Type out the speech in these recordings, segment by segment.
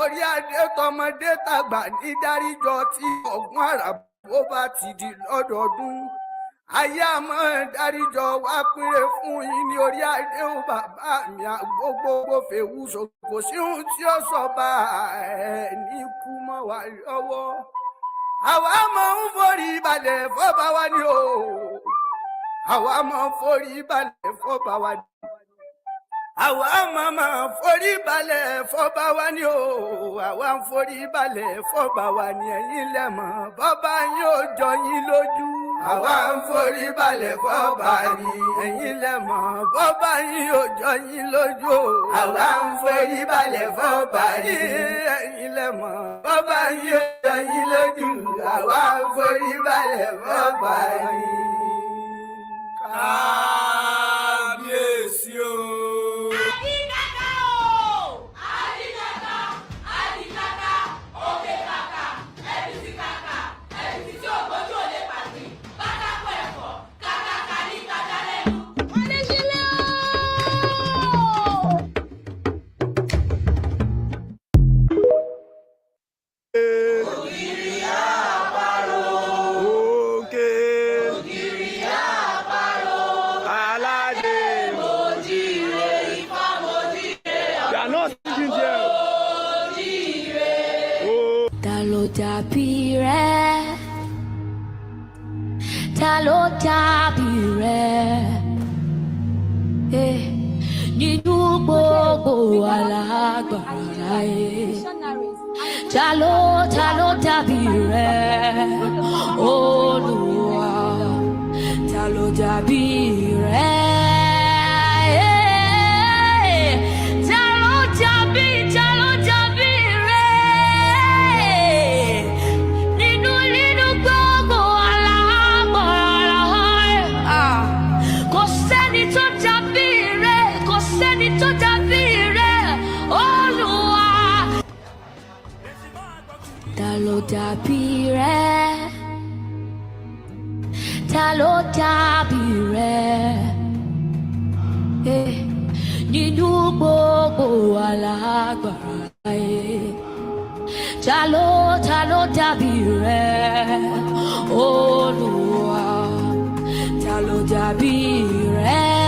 forí adé tọmọdé tàgbà ní dáríjọ tí ọ̀gbun àràbó bá ti di lọ́dọọdún. Ayé àmọ́ dáríjọ wá péré fún yín ní orí adé ó bàbá mi àgbógbó fèwú ṣòkò sí ohun tí ó sọ bá ẹ̀ ní kú mọ́ wa lọ́wọ́. Àwa máa ń forí balẹ̀ fọ́ba wa ni o. Àwa máa ń forí balẹ̀ fọ́ba wa ni. Àwa máa forí balẹ̀ fọ́ba wa ni o. Àwa ń forí balẹ̀ fọ́ba wa ni ẹ̀yin lẹ́mọ̀ bọ́ba yín ò jọ yín lójú. Àwa ń forí balẹ̀ fọ́ba ni ẹ̀yin lẹ́mọ̀ bọ́ba yín ò jọ yín lójú. Àwa ń forí balẹ̀ fọ́ba ni ẹ̀yin lẹ́mọ̀ bọ́ba yín ò jọ yín lójú. Àwa ń forí balẹ̀ fọ́ba ni. Kábíyèsí o. Ta ló dàbí rẹ̀ nínú gbogbo alágbára ayé? Ta ló dàbí rẹ̀ Olúwa? Ta ló dàbí rẹ̀? Dàbí rẹ̀, ta ló dàbí rẹ̀ nínú gbogbo alágbára ayé? Ta ló dàbí rẹ̀ Olúwa? Ta ló dàbí rẹ̀?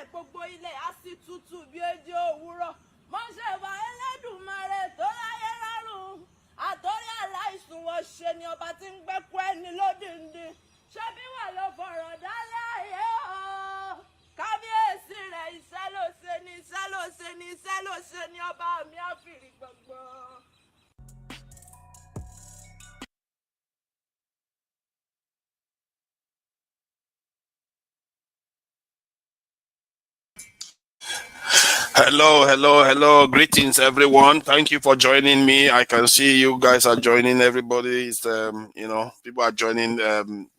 mọ́lẹ̀ gbogbo ilẹ̀ á sì tutù bí ejò òwúrọ̀. Mọ́ṣẹ́wà Ẹlẹ́dùmarè tó láyé lọ́rùn. Àtọ́rí aláìsùn wọ́n ṣe ni ọba tí ń gbẹ́kú ẹni lódìndín. Ṣé bí wà ló fọ̀rọ̀ dálé ayé o? Kábíyèsí rẹ̀ iṣẹ́ ló ṣe ni iṣẹ́ ló ṣe ni iṣẹ́ ló ṣe ni ọba mi àfìrí gbọ̀ngbọ̀n. Hello. Greetings, everyone. Thank you for joining me. I can see you guys are joining. Everybody is, people are joining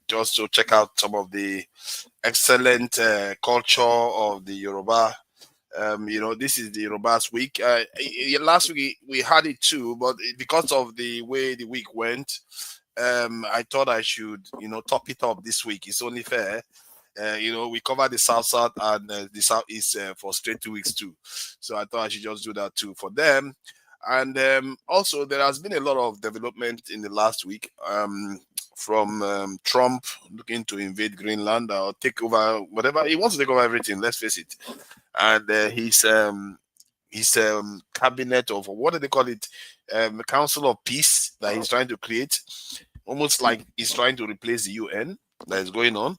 just to check out some of the excellent culture of the Yoruba. This is the Yoruba's week. Last week we had it too, but because of the way the week went, I thought I should, top it up this week. It's only fair. We covered the South and the Southeast for straight 2 weeks too. So I thought I should just do that too for them. And also there has been a lot of development in the last week from Trump looking to invade Greenland or take over whatever. He wants to take over everything, let's face it. And his cabinet of, what do they call it? Council of Peace that he's trying to create, almost like he's trying to replace the UN that is going on.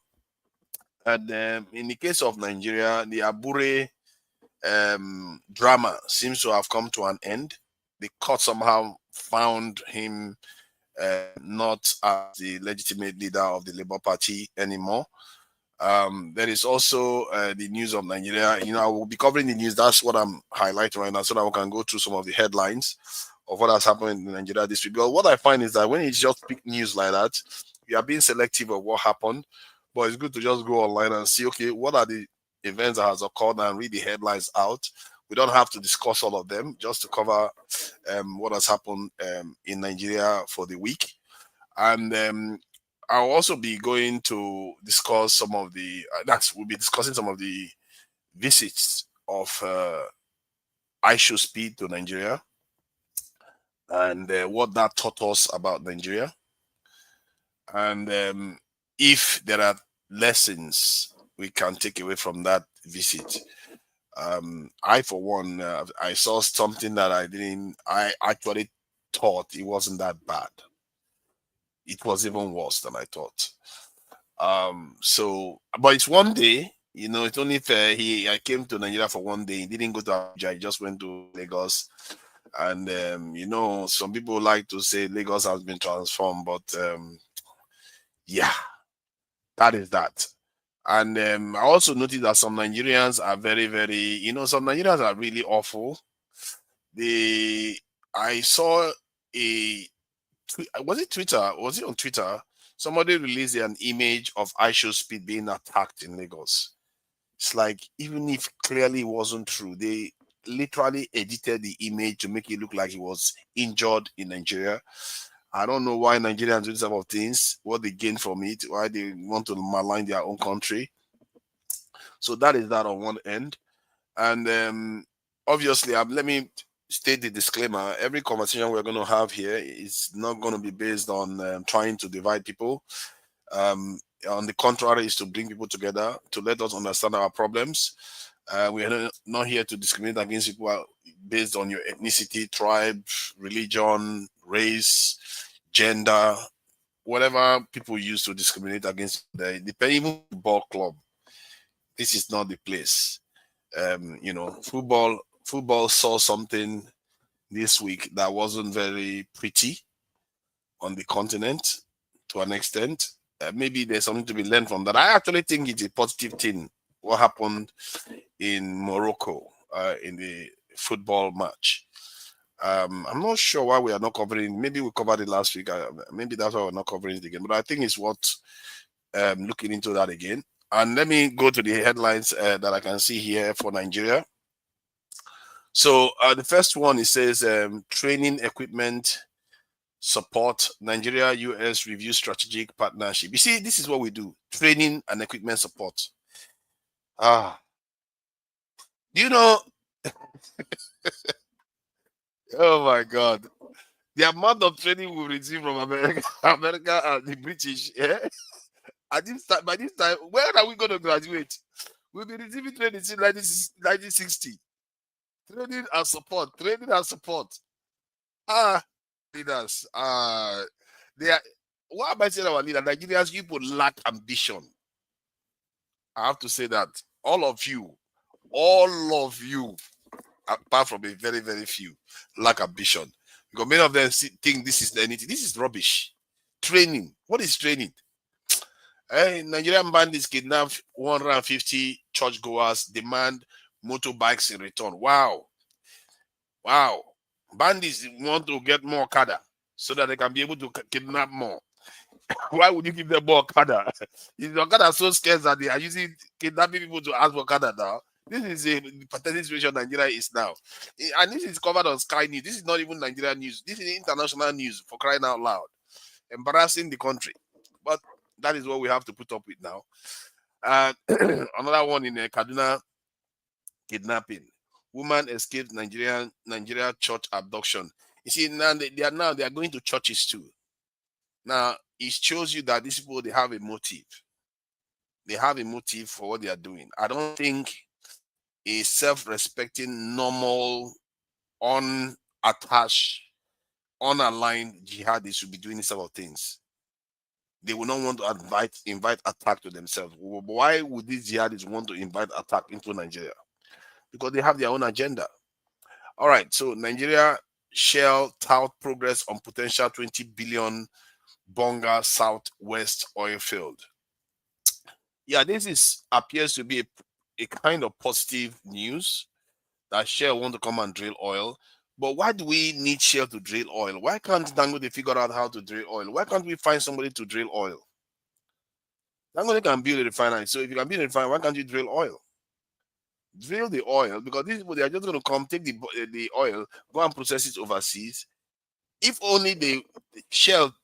And in the case of Nigeria, the Abure drama seems to have come to an end. The court somehow found him not as the legitimate leader of the Labour Party anymore. There is also the news of Nigeria. I will be covering the news. That's what I'm highlighting right now, so that we can go through some of the headlines of what has happened in Nigeria this week. But what I find is that when it's just big news like that, you are being selective of what happened. But it's good to just go online and see, okay, what are the events that has occurred and read the headlines out. We don't have to discuss all of them, just to cover what has happened in Nigeria for the week. And I'll also be going to discuss some of the, we'll be discussing some of the visits of Aisha Speed to Nigeria and what that taught us about Nigeria. And if there are lessons we can take away from that visit. I, for one, I saw something that I actually thought it wasn't that bad. It was even worse than I thought. But it's one day, it's only fair. I came to Nigeria for one day. He didn't go to Abuja. He just went to Lagos. And, some people like to say Lagos has been transformed, but yeah, that is that. And I also noticed that some Nigerians are very, very, some Nigerians are really awful. I saw was it Twitter? Was it on Twitter? Somebody released an image of Aisha Speed being attacked in Lagos. It's like, even if clearly it wasn't true, they literally edited the image to make it look like he was injured in Nigeria. I don't know why Nigerians do this type of things, what they gain from it, why they want to malign their own country. So that is that on one end. And obviously, let me state the disclaimer. Every conversation we're going to have here is not going to be based on trying to divide people. On the contrary, is to bring people together, to let us understand our problems. We are not here to discriminate against people based on your ethnicity, tribe, religion, race, gender, whatever people use to discriminate against. Even ball club, this is not the place. Football saw something this week that wasn't very pretty on the continent to an extent. Maybe there's something to be learned from that. I actually think it's a positive thing, what happened in Morocco in the football match. I'm not sure why we are not covering. Maybe we covered it last week. Maybe that's why we're not covering it again. But I think it's worth looking into that again. And let me go to the headlines that I can see here for Nigeria. So the first one, it says training equipment support. Nigeria US review strategic partnership. You see, this is what we do: training and equipment support. Do you know? Oh my God. The amount of training we receive from America and the British, by this time, where are we going to graduate? We've been receiving training since 1960. Training and support. Leaders. They are. What am I saying our leader? Nigerians, people lack ambition. I have to say that. All of you, apart from a very, very few, lack ambition. Because many of them think this is anything. This is rubbish. Training. What is training? Nigerian bandits kidnapped 150 churchgoers, demand motorbikes in return. Wow. Bandits want to get more Okada so that they can be able to kidnap more. Why would you give them more Okada? Is the Okada so scarce that they are using kidnapping people to ask for Okada now? This is a pathetic situation Nigeria is now. And this is covered on Sky News. This is not even Nigerian news. This is international news, for crying out loud. Embarrassing the country. But that is what we have to put up with now. Another one in Kaduna, kidnapping. Woman escaped Nigeria church abduction. You see, now they are going to churches too. Now, it shows you that these people, they have a motive. They have a motive for what they are doing. I don't think a self-respecting, normal, unattached, unaligned jihadists should be doing these sort of things. They will not want to invite attack to themselves. Why would these jihadists want to invite attack into Nigeria? Because they have their own agenda. All right, so Nigeria Shell tout progress on potential 20 billion Bonga Southwest oil field. Yeah, this appears to be a kind of positive news that Shell want to come and drill oil. But why do we need Shell to drill oil? Why can't Dangote figure out how to drill oil? Why can't we find somebody to drill oil? Dangote can build a refinery. So if you can build a refinery, why can't you drill oil? Drill the oil, because these people, they are just going to come, take the oil, go and process it overseas. If only the Shell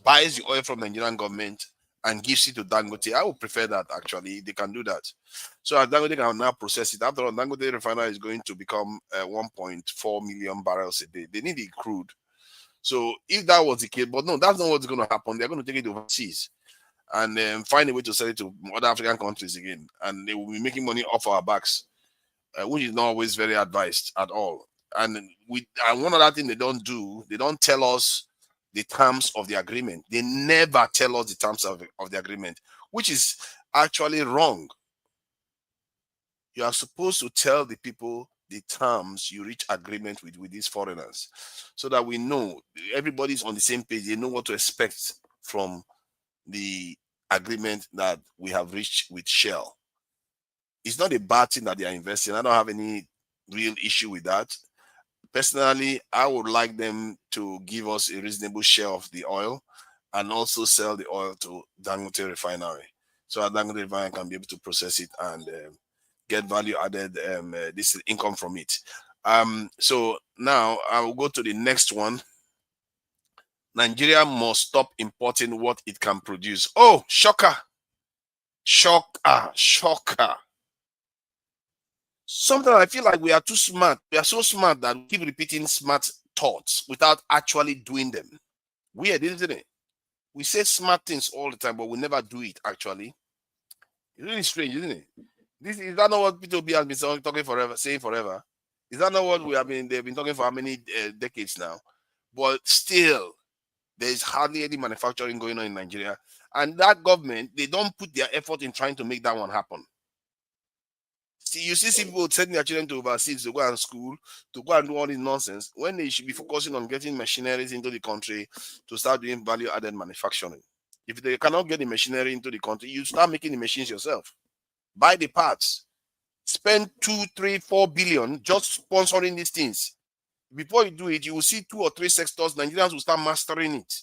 buys the oil from the Nigerian government and gives it to Dangote, I would prefer that, actually. They can do that. So Dangote can now process it. After all, Dangote refinery is going to become 1.4 million barrels a day. They need it crude. So if that was the case, but no, that's not what's going to happen. They're going to take it overseas and find a way to sell it to other African countries again. And they will be making money off our backs, which is not always very advised at all. And one other thing they don't do, they don't tell us the terms of the agreement. They never tell us the terms of the agreement, which is actually wrong. You are supposed to tell the people the terms you reach agreement with these foreigners, so that we know everybody's on the same page. They know what to expect from the agreement that we have reached with Shell. It's not a bad thing that they are investing. I don't have any real issue with that. Personally, I would like them to give us a reasonable share of the oil and also sell the oil to Dangote refinery, so that Dangote refinery can be able to process it and get value added this income from it. So now I will go to the next one. Nigeria must stop importing what it can produce. Oh, shocker. Sometimes I feel like we are too smart. We are so smart that we keep repeating smart thoughts without actually doing them. Weird, isn't it? We say smart things all the time, but we never do it, actually. It's really strange, isn't it? Is that not what P2B has been saying forever? Is that not what they've been talking for how many decades now? But still, there is hardly any manufacturing going on in Nigeria. And that government, they don't put their effort in trying to make that one happen. See, you see people sending their children to overseas to go and school, to go and do all this nonsense, when they should be focusing on getting machineries into the country to start doing value-added manufacturing. If they cannot get the machinery into the country, you start making the machines yourself. Buy the parts. Spend 2, 3, 4 billion just sponsoring these things. Before you do it, you will see 2 or 3 sectors. Nigerians will start mastering it.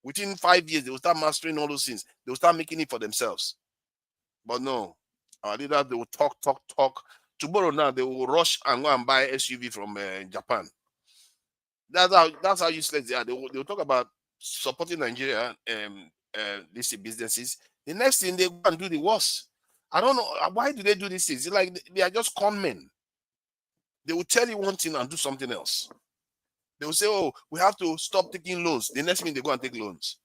Within 5 years, they will start mastering all those things. They will start making it for themselves. But no, our leaders, they will talk. Tomorrow now, they will rush and go and buy SUV from Japan. That's how useless they are. They will talk about supporting Nigeria these businesses. The next thing, they go and do the worst. I don't know. Why do they do these things? It's like they are just con men. They will tell you one thing and do something else. They will say, oh, we have to stop taking loans. The next thing, they go and take loans.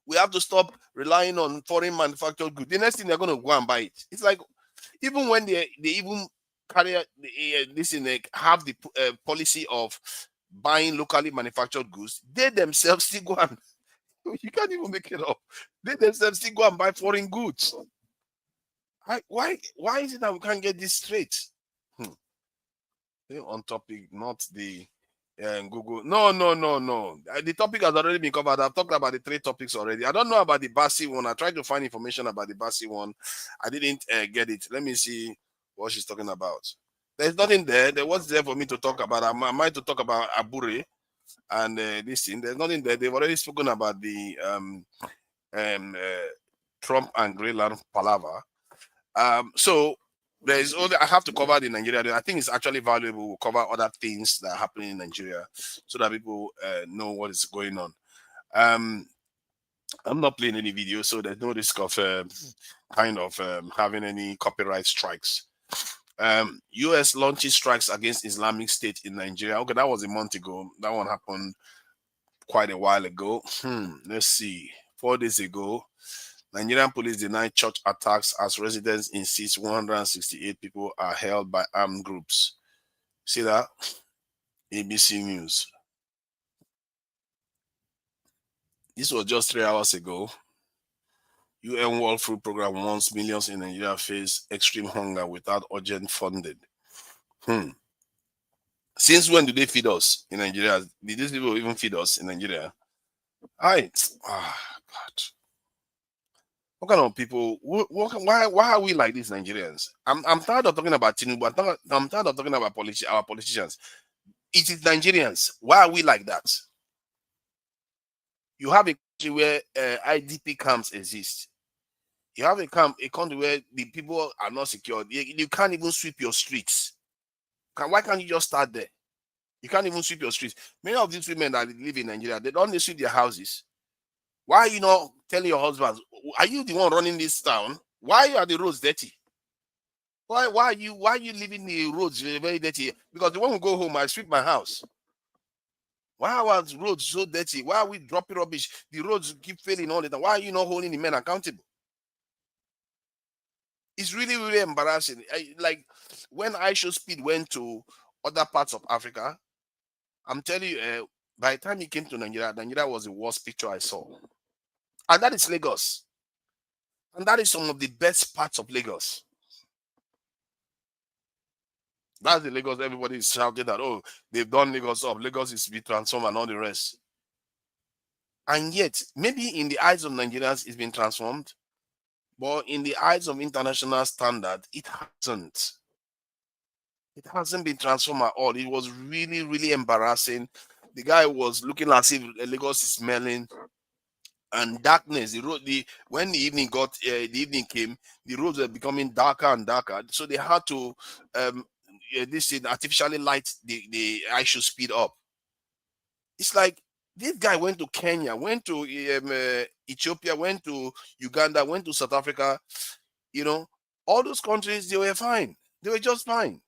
We have to stop relying on foreign manufactured goods. The next thing, they're going to go and buy it. It's like, Even when they even carry this in have the policy of buying locally manufactured goods, they themselves still go and you can't even make it up. They themselves still go and buy foreign goods. Why is it that we can't get this straight? On topic, not the Google. No. The topic has already been covered. I've talked about the 3 topics already. I don't know about the Bassey one. I tried to find information about the Bassey one. I didn't get it. Let me see what she's talking about. There's nothing there. There was there for me to talk about. I might to talk about Abure and this thing. There's nothing there. They've already spoken about the Trump and Greenland palaver. So there's only I have to cover the Nigeria. I think it's actually valuable. We'll cover other things that are happening in Nigeria so that people know what is going on. I'm not playing any video, so there's no risk of having any copyright strikes. US launches strikes against Islamic State in Nigeria. Okay, that was a month ago. That one happened quite a while ago. Let's see. 4 days ago, Nigerian police denied church attacks as residents insist 168 people are held by armed groups. See that? ABC News. This was just 3 hours ago. UN World Food Program warns millions in Nigeria face extreme hunger without urgent funding. Since when do they feed us in Nigeria? Did these people even feed us in Nigeria? God. What kind of people? Why are we like these Nigerians? I'm tired of talking about Tinubu. I'm tired of talking about our politicians. It is Nigerians. Why are we like that? You have a country where IDP camps exist. You have a country where the people are not secured. You can't even sweep your streets. Why can't you just start there? You can't even sweep your streets. Many of these women that live in Nigeria, they don't sweep their houses. Why are you not telling your husbands? Are you the one running this town? Why are the roads dirty? Why are you leaving the roads very dirty? Because the one who go home, I sweep my house. Why are the roads so dirty? Why are we dropping rubbish? The roads keep failing all the time. Why are you not holding the men accountable? It's really, really embarrassing. Like when iShowSpeed went to other parts of Africa, I'm telling you, by the time he came to Nigeria, Nigeria was the worst picture I saw. And that is Lagos. And that is some of the best parts of Lagos. That's the Lagos everybody is shouting that, oh, they've done Lagos up. Lagos is to be transformed and all the rest. And yet, maybe in the eyes of Nigerians, it's been transformed. But in the eyes of international standard, it hasn't. It hasn't been transformed at all. It was really, really embarrassing. The guy was looking as if Lagos is smelling. And darkness, when the evening came, the roads were becoming darker and darker. So they had to artificially light the iShowSpeed up. It's like this guy went to Kenya, went to Ethiopia, went to Uganda, went to South Africa. You know, all those countries, they were fine. They were just fine.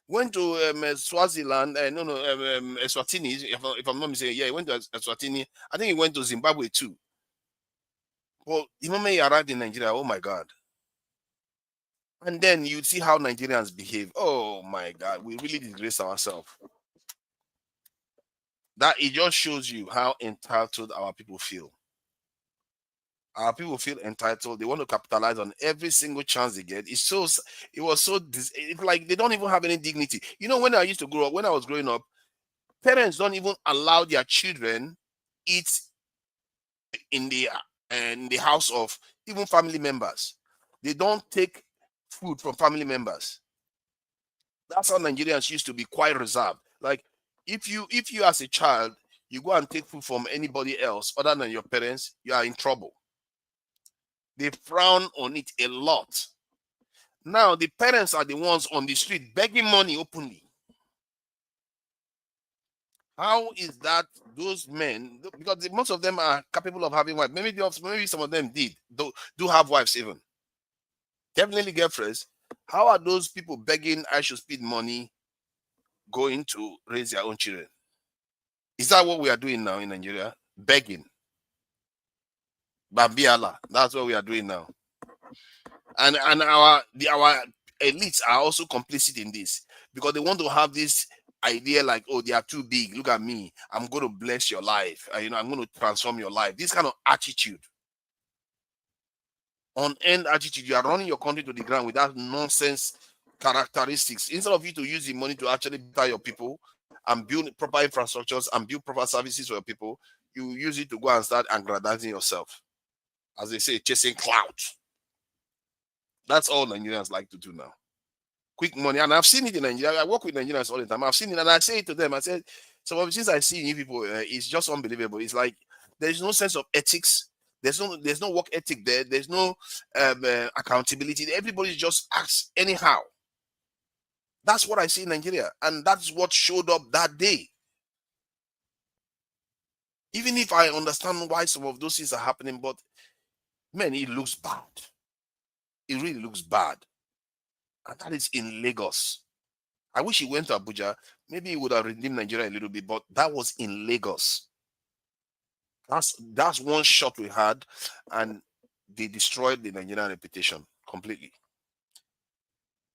Went to Swaziland, Eswatini, if I'm not mistaken. Yeah, he went to Eswatini. I think he went to Zimbabwe too. Well, the moment he arrived in Nigeria, oh my God. And then you see how Nigerians behave. Oh my God, we really disgrace ourselves. That it just shows you how entitled our people feel. Our people feel entitled. They want to capitalize on every single chance they get. It's like they don't even have any dignity. You know, when I was growing up, parents don't even allow their children eat in the house of even family members. They don't take food from family members. That's how Nigerians used to be, quite reserved. Like if you as a child, you go and take food from anybody else other than your parents, you are in trouble. They frown on it a lot. Now the parents are the ones on the street begging money openly. How is that those men, because most of them are capable of having wives. Maybe some of them do have wives even. Definitely girlfriends. How are those people begging iShowSpeed money going to raise their own children? Is that what we are doing now in Nigeria? Begging. Babiala. That's what we are doing now. And our elites are also complicit in this, because they want to have this idea like, oh, they are too big. Look at me. I'm going to bless your life. I'm going to transform your life. This kind of attitude, on end attitude, you are running your country to the ground with that nonsense characteristics. Instead of you to use the money to actually better your people and build proper infrastructures and build proper services for your people, you use it to go and start aggrandizing yourself. As they say, chasing clout. That's all Nigerians like to do now. Quick money. And I've seen it in Nigeria. I work with Nigerians all the time. I've seen it, and I say it to them. I said, some of the things I see in you people, it's just unbelievable. It's like there's no sense of ethics. There's no work ethic there. There's no accountability. Everybody just acts anyhow. That's what I see in Nigeria, and that's what showed up that day. Even if I understand why some of those things are happening, but man, it looks bad. It really looks bad. And that is in Lagos. I wish he went to Abuja. Maybe he would have redeemed Nigeria a little bit, but that was in Lagos. That's one shot we had, and they destroyed the Nigerian reputation completely.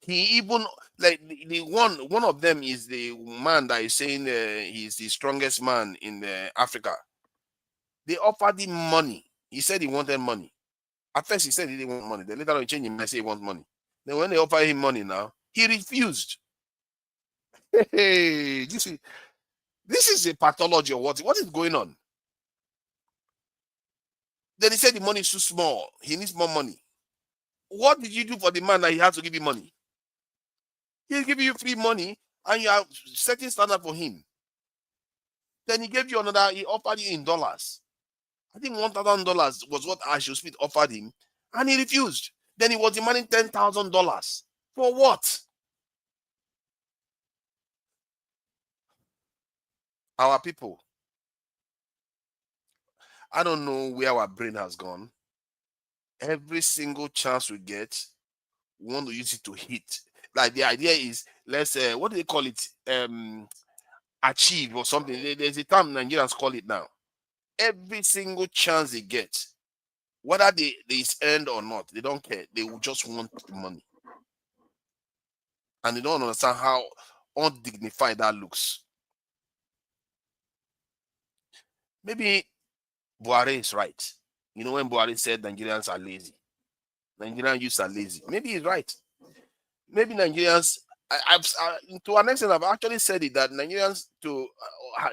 He even, like, the one of them is the man that is saying he's the strongest man in Africa. They offered him money. He said he wanted money. At first he said he didn't want money. Then later on he changed his mind and said he wants money. Then when they offer him money now, he refused. Hey, you see, this is a pathology of what is going on. Then he said the money is too small. He needs more money. What did you do for the man that he has to give you money? He'll give you free money and you are setting standard for him. Then he gave you another, he offered you in dollars. I think $1,000 was what Ashley Smith offered him, and he refused. Then he was demanding $10,000. For what? Our people. I don't know where our brain has gone. Every single chance we get, we want to use it to hit. Like the idea is, let's what do they call it? Achieve or something. There's a term Nigerians call it now. Every single chance they get, whether they is earned or not, they don't care. They will just want the money. And they don't understand how undignified that looks. Maybe Buhari is right. You know, when Buhari said Nigerians are lazy, Nigerian youths are lazy. Maybe he's right. Maybe Nigerians, to an extent, I've actually said it, that Nigerians,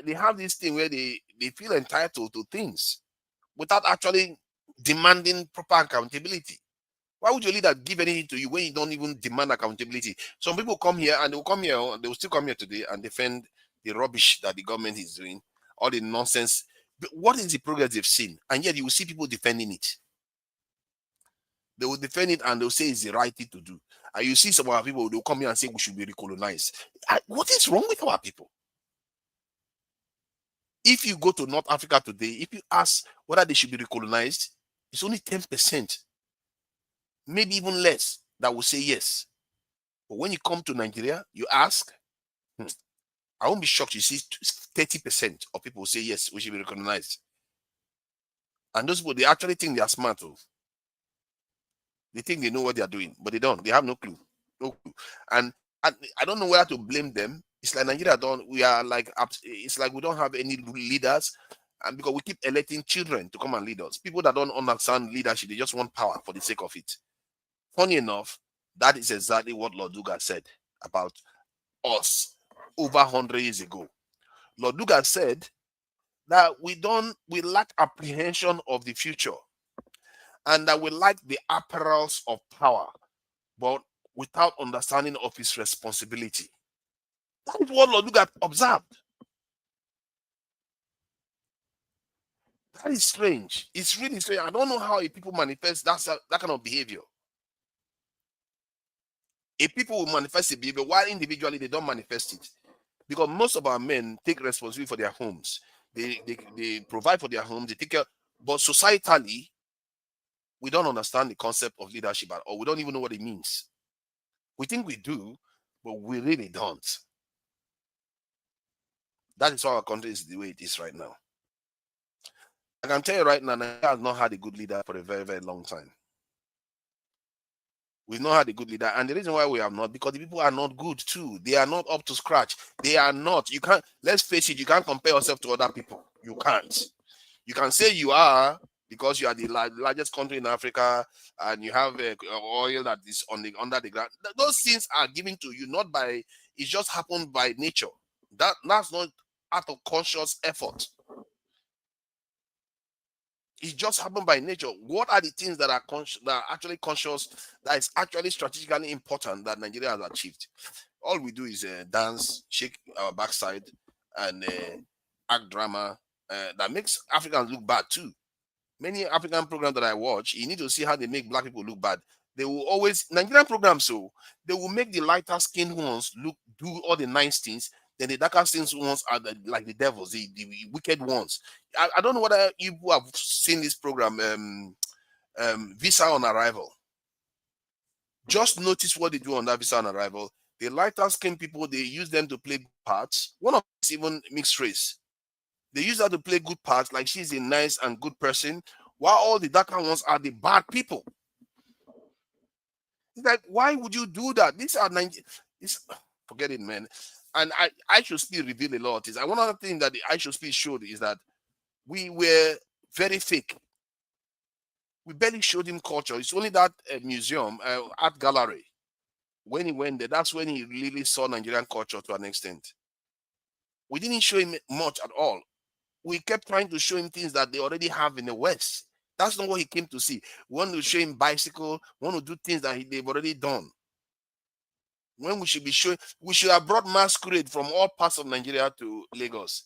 they have this thing where they feel entitled to things without actually demanding proper accountability. Why would your leader give anything to you when you don't even demand accountability? Some people come here and they will still come here today and defend the rubbish that the government is doing, all the nonsense. But what is the progress they've seen? And yet you will see people defending it. They will defend it and they'll say it's the right thing to do. And you see some of our people, they'll come here and say we should be recolonized. What is wrong with our people? If you go to North Africa today, if you ask whether they should be recolonized, it's only 10%, maybe even less, that will say yes. But when you come to Nigeria, you ask, I won't be shocked. You see 30% of people will say yes, we should be recognized. And those people, they actually think they are smart. They think they know what they are doing, but they don't. They have no clue. No clue. And I don't know where to blame them. It's like Nigeria it's like we don't have any leaders, and because we keep electing children to come and lead us. People that don't understand leadership, they just want power for the sake of it. Funny enough, that is exactly what Lord Lugard said about us over 100 years ago. Lord Lugard said that we lack apprehension of the future, and that we like the apparels of power, but without understanding of his responsibility. That is what Lord Lugard observed. That is strange. It's really strange. I don't know how people manifest that kind of behavior. If people will manifest the behavior, while individually they don't manifest it. Because most of our men take responsibility for their homes. They provide for their homes, they take care. But societally, we don't understand the concept of leadership at all. We don't even know what it means. We think we do, but we really don't. That is why our country is the way it is right now. I can tell you right now, Nigeria has not had a good leader for a very, very long time. We've not had a good leader. And the reason why we have not, because the people are not good too. They are not up to scratch. They are not. You can't, let's face it, you can't compare yourself to other people. You can't. You can say you are because you are the largest country in Africa and you have oil that is under the ground. Those things are given to you, not by, it just happened by nature. That's not out of conscious effort. It just happened by nature. What are the things that are actually conscious, that is actually strategically important that Nigeria has achieved? All we do is dance, shake our backside, and act drama that makes Africans look bad too. Many African programs that I watch, you need to see how they make black people look bad. They will always, Nigerian programs, so they will make the lighter skinned ones do all the nice things. Then the darker skinned ones are like the devils, the wicked ones. I don't know whether you have seen this program, Visa on Arrival. Just notice what they do on that Visa on Arrival. The lighter skinned people, they use them to play parts. One of them is even mixed race. They use her to play good parts, like she's a nice and good person, while all the darker ones are the bad people. It's like, why would you do that? These are forget it, man. And I should still reveal a lot of things. And one other thing that the I should speak showed is that we were very fake. We barely showed him culture. It's only that museum, art gallery. When he went there, that's when he really saw Nigerian culture to an extent. We didn't show him much at all. We kept trying to show him things that they already have in the West. That's not what he came to see. We want to show him bicycle, we want to do things that they've already done. When we should be showing, we should have brought masquerade from all parts of Nigeria to Lagos.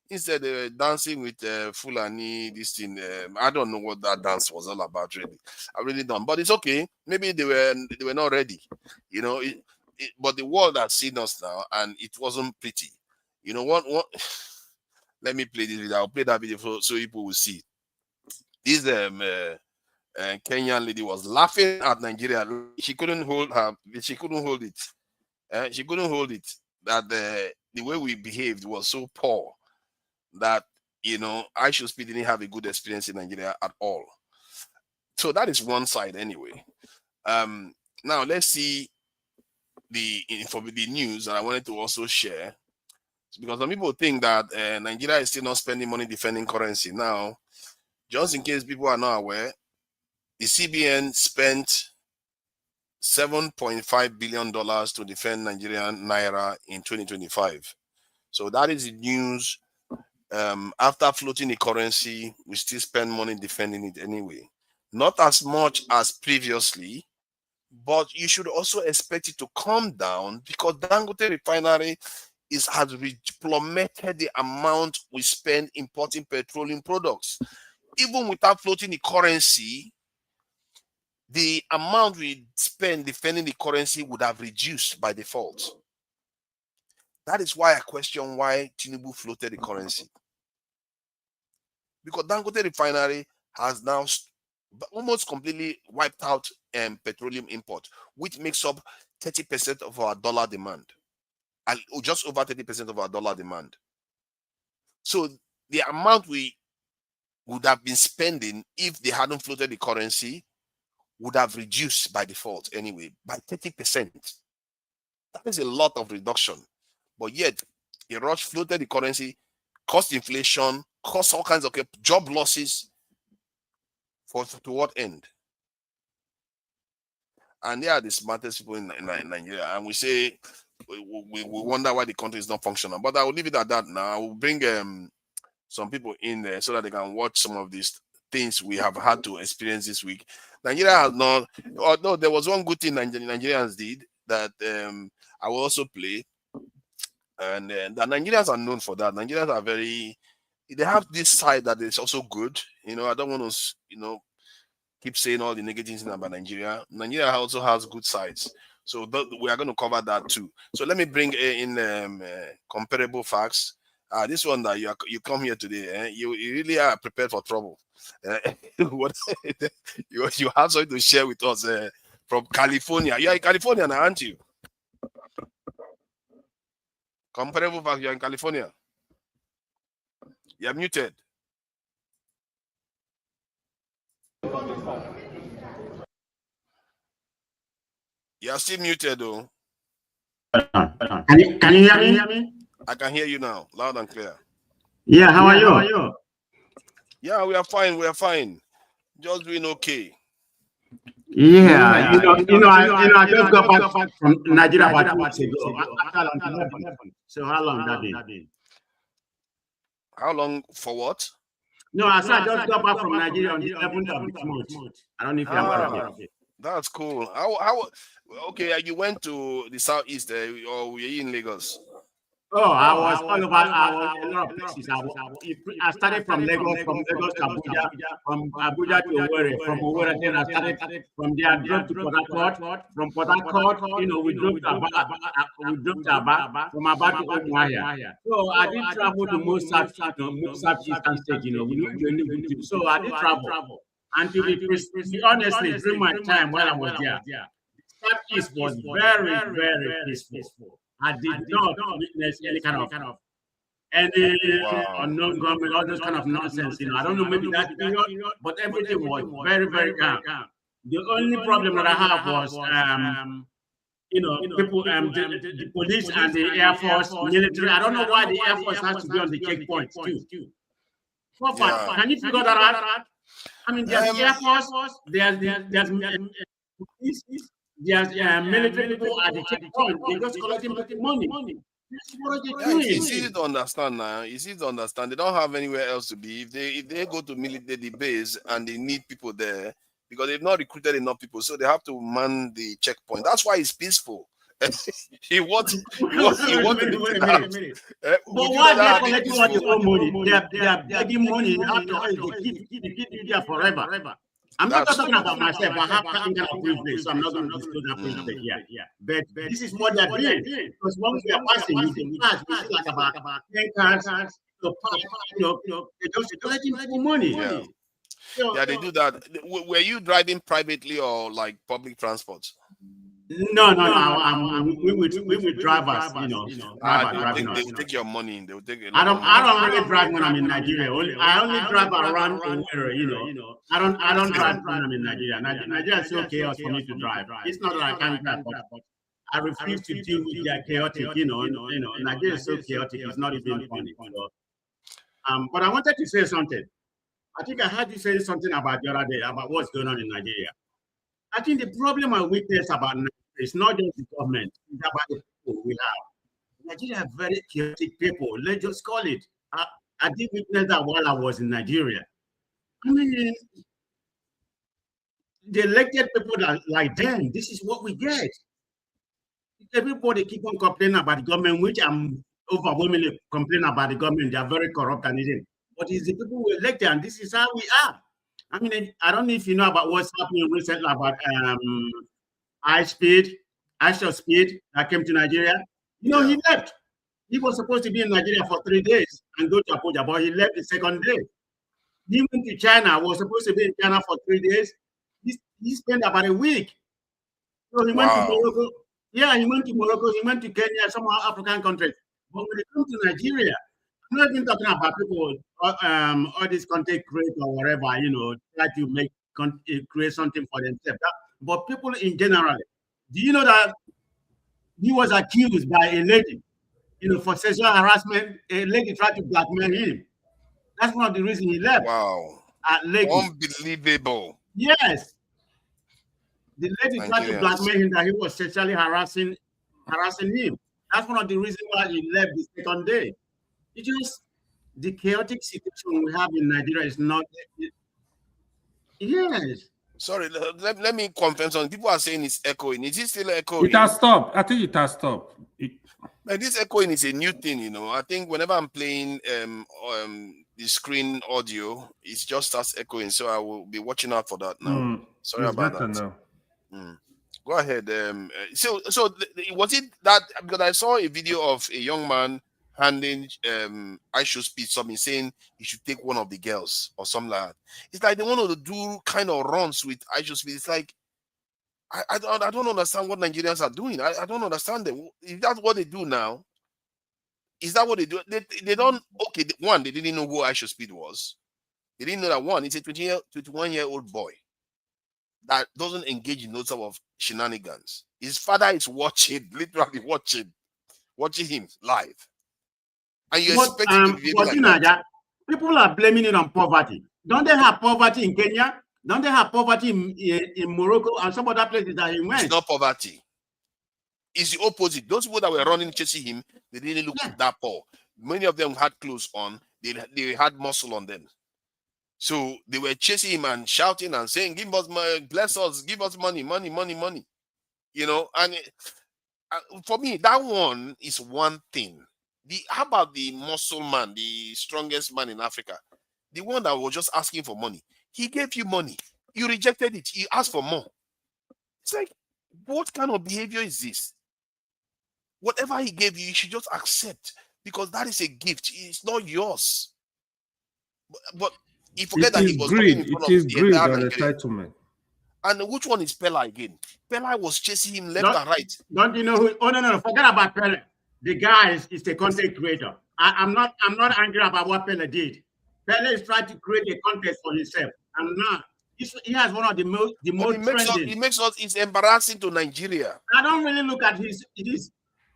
Instead, they were dancing with Fulani, this thing. I don't know what that dance was all about, really. I really don't. But it's okay. Maybe they were not ready. You know, but the world has seen us now, and it wasn't pretty. You know what? Let me play this video. I'll play that video so people will see. This Kenyan lady was laughing at Nigeria. She couldn't hold her. She couldn't hold it. She couldn't hold it. That the way we behaved was so poor that, you know, I should speak didn't have a good experience in Nigeria at all. So that is one side anyway. Now let's see the news that I wanted to also share. Because some people think that Nigeria is still not spending money defending currency. Now, just in case people are not aware, the CBN spent $7.5 billion to defend Nigerian Naira in 2025. So that is the news. After floating the currency, we still spend money defending it anyway. Not as much as previously, but you should also expect it to come down because Dangote Refinery has plummeted the amount we spend importing petroleum products. Even without floating the currency, the amount we spend defending the currency would have reduced by default. That is why I question why Tinubu floated the currency. Because Dangote Refinery has now almost completely wiped out petroleum import, which makes up 30% of our dollar demand. And just over 30% of our dollar demand. So the amount we would have been spending if they hadn't floated the currency would have reduced by default anyway, by 30%. That is a lot of reduction. But yet, a rush floated the currency, caused inflation, caused all kinds of job losses. To what end? And they are the smartest people in Nigeria. And we say, we wonder why the country is not functional. But I will leave it at that now. I will bring some people in there so that they can watch some of these things we have had to experience this week. Nigeria has not, although there was one good thing Nigerians did that I will also play. And the Nigerians are known for that. Nigerians are they have this side that is also good. You know, I don't want to, you know, keep saying all the negative things about Nigeria. Nigeria also has good sides. So we are going to cover that too. So let me bring in comparable facts. This one that you come here today, you really are prepared for trouble. What you have something to share with us from California. You are in California now, aren't you? Comparable facts. You are in California. You are muted. You are still muted, though. Can you hear me? I can hear you now, loud and clear. Yeah, how are you? Yeah, we are fine. We are fine. Just doing okay. Yeah, I just got back from Nigeria about 2 weeks ago. So how long that been? How long for what? No, I said I just got back from Nigeria on the 11th of this month. I don't know if you're aware of it. That's cool. How? Okay, you went to the southeast, or were you in Lagos? Oh, I was all over. I was a lot of places. I started from Lagos to Abuja, from Abuja to Owerri, from Owerri then I started from there. I drove to Port Harcourt. From Port Harcourt, we drove to Aba. From Aba to Umuahia. So I did travel to most southeastern states. So I did travel. And to be honestly, during my time while I was there, Southeast was very, very peaceful. I did not witness any kind of unknown government, all those kind of nonsense. I don't know, maybe that period, but everything was very, very calm. The only problem that I have was, people, the police and the Air Force, military. I don't know why the Air Force has to be on the checkpoints too. So far, can you figure that out? I mean, there's the Air Force, there's police. There's military people at the checkpoint. They're just collecting money. It's easy to understand now. It's easy to understand. They don't have anywhere else to be. If they go to military base and they need people there because they've not recruited enough people, so they have to man the checkpoint. That's why it's peaceful. He wants Wait a minute. But why they are collecting all your own money? They are begging money after all. They keep you there forever. I'm not talking about myself. I have that kind of privilege, so I'm not going to disclose that privilege. Yeah. But this is what they're doing. Because once we are passing, we see like about 10 cars. They're just collecting money. Yeah. Yeah, they do that. Were you driving privately or like public transport? No. We would drivers, They will take your money. They will take it. I don't really drive when I'm in Nigeria. I only drive around Owerri, I don't drive when I'm in Nigeria. Nigeria is so chaos for me to drive. It's not that I can't drive, but I refuse to deal with their chaotic, Nigeria is so chaotic, it's not even funny. But I wanted to say something. I think I heard you say something about the other day about what's going on in Nigeria. I think the problem I witness about Nigeria is not just the government, it's about the people we have. Nigeria have very chaotic people. Let's just call it. I did witness that while I was in Nigeria. I mean, the elected people that like them, this is what we get. Everybody keep on complaining about the government, which I'm overwhelmingly complaining about the government. They are very corrupt and everything. But it's the people who elect them, and this is how we are. I mean, I don't know if you know about what's happening recently about Aisha Speed that came to Nigeria. He left. He was supposed to be in Nigeria for 3 days and go to Abuja, but he left the second day. He went to China, was supposed to be in China for 3 days. He spent about a week. So he went to Morocco. Yeah, he went to Morocco, he went to Kenya, some African countries. But when it comes to Nigeria, I'm not even talking about people, all these content creators or whatever, try to create something for themselves. But people in general, do you know that he was accused by a lady, for sexual harassment? A lady tried to blackmail him. That's one of the reasons he left. Wow. Unbelievable. Yes. The lady tried to blackmail him that he was sexually harassing him. That's one of the reasons why he left the second day. It's just the chaotic situation we have in Nigeria is not. Yes. Sorry, let me confirm something. People are saying it's echoing. Is it still echoing? It has stopped. I think it has stopped. This echoing is a new thing, I think whenever I'm playing the screen audio, it just starts echoing. So I will be watching out for that now. Sorry about that. Go ahead. So was it that, because I saw a video of a young man handing Aisha Speed something, saying he should take one of the girls or something like that. It's like they want to do kind of runs with Aisha Speed. It's like I don't understand what Nigerians are doing. I don't understand them. Is that what they do now? Is that what they do? They don't. Okay, one, they didn't know who Aisha Speed was. They didn't know that one. It's a 21-year-old boy. that doesn't engage in those sort of shenanigans. His father is watching, literally watching him live. And you expect him to behave like that. People are blaming it on poverty. Don't they have poverty in Kenya? Don't they have poverty in Morocco and some other places that he went? It's not poverty. It's the opposite. Those people that were running, chasing him, they didn't look that poor. Many of them had clothes on. They had muscle on them. So they were chasing him and shouting and saying, "Give us money, bless us, give us money, money, money, money." You know, and for me, that one is one thing. How about the muscle man, the strongest man in Africa? The one that was just asking for money. He gave you money. You rejected it. You asked for more. It's like, what kind of behavior is this? Whatever he gave you, you should just accept, because that is a gift. It's not yours. But you forget that he was greed. in front It is of greed and Nigeria. entitlement. And which one is Pella again? Pella was chasing him left and right. Don't you know who? Oh no, forget about Pella. The guy is a content creator. I'm not angry about what Pella did. Pella is trying to create a context for himself. I'm not. He has one of the most trending. It makes us. It's embarrassing to Nigeria. I don't really look at his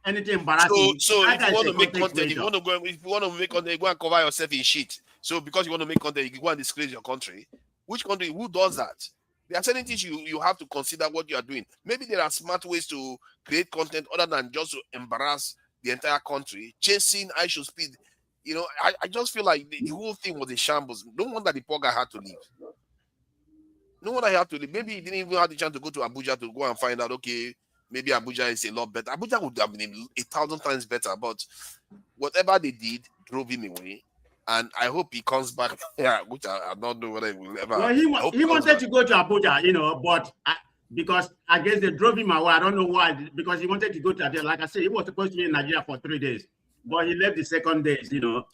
anything embarrassing. So if you want to make content, if you want to make content, go and cover yourself in shit. So because you want to make content, you go and disgrace your country. Which country? Who does that? There are certain things you have to consider what you are doing. Maybe there are smart ways to create content other than just to embarrass the entire country, chasing I should speed. You know, I just feel like the whole thing was a shambles. No wonder the poor guy had to leave. No wonder he had to leave. Maybe he didn't even have the chance to go to Abuja to go and find out, okay, maybe Abuja is a lot better. Abuja would have been 1,000 times better, but whatever they did drove him away. And I hope he comes back. Yeah, which I don't know whether he will ever. Well, he wanted to go to Abuja, you know, but because I guess they drove him away. I don't know why, because he wanted to go to Abuja. Like I said, he was supposed to be in Nigeria for 3 days, but he left the second days, you know.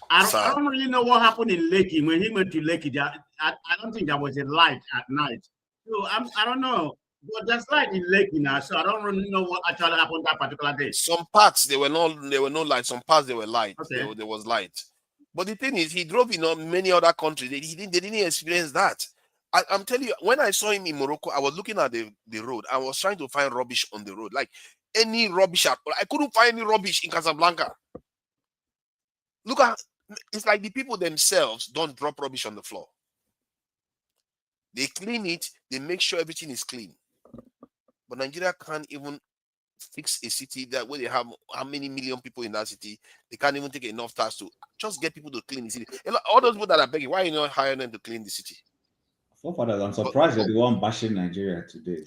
I don't really know what happened in Lekki. When he went to Lekki, I don't think there was a light at night. So I don't know. But there's light in Lekki now, so I don't really know what actually happened that particular day. Some parts there were no light. Some parts there were light. Okay. There was light. But the thing is, he drove in many other countries. They didn't experience that. I'm telling you, when I saw him in Morocco, I was looking at the road. I was trying to find rubbish on the road, like any rubbish. I couldn't find any rubbish in Casablanca. Look at, it's like the people themselves don't drop rubbish on the floor. They clean it. They make sure everything is clean. But Nigeria can't even fix a city that where they have how many million people in that city. They can't even take enough tax to just get people to clean the city. All those people that are begging, why are you not hiring them to clean the city? Forefathers, I'm surprised you're the one bashing Nigeria today.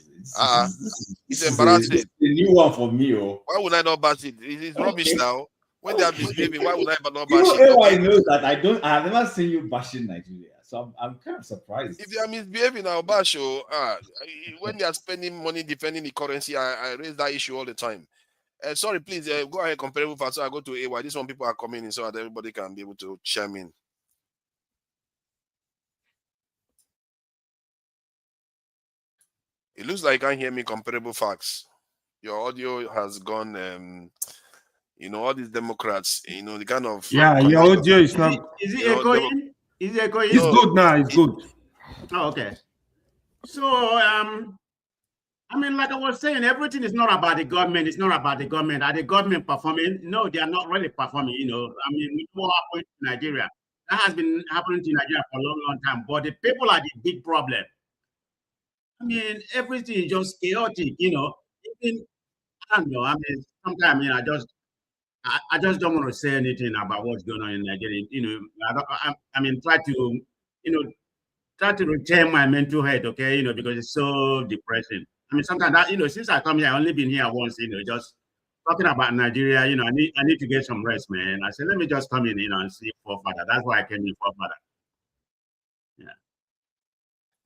It's embarrassing. It's a new one for me. Oh. Why would I not bash it? It's rubbish now. When they are misbehaving, why would I not bash it? Everybody knows that I have never seen you bashing Nigeria. So I'm kind of surprised. If you are misbehaving, I'll bash you. When they are spending money defending the currency, I raise that issue all the time. Sorry, please go ahead, comparable facts. So I go to AY. This one people are coming in so that everybody can be able to chime in. It looks like you can't hear me. Comparable facts. Your audio has gone. All these Democrats. The kind of your audio is not. Is it echoing? Is it echoing? It's good now. It's good. Oh, okay. So I mean, like I was saying, everything is not about the government. It's not about the government. Are the government performing? No, they are not really performing. I mean, what happened in Nigeria? That has been happening to Nigeria for a long, long time. But the people are the big problem. I mean, everything is just chaotic. Even, I don't know. I mean, sometimes I just don't want to say anything about what's going on in Nigeria. Try to retain my mental health, okay? Because it's so depressing. I mean, sometimes that, since I come here, I've only been here once, just talking about Nigeria, I need to get some rest, man. I said, let me just come in, and see Forefather. That's why I came in, Forefather. Yeah.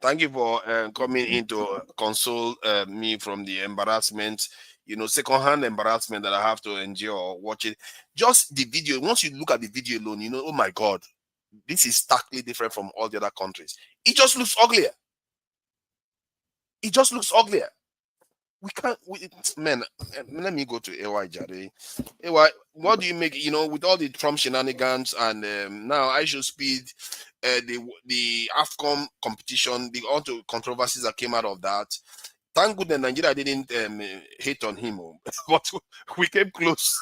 Thank you for coming in to console me from the embarrassment, secondhand embarrassment that I have to endure watching. Just the video, once you look at the video alone, oh my God, this is starkly different from all the other countries. It just looks uglier. It just looks uglier. We can't, man. Let me go to AY Jare. AY, what do you make? You know, with all the Trump shenanigans and now I should speed, the AFCON competition, the all the controversies that came out of that. Thank goodness Nigeria didn't hate on him, but we came close.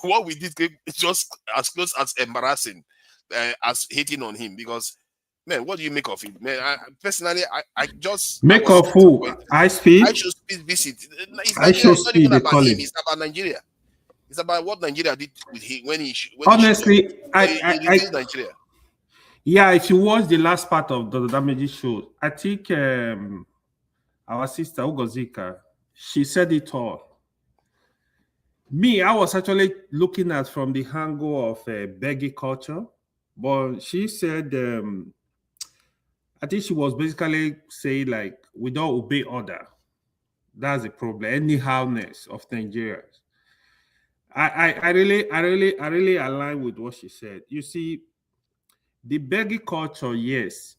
What we did came just as close as embarrassing as hating on him, because. Man, what do you make of it? Man, personally, I just make of who? I speed. I should speed visit. It's not even about him. It's about Nigeria. It's about what Nigeria did with him when he. Honestly, Nigeria. Yeah, if you watch the last part of the Damages show, I think our sister Ugozika, she said it all. Me, I was actually looking at from the angle of begging culture, but she said. I think she was basically saying like we don't obey order. That's the problem. Anyhowness of Nigerians. I really align with what she said. You see, the begging culture, yes,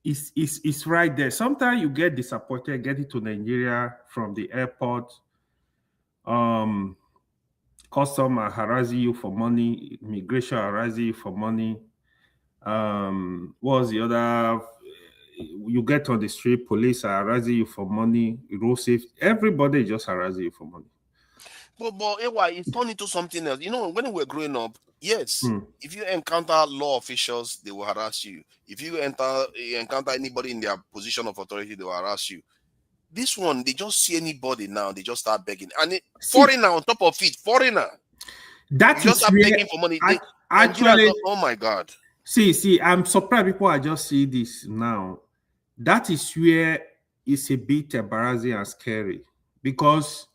is right there. Sometimes you get disappointed getting to Nigeria from the airport. Custom are harassing you for money. Immigration are harassing you for money. What was the other? You get on the street, police are harassing you for money, road safety, everybody just harassing you for money. But it turned into something else. You know, when we were growing up, yes, if you encounter law officials, they will harass you. If you encounter anybody in their position of authority, they will harass you. This one, they just see anybody now, they just start begging. Foreigner on top of it, foreigner. That you just start begging for money. Actually, oh my God. See, I'm surprised people are just seeing this now. That is where it's a bit embarrassing and scary, because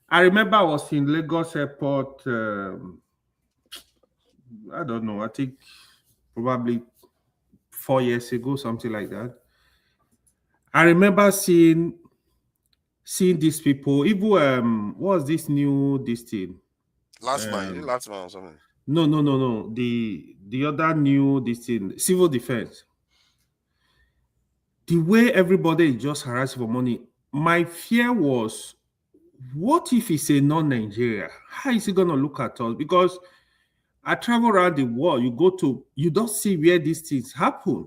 I remember I was in Lagos airport. I don't know. I think probably 4 years ago, something like that. I remember seeing these people. Even what was this thing? Last month or something. No. The other new thing, civil defense. The way everybody is just harassing for money, my fear was, what if it's a non-Nigeria? How is he going to look at us? Because I travel around the world, you don't see where these things happen.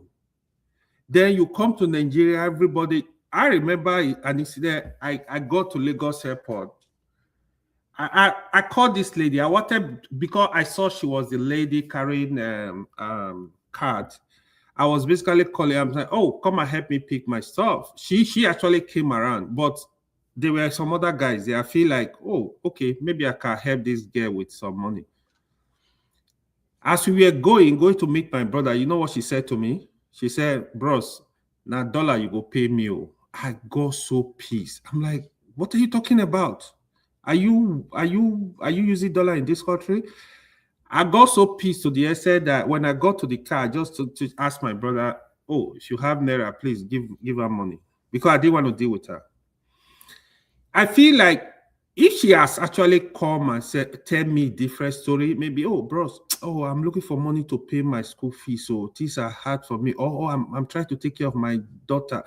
Then you come to Nigeria, everybody. I remember an incident. I got to Lagos airport. I called this lady. I wanted, because I saw she was the lady carrying card. I was basically calling. I'm like, oh, come and help me pick my stuff. She actually came around, but there were some other guys there. I feel like, oh, okay, maybe I can help this girl with some money. As we were going to meet my brother, you know what she said to me? She said, bros, now dollar you go pay me. I got so pissed. I'm like, what are you talking about? Are you using dollar in this country? I got so pissed to the extent that when I got to the car, just to ask my brother, oh, if you have Naira, please give her money, because I didn't want to deal with her. I feel like if she has actually come and said, tell me a different story, maybe, oh, bros, oh, I'm looking for money to pay my school fees, so things are hard for me. Oh, I'm trying to take care of my daughter.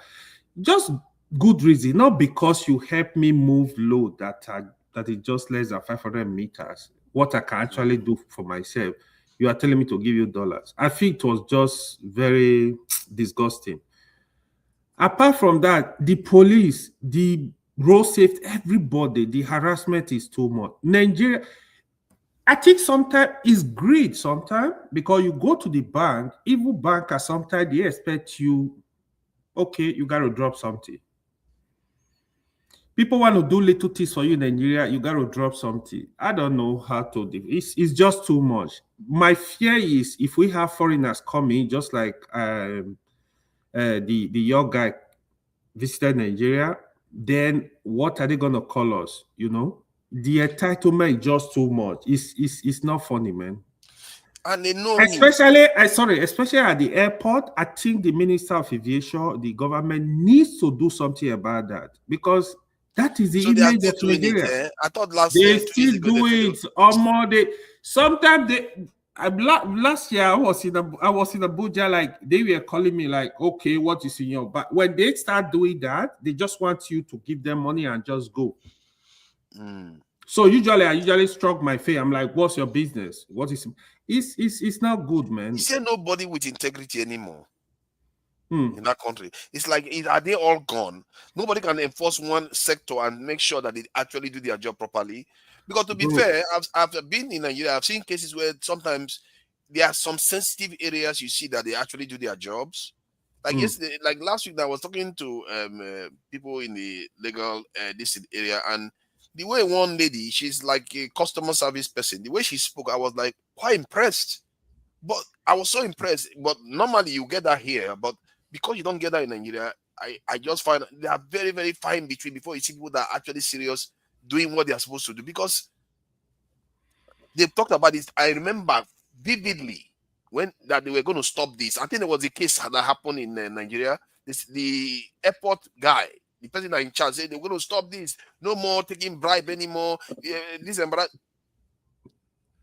Just good reason, not because you help me move load that is just less than 500 meters. What I can actually do for myself, you are telling me to give you dollars. I think it was just very disgusting. Apart from that, the police, the road safety, everybody, the harassment is too much. Nigeria, I think sometimes it's greed sometimes, because you go to the bank, even bankers, sometimes they expect you, okay, you got to drop something. People want to do little things for you in Nigeria, you got to drop something. I don't know how to do it. It's just too much. My fear is if we have foreigners coming, just like the young guy visited Nigeria, then what are they going to call us? You know, the entitlement is just too much. It's not funny, man. And they know especially at the airport. I think the Minister of Aviation, the government needs to do something about that, because that is the image of Nigeria. I thought last they still do it. Sometimes Last year I was in Abuja, like they were calling me like, okay, what is in your back? When they start doing that, they just want you to give them money and just go. So I usually struck my face. I'm like, what's your business? What is it's not good, man. Is there nobody with integrity anymore in that country? It's like, are they all gone? Nobody can enforce one sector and make sure that they actually do their job properly. Because to be fair, I've been in Nigeria, I've seen cases where sometimes there are some sensitive areas you see that they actually do their jobs. Like yesterday, like last week, I was talking to people in the legal this area, and the way one lady, she's like a customer service person, the way she spoke, I was like quite impressed. But I was so impressed. But normally you get that here, but because you don't get that in Nigeria, I just find they are very, very fine between before you see people that are actually serious doing what they are supposed to do. Because they've talked about this. I remember vividly when that they were going to stop this. I think there was a case that happened in Nigeria. The airport guy, the person that in charge, said they're going to stop this. No more taking bribe anymore. This and that.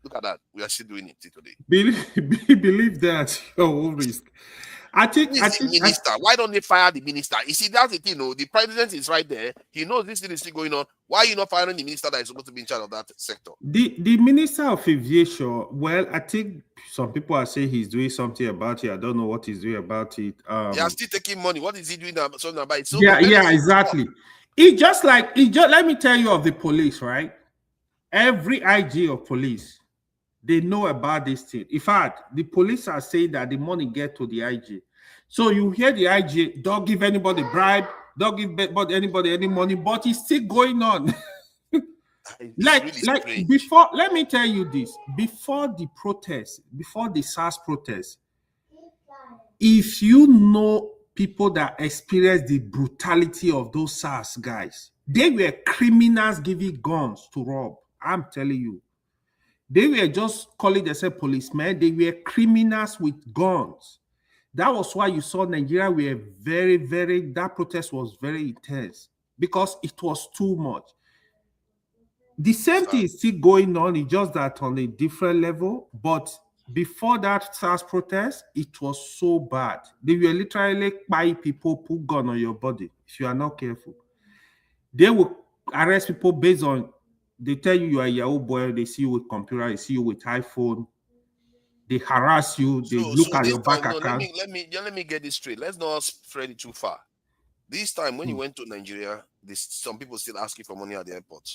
Look at that. We are still doing it today. Believe that your own risk. I think minister. Why don't they fire the minister? You see, that's the thing. The president is right there. He knows this thing is still going on. Why are you not firing the minister that is supposed to be in charge of that sector? The minister of aviation. Well, I think some people are saying he's doing something about it. I don't know what he's doing about it. They are still taking money. What is he doing something about it? So yeah, exactly. It just let me tell you of the police, right? Every IG of police, they know about this thing. In fact, the police are saying that the money get to the IG. So you hear the IG, don't give anybody bribe, don't give anybody any money, but it's still going on. like before, let me tell you this. Before the protest, before the SARS protest, if you know people that experienced the brutality of those SARS guys, they were criminals giving guns to rob. I'm telling you. They were just calling themselves policemen. They were criminals with guns. That was why you saw Nigeria were that protest was very intense because it was too much. The same thing is still going on, it's just that on a different level. But before that SARS protest, it was so bad. They were literally buying people, put gun on your body if you are not careful. They will arrest people based on, they tell you are a Yahoo boy, they see you with computer, they see you with iPhone, they harass you, they look at your bank account. Let me get this straight. Let's not spread it too far. This time when you went to Nigeria, some people still ask you for money at the airport.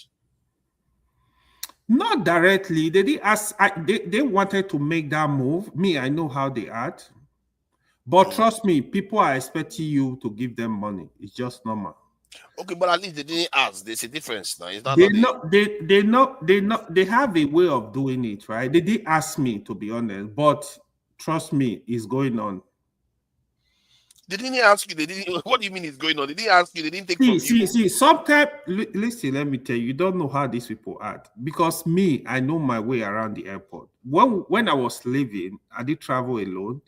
Not directly. They didn't ask. They wanted to make that move. Me, I know how they act. But trust me, people are expecting you to give them money. It's just normal. Okay, but at least they didn't ask. There's a difference now. It's not they have a way of doing it, right? They didn't ask me, to be honest, but trust me, it's going on. They didn't ask you. They didn't. What do you mean it's going on? They didn't ask you. They didn't take from you. See. Sometimes, listen. Let me tell you. You don't know how these people act because me, I know my way around the airport. When I was leaving, I did travel alone.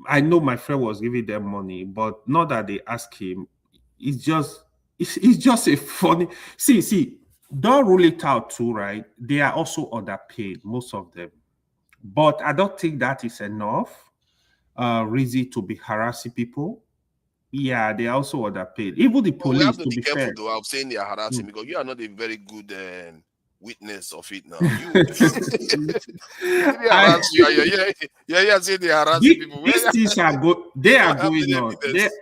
I know my friend was giving them money, but not that they ask him. It's just a funny. See. Don't rule it out too, right? They are also underpaid, most of them, but I don't think that is enough. Reason to be harassing people. Yeah, they are also underpaid. Even the police. We have to be careful fair. Though. I'm saying they are harassing because you are not a very good witness of it now. Yeah, saying they are harassing people. These things are good. They are going on.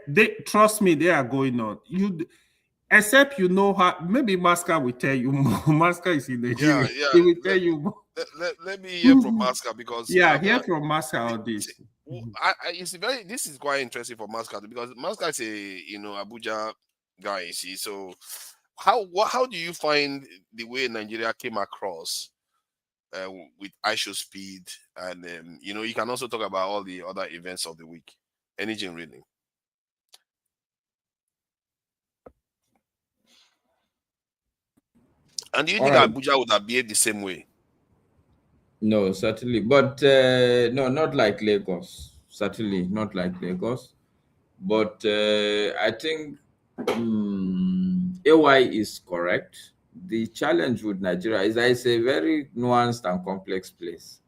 They trust me. They are going on. Except you know how. Maybe Masca will tell you more. Masca is in Nigeria. Yeah. He will tell you more. Let me hear from Masca because hear from Masca on this. This is quite interesting for Masca because Masca is a Abuja guy. You see, so how do you find the way Nigeria came across with ISHO speed and you can also talk about all the other events of the week. Anything really? And do you think Abuja would have behaved the same way? No, certainly. But no, not like Lagos. Certainly not like Lagos. But I think AY is correct The challenge with Nigeria is that it's a very nuanced and complex place.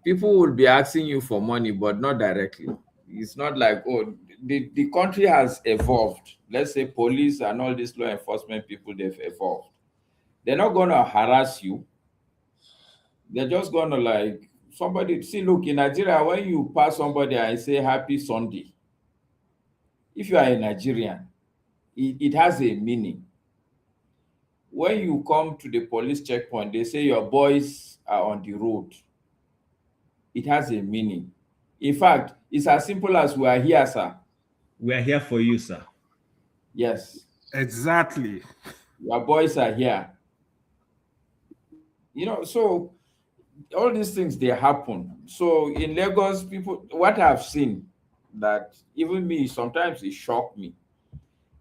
People will be asking you for money, but not directly. It's not like, oh, the country has evolved. Let's say police and all these law enforcement people, they've evolved. They're not going to harass you. They're just going to like somebody. See, look, in Nigeria, when you pass somebody and say happy Sunday, if you are a Nigerian, it has a meaning. When you come to the police checkpoint, they say your boys are on the road. It has a meaning. In fact, it's as simple as we are here, sir. We are here for you, sir. Yes. Exactly. Your boys are here. You know, so all these things, they happen. So in Lagos, people, what I've seen, that even me, sometimes it shocked me.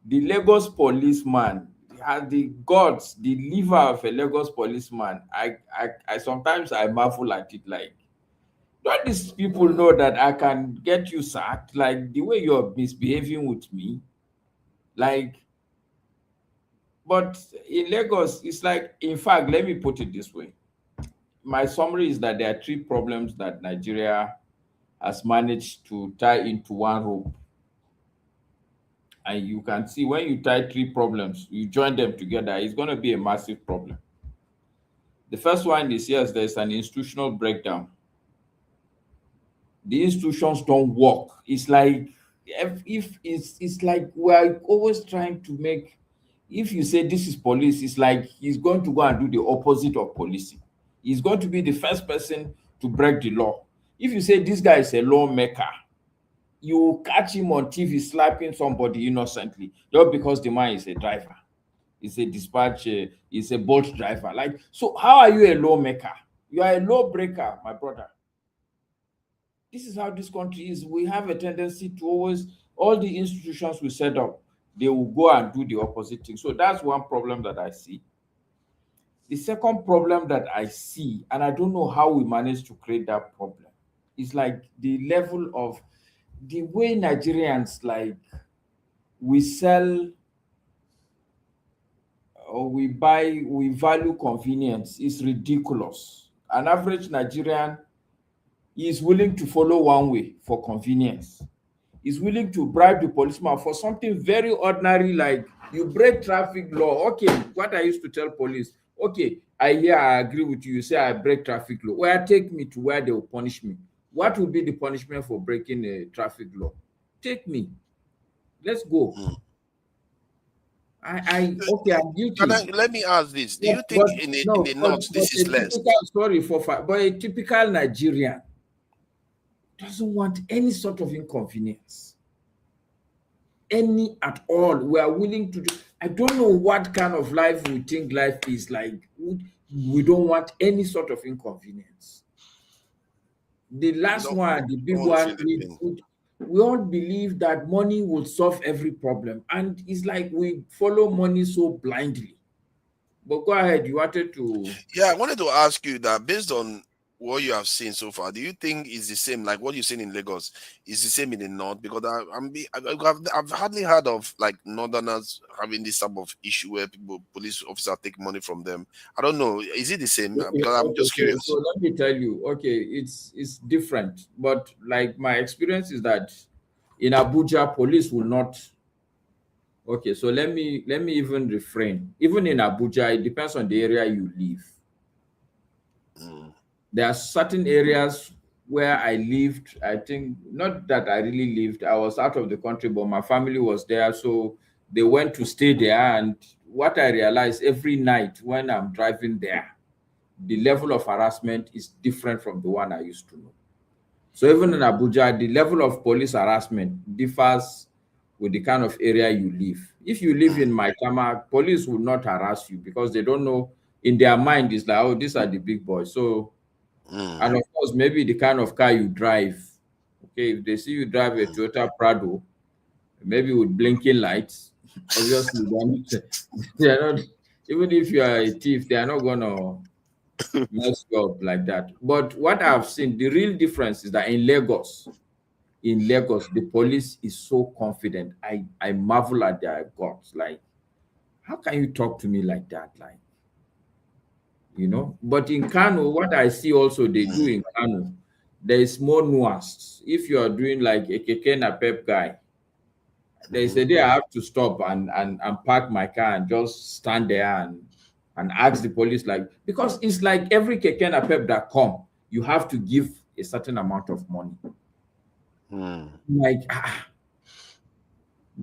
The Lagos policeman has the guts, the liver of a Lagos policeman. I sometimes I marvel at it, like, don't these people know that I can get you sacked? Like the way you're misbehaving with me, like. But in Lagos, it's like, in fact, let me put it this way. My summary is that there are 3 problems that Nigeria has managed to tie into one rope. And you can see when you tie 3 problems, you join them together, it's going to be a massive problem. The first one is, yes, there's an institutional breakdown. The institutions don't work. It's like, if it's like we're always trying to make, if you say this is police, it's like he's going to go and do the opposite of policing. He's going to be the first person to break the law. If you say this guy is a lawmaker, you catch him on TV slapping somebody innocently just because the man is a driver. He's a dispatch, he's a bolt driver. Like, so how are you a lawmaker? You are a lawbreaker, my brother. This is how this country is. We have a tendency to always, all the institutions we set up, they will go and do the opposite thing. So that's one problem that I see. The second problem that I see, and I don't know how we managed to create that problem, is like the level of the way Nigerians, like, we sell or we buy, we value convenience is ridiculous. An average Nigerian is willing to follow one way for convenience. Is willing to bribe the policeman for something very ordinary, like you break traffic law. Okay, what I used to tell police, okay, I agree with you. You say I break traffic law. Well, take me to where they will punish me. What will be the punishment for breaking a traffic law? Take me. Let's go. I'm guilty. Let me ask this. Do you think in the north this is less? But a typical Nigerian doesn't want any sort of inconvenience. Any at all. We are willing to do. I don't know what kind of life we think life is like. We don't want any sort of inconvenience. The last one, the big one, we all believe that money will solve every problem. And it's like we follow money so blindly. But go ahead, you wanted to... Yeah, I wanted to ask you that based on what you have seen so far, do you think is the same, like what you've seen in Lagos, is the same in the north? Because I've hardly heard of like northerners having this type of issue where police officers take money from them. I don't know. Is it the same? Because I'm just curious. So let me tell you, okay, it's different. But like my experience is that in Abuja, police will not. Okay, so let me even refrain. Even in Abuja, it depends on the area you live. There are certain areas where I lived, I think, not that I really lived, I was out of the country, but my family was there. So they went to stay there. And what I realized every night when I'm driving there, the level of harassment is different from the one I used to know. So even in Abuja, the level of police harassment differs with the kind of area you live. If you live in Maitama, police will not harass you because they don't know, in their mind, it's like, oh, these are the big boys. So, and of course, maybe the kind of car you drive. Okay, if they see you drive a Toyota Prado, maybe with blinking lights, obviously they are not, even if you are a thief, they are not gonna mess you up like that. But what I've seen, the real difference is that in Lagos, the police is so confident. I marvel at their guts. Like, How can you talk to me like that? Like, you know, but in Kano, what I see also they do in Kano, there is more nuanced. If you are doing like a keke napep guy, they say I have to stop and park my car and just stand there and ask the police, like, because it's like every keke napep that come, you have to give a certain amount of money. Like,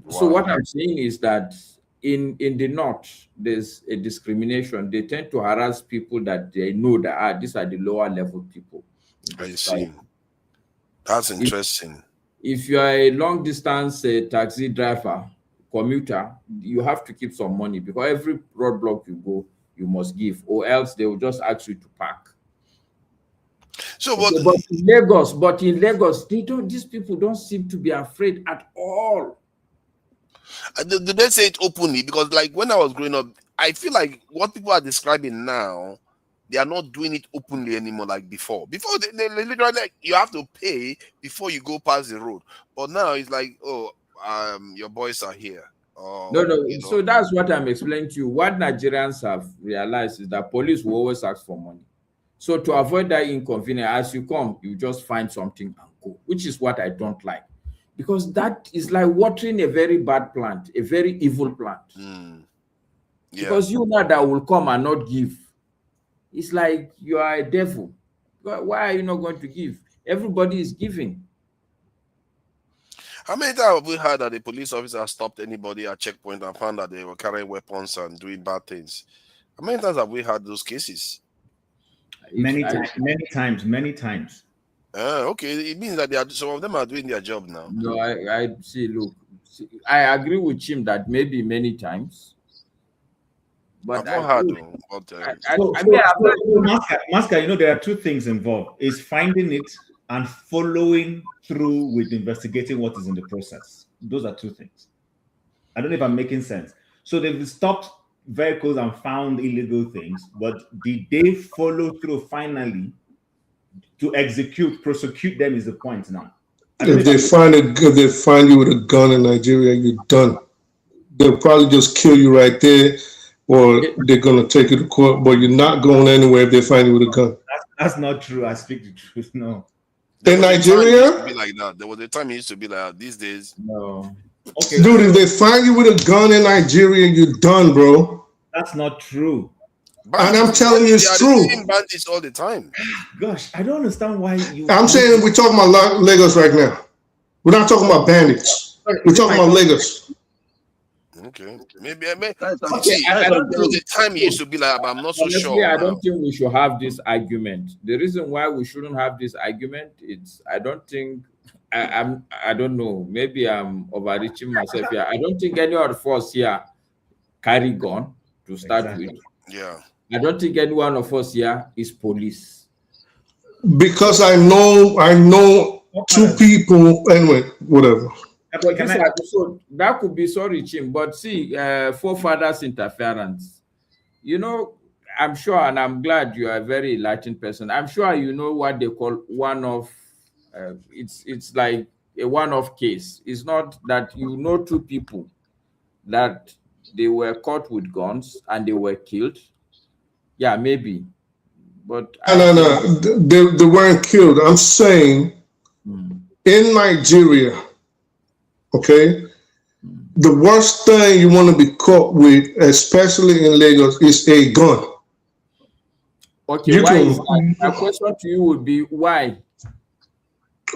so what I'm saying is that in the north, there's a discrimination. They tend to harass people that they know that these are the lower level people. I see. That's interesting. If you are a long distance taxi driver, commuter, you have to keep some money, because every roadblock you go, you must give, or else they will just ask you to park. So, but in Lagos, these people don't seem to be afraid at all. Do they say it openly? Because like when I was growing up, I feel like what people are describing now, they are not doing it openly anymore like before. Before they literally, like, you have to pay before you go past the road. But now it's like, oh, your boys are here. No. You know. So that's what I'm explaining to you. What Nigerians have realized is that police will always ask for money. So to avoid that inconvenience, as you come, you just find something and go, which is what I don't like. Because that is like watering a very bad plant, a very evil plant. Yeah. Because you know that will come and not give. It's like you are a devil. Why are you not going to give? Everybody is giving. How many times have we heard that the police officer stopped anybody at checkpoint and found that they were carrying weapons and doing bad things? How many times have we had those cases? Many times. Okay, it means that some of them are doing their job now. No, I see. Look, I agree with him that maybe many times. But Maska, you know, there are two things involved: is finding it and following through with investigating what is in the process. Those are two things. I don't know if I'm making sense. So they've stopped vehicles and found illegal things, but did they follow through finally to prosecute them is the point now. If they find you with a gun in Nigeria, you're done. They'll probably just kill you right there, or they're gonna take you to court. But you're not going anywhere if they find you with a gun. That's not true. I speak the truth. No. In Nigeria, be like that. There was a time it used to be like that. These days, no. Okay, dude, if they find you with a gun in Nigeria, you're done, bro. That's not true. And I'm telling you, it's true. Bandits all the time. Gosh, I don't understand why you. I'm saying we're talking about Lagos right now. We're not talking about bandits. We're talking about Lagos. Okay, maybe. Okay, there was a time it used to be like, but I'm not so sure. I don't think we should have this argument. The reason why we shouldn't have this argument is I don't think I don't know. Maybe I'm overreaching myself here. I don't think any of us here carry gun to start with. Yeah. I don't think any one of us here is police. Because I know two people. Anyway, whatever. So that could be sorry, Chim, but see, forefathers interference. You know, I'm sure, and I'm glad you are a very enlightened person. I'm sure you know what they call one-off. It's like a one-off case. It's not that you know two people that they were caught with guns and they were killed. Yeah, maybe, but no. They weren't killed. I'm saying in Nigeria. Okay, the worst thing you want to be caught with, especially in Lagos, is a gun. Okay, why is that? My question to you would be why?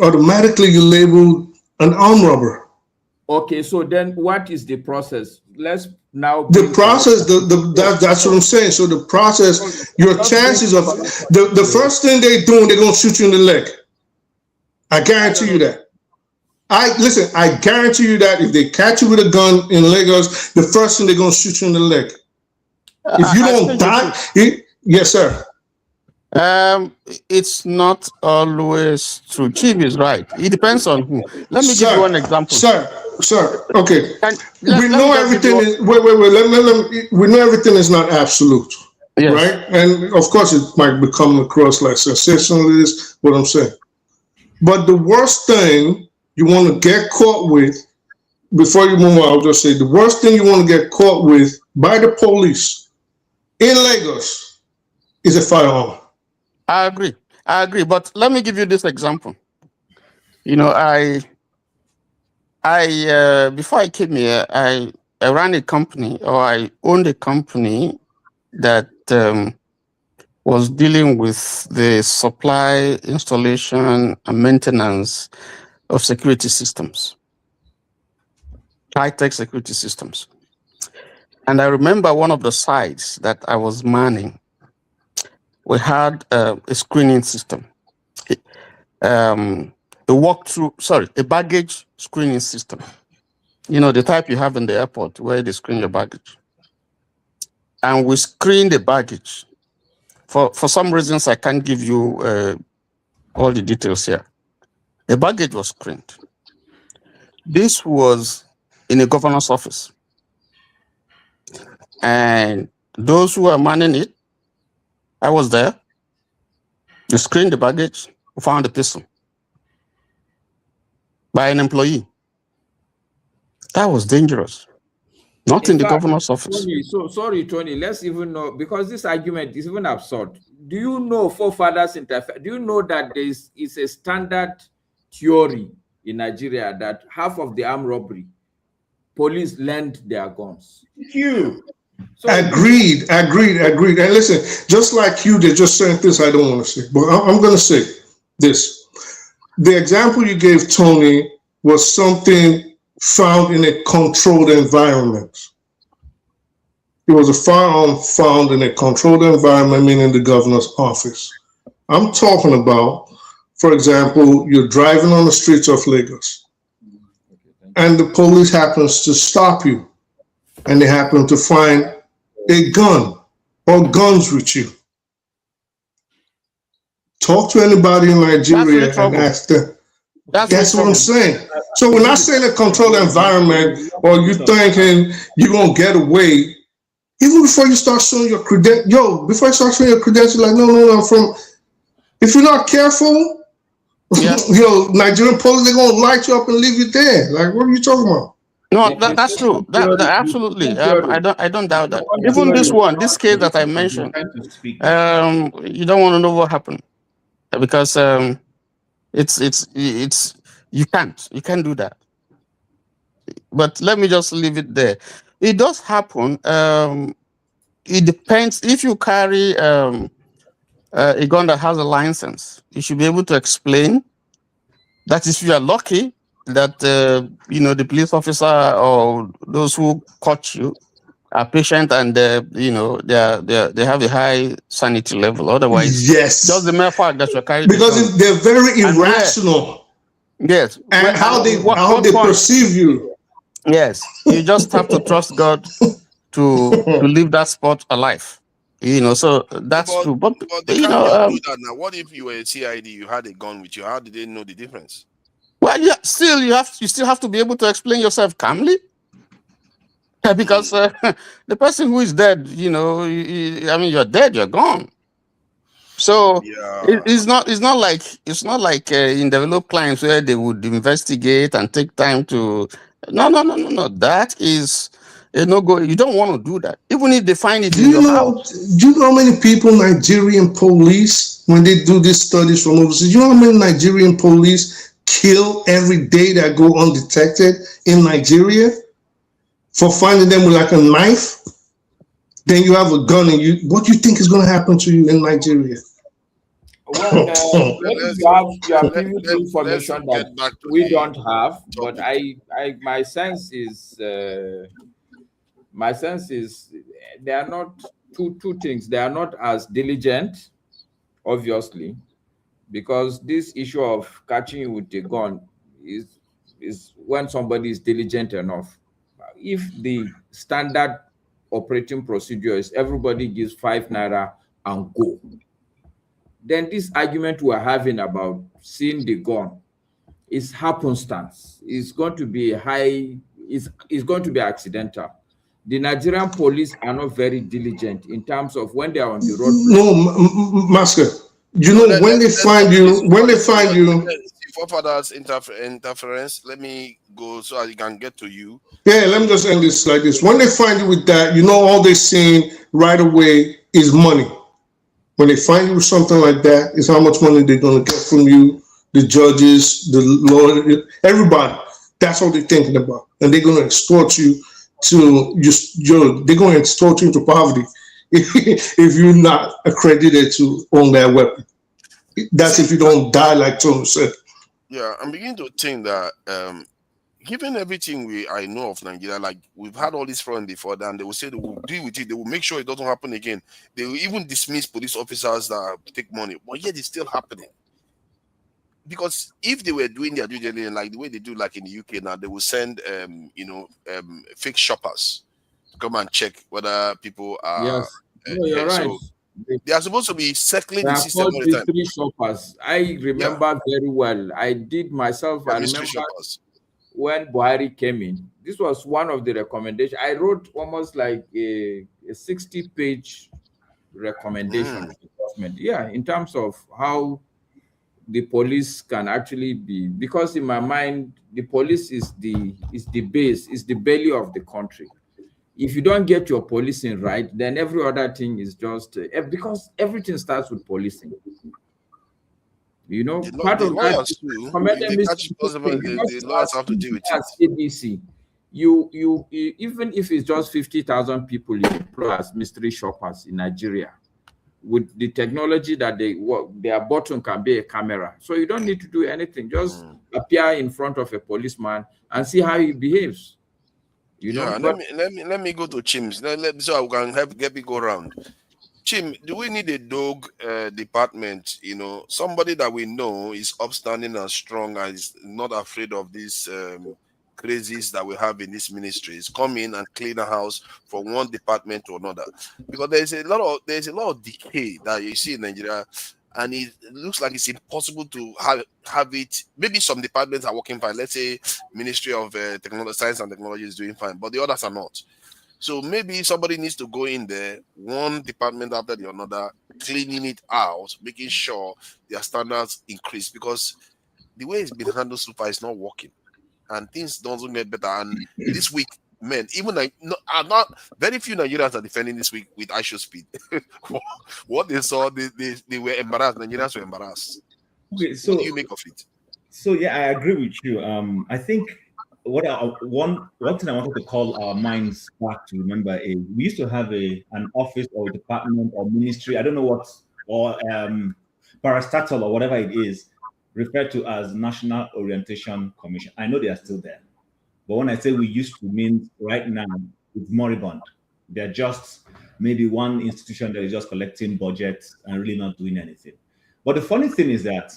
Automatically, you're labeled an armed robber. Okay, so then what is the process? Let's now. The process, that's what I'm saying. So the process, your chances of the first thing they're doing, they're gonna shoot you in the leg. I guarantee you that. I guarantee you that if they catch you with a gun in Lagos, the first thing they're gonna shoot you in the leg. If you don't die, yes, sir. It's not always true. Chief is right. It depends on who. Let me give you one example. Sir. Okay. We know everything is. Wait. We know everything is not absolute, yes. Right? And of course, it might become across like sensationalist. What I'm saying, but the worst thing you want to get caught with, before you move on, I'll just say the worst thing you want to get caught with by the police in Lagos is a firearm. I agree. But let me give you this example. You know, before I came here, I ran a company, or I owned a company that was dealing with the supply, installation, and maintenance of security systems, high-tech security systems. And I remember one of the sites that I was manning, we had a screening system, a baggage screening system. You know, the type you have in the airport where they screen your baggage. And we screened the baggage. For some reasons, I can't give you all the details here. The baggage was screened. This was in a governor's office. And those who were manning it, I was there. They screened the baggage, we found a pistol by an employee. That was dangerous. Not in the governor's office. Tony, so sorry, Tony. Let's even know, because this argument is even absurd. Do you know forefathers interfere? Do you know that there is a standard theory in Nigeria that half of the armed robbery, police lend their guns? So, agreed. And listen, just like you, they just said this, I don't want to say, but I'm going to say this. The example you gave, Tony, was something found in a controlled environment. It was a firearm found in a controlled environment, meaning the governor's office. I'm talking about, for example, you're driving on the streets of Lagos, and the police happens to stop you, and they happen to find a gun or guns with you. Talk to anybody in Nigeria and ask them. That's what I'm saying. So we're not saying a controlled environment, or you thinking you're going to get away. Even before you start showing your credentials, like, no, if you're not careful, Nigerian police, they're going to light you up and leave you there. Like, what are you talking about? No, that's true. That absolutely. I don't doubt that. Even this case that I mentioned, you don't want to know what happened, because it's you can't do that. But let me just leave it there. It does happen. It depends. If you carry a gun that has a license, you should be able to explain that if you are lucky that the police officer or those who caught you are patient and they have a high sanity level. Otherwise, yes, just the mere fact that you're carrying, because they're very irrational. Yes, and how they perceive you. Yes, you just have to trust God to leave that spot alive. So that's true. But they can't do that now. What if you were a CID, you had a gun with you? How did they know the difference? Well, you still have to be able to explain yourself calmly, because the person who is dead, you're dead, you're gone. So it's not like in developed clients where they would investigate and take time to. No. That is a no-go. You don't want to do that, even if they find it in your house. Do you know how many people Nigerian police, when they do these studies from overseas, you know how many Nigerian police kill every day that go undetected in Nigeria for finding them with like a knife? Then you have a gun, and what do you think is going to happen to you in Nigeria? Well, you have information that we don't have, but my sense is they are not two things. They are not as diligent, obviously, because this issue of catching you with a gun is when somebody is diligent enough. If the standard operating procedure is everybody gives 5 naira and go, then this argument we're having about seeing the gun is happenstance. It's going to be it's going to be accidental. The Nigerian police are not very diligent in terms of when they are on the road. No, Master. When they find you, forefathers interference. Let me go so I can get to you. Yeah, let me just end this like this. When they find you with that, you know all they're seeing right away is money. When they find you with something like that, it's how much money they're going to get from you, the judges, the lawyer, everybody. That's all they're thinking about. And they're going to extort you to they're going to extort you into poverty if you're not accredited to own that weapon. That's if you don't die, like Tom said. Yeah, I'm beginning to think that given everything I know of Nigeria, like we've had all this fraud before, then they will say they will deal with it. They will make sure it doesn't happen again. They will even dismiss police officers that take money, but yet it's still happening. Because if they were doing their due diligence like the way they do, like in the UK now, they will send fake shoppers to come and check whether people are. Yes, no, you're right. So they are supposed to be circling the There are system called all the time. mystery shoppers. I remember very well. I did myself. I Mystery remember shoppers. when Buhari came in. This was one of the recommendations. I wrote almost like a 60-page recommendation to the government. Yeah, in terms of how the police can actually be, because in my mind, the police is the base, is the belly of the country. If you don't get your policing right, then every other thing is just because everything starts with policing. You know, part of that the lawyers have to deal with it. ABC, you even if it's just 50,000 people you employ as mystery shoppers in Nigeria, with the technology that their button can be a camera, so you don't need to do anything. Just appear in front of a policeman and see how he behaves. You know. Let me go to Chims. So I can get me go around. Chim, do we need a dog department? You know, somebody that we know is upstanding and strong and is not afraid of these crazies that we have in this ministries. Come in and clean the house from one department to another, because there's a lot of decay that you see in Nigeria, and it looks like it's impossible to have it. Maybe some departments are working fine. Let's say Ministry of Technology, Science and Technology is doing fine, but the others are not. So maybe somebody needs to go in there, one department after the another, cleaning it out, making sure their standards increase, because the way it's been handled so far is not working, and things don't get better. And this week, man, even not very few Nigerians are defending this week with I show speed. What they saw, they were embarrassed. Nigerians were embarrassed. Okay, so what do you make of it? So yeah, I agree with you. I think one thing I wanted to call our minds back to remember is we used to have an office or a department or ministry, I don't know what, or parastatal or whatever it is, referred to as National Orientation Commission. I know they are still there, but when I say we used to mean right now, it's moribund. They're just maybe one institution that is just collecting budgets and really not doing anything. But the funny thing is that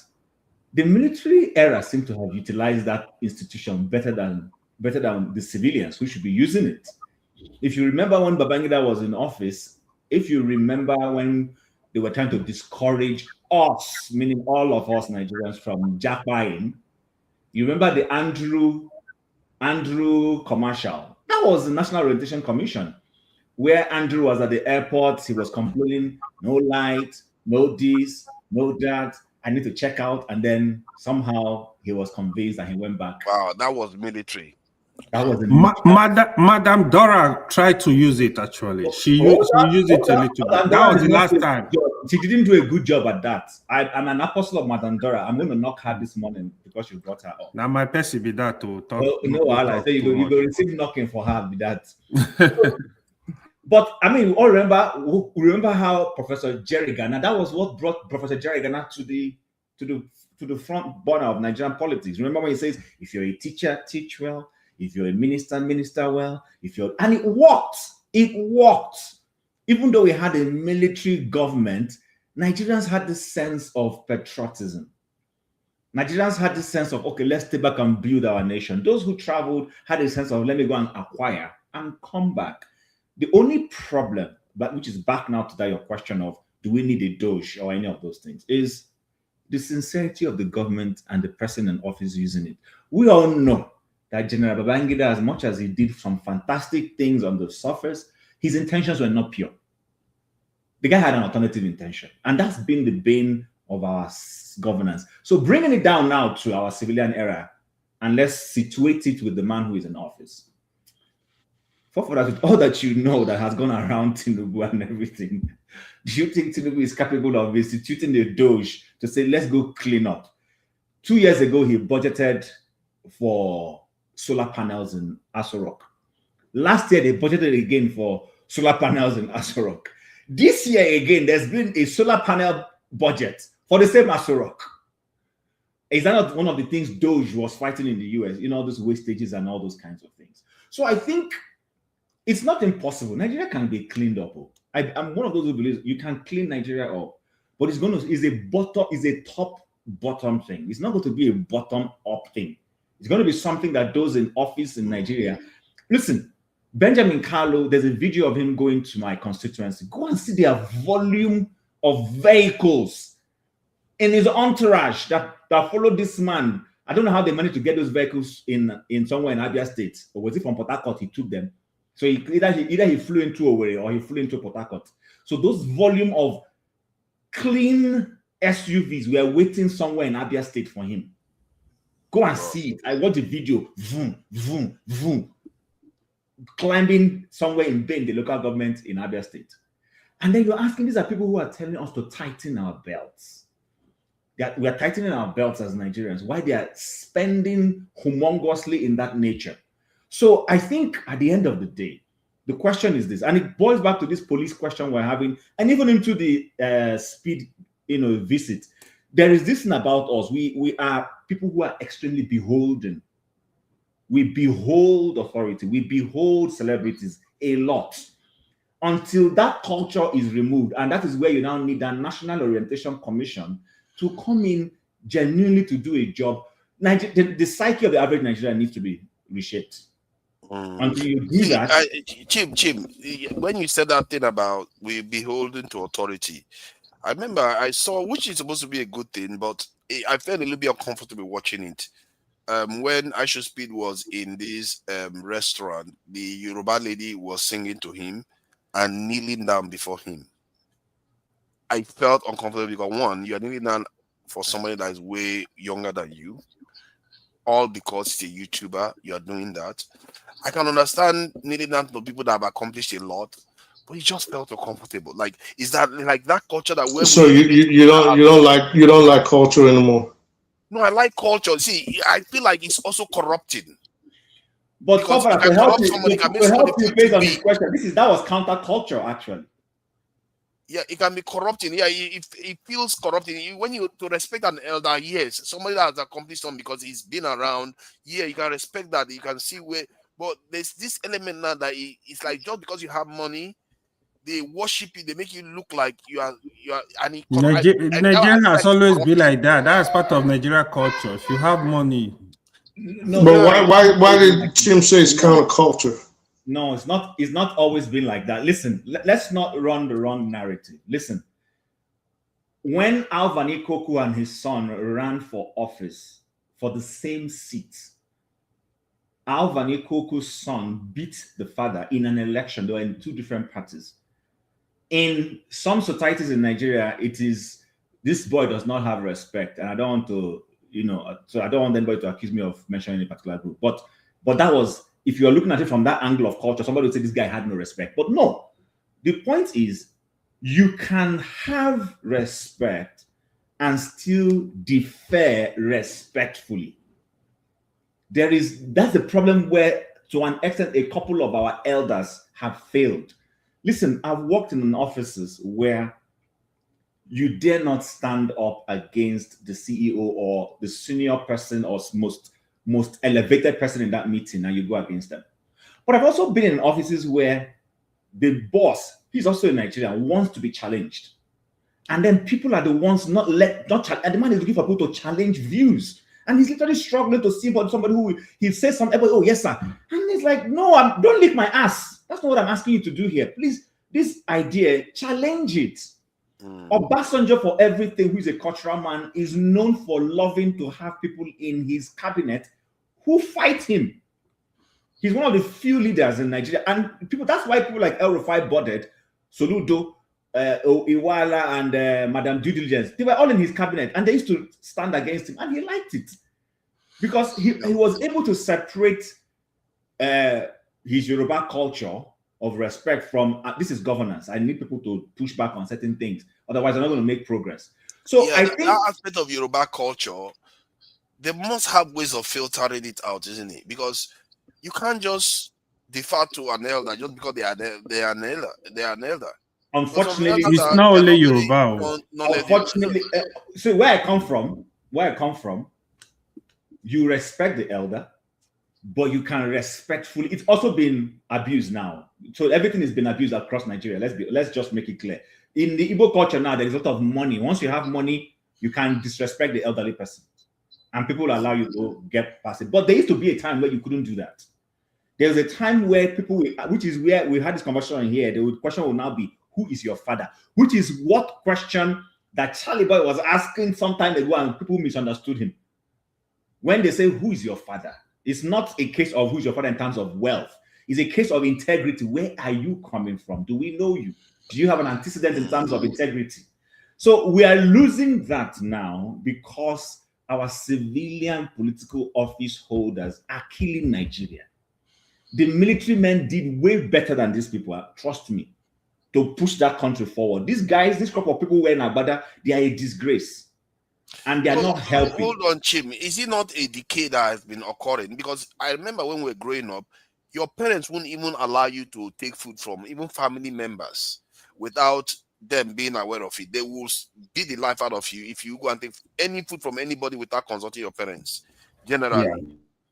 the military era seems to have utilized that institution better than the civilians who should be using it. If you remember when Babangida was in office, if you remember when they were trying to discourage us, meaning all of us Nigerians, from jackpying, you remember the Andrew commercial? That was the National Orientation Commission, where Andrew was at the airport. He was complaining, no light, no this, no that. I need to check out, and then somehow he was convinced and he went back. Wow, that was military. That was Madame Dora tried to use it actually. She used it a little bit. That was the last time. She didn't do a good job at that. I'm an apostle of Madame Dora. I'm going to knock her this morning because you brought her up. Now my person be that to talk. I say you go receive knocking for her with that. But I mean, we all remember how Professor Jerry Ghana, that was what brought Professor Jerry Ghana to the front burner of Nigerian politics. Remember when he says, if you're a teacher, teach well. If you're a minister, minister well. And it worked. It worked. Even though we had a military government, Nigerians had this sense of patriotism. Nigerians had this sense of, okay, let's stay back and build our nation. Those who traveled had a sense of, let me go and acquire and come back. The only problem, which is back now to that your question of, do we need a Doge or any of those things, is the sincerity of the government and the person in office using it. We all know that General Babangida, as much as he did some fantastic things on the surface, his intentions were not pure. The guy had an alternative intention. And that's been the bane of our governance. So bringing it down now to our civilian era, and let's situate it with the man who is in office. For that, with all that you know that has gone around Tinubu and everything, do you think Tinubu is capable of instituting a doge to say, let's go clean up? 2 years ago, he budgeted for solar panels in Aso Rock. Last year, they budgeted again for solar panels in Aso Rock. This year again, there's been a solar panel budget for the same Aso Rock. Is that not one of the things Doge was fighting in the US? You know, all those wastages and all those kinds of things. So I think it's not impossible. Nigeria can be cleaned up. I'm one of those who believes you can clean Nigeria up, but it's a top bottom thing. It's not going to be a bottom up thing. It's going to be something that those in office in Nigeria. Listen, Benjamin Carlo, there's a video of him going to my constituency. Go and see their volume of vehicles in his entourage that followed this man. I don't know how they managed to get those vehicles in somewhere in Abure State, or was it from Port Harcourt he took them? So either he flew into Owerri or he flew into Port Harcourt. So those volume of clean SUVs were waiting somewhere in Abure State for him. Go and see it. I watched the video. Vroom, vroom, vroom. Climbing somewhere in Bend, the local government in Abure State. And then you're asking, these are people who are telling us to tighten our belts. We are tightening our belts as Nigerians. Why they are spending humongously in that nature. So I think at the end of the day, the question is this, and it boils back to this police question we're having, and even into the speed, visit. There is this thing about us. We are people who are extremely beholden. We behold authority. We behold celebrities a lot. Until that culture is removed, and that is where you now need a National Orientation Commission to come in genuinely to do a job. The psyche of the average Nigerian needs to be reshaped. Until you do that. Chim, when you said that thing about we beholden to authority, I remember I saw, which is supposed to be a good thing, but I felt a little bit uncomfortable watching it. When Aisha Speed was in this restaurant, the Yoruba lady was singing to him and kneeling down before him. I felt uncomfortable because, one, you are kneeling down for somebody that is way younger than you, all because it's a YouTuber, you are doing that. I can understand kneeling down to people that have accomplished a lot, but it just felt uncomfortable. Like, is that like that culture that we're so you don't like culture anymore? No, I like culture. See, I feel like it's also corrupting. But to help you based on this question, that was counterculture actually. Yeah, it can be corrupting. Yeah, it feels corrupting. When you to respect an elder, yes, somebody that has accomplished something because he's been around. Yeah, you can respect that. You can see where. But there's this element now that it's like just because you have money, they worship you. They make you look like you are. And Nigeria has always been like that. That's part of Nigeria culture. If you have money. No, but why did Tim say it's counterculture? No, it's not. It's not always been like that. Listen, let's not run the wrong narrative. Listen, when Alvani Koku and his son ran for office for the same seat, Alvani Koku's son beat the father in an election. They were in two different parties. In some societies in Nigeria, it is this boy does not have respect, and I don't want to, so I don't want anybody to accuse me of mentioning a particular group. But that was. If you're looking at it from that angle of culture, somebody would say this guy had no respect. But no, the point is you can have respect and still defer respectfully. That's the problem where, to an extent, a couple of our elders have failed. Listen, I've worked in offices where you dare not stand up against the CEO or the senior person or most elevated person in that meeting, and you go against them. But I've also been in offices where the boss, he's also a Nigerian, wants to be challenged. And then people are the ones and the man is looking for people to challenge views. And he's literally struggling to see somebody who he says something, oh, yes, sir. And he's like, no, don't lick my ass. That's not what I'm asking you to do here. Please, this idea, challenge it. Obasanjo, for everything, who is a cultural man, is known for loving to have people in his cabinet who fight him. He's one of the few leaders in Nigeria. And that's why people like El Rufai Bodet, Soludo, Iwala and Madam Due Diligence, they were all in his cabinet, and they used to stand against him, and he liked it because he was able to separate his Yoruba culture of respect from this is governance. I need people to push back on certain things, otherwise, I'm not going to make progress. So yeah, I think that aspect of Yoruba culture, they must have ways of filtering it out, isn't it? Because you can't just defer to an elder just because they are an elder. They are an elder. Unfortunately, it's not only Yoruba. Unfortunately, so where I come from, you respect the elder, but you can respectfully. It's also been abused now. So everything has been abused across Nigeria. Let's just make it clear. In the Igbo culture now, there is a lot of money. Once you have money, you can disrespect the elderly person, and people will allow you to get past it. But there used to be a time where you couldn't do that. There was a time where people, which is where we had this conversation here, the question will now be, who is your father? Which is what question that Charlie Boy was asking some time ago, and people misunderstood him. When they say, who is your father? It's not a case of who's your father in terms of wealth. It's a case of integrity. Where are you coming from? Do we know you? Do you have an antecedent in terms of integrity? So we are losing that now because our civilian political office holders are killing Nigeria. The military men did way better than these people, trust me, to push that country forward. These guys, this group of people wearing Agbada, they are a disgrace. And they are not helping. Hold on, Chim. Is it not a decay that has been occurring? Because I remember when we were growing up, your parents wouldn't even allow you to take food from even family members without them being aware of it. They will beat the life out of you if you go and take any food from anybody without consulting your parents, generally. Yeah.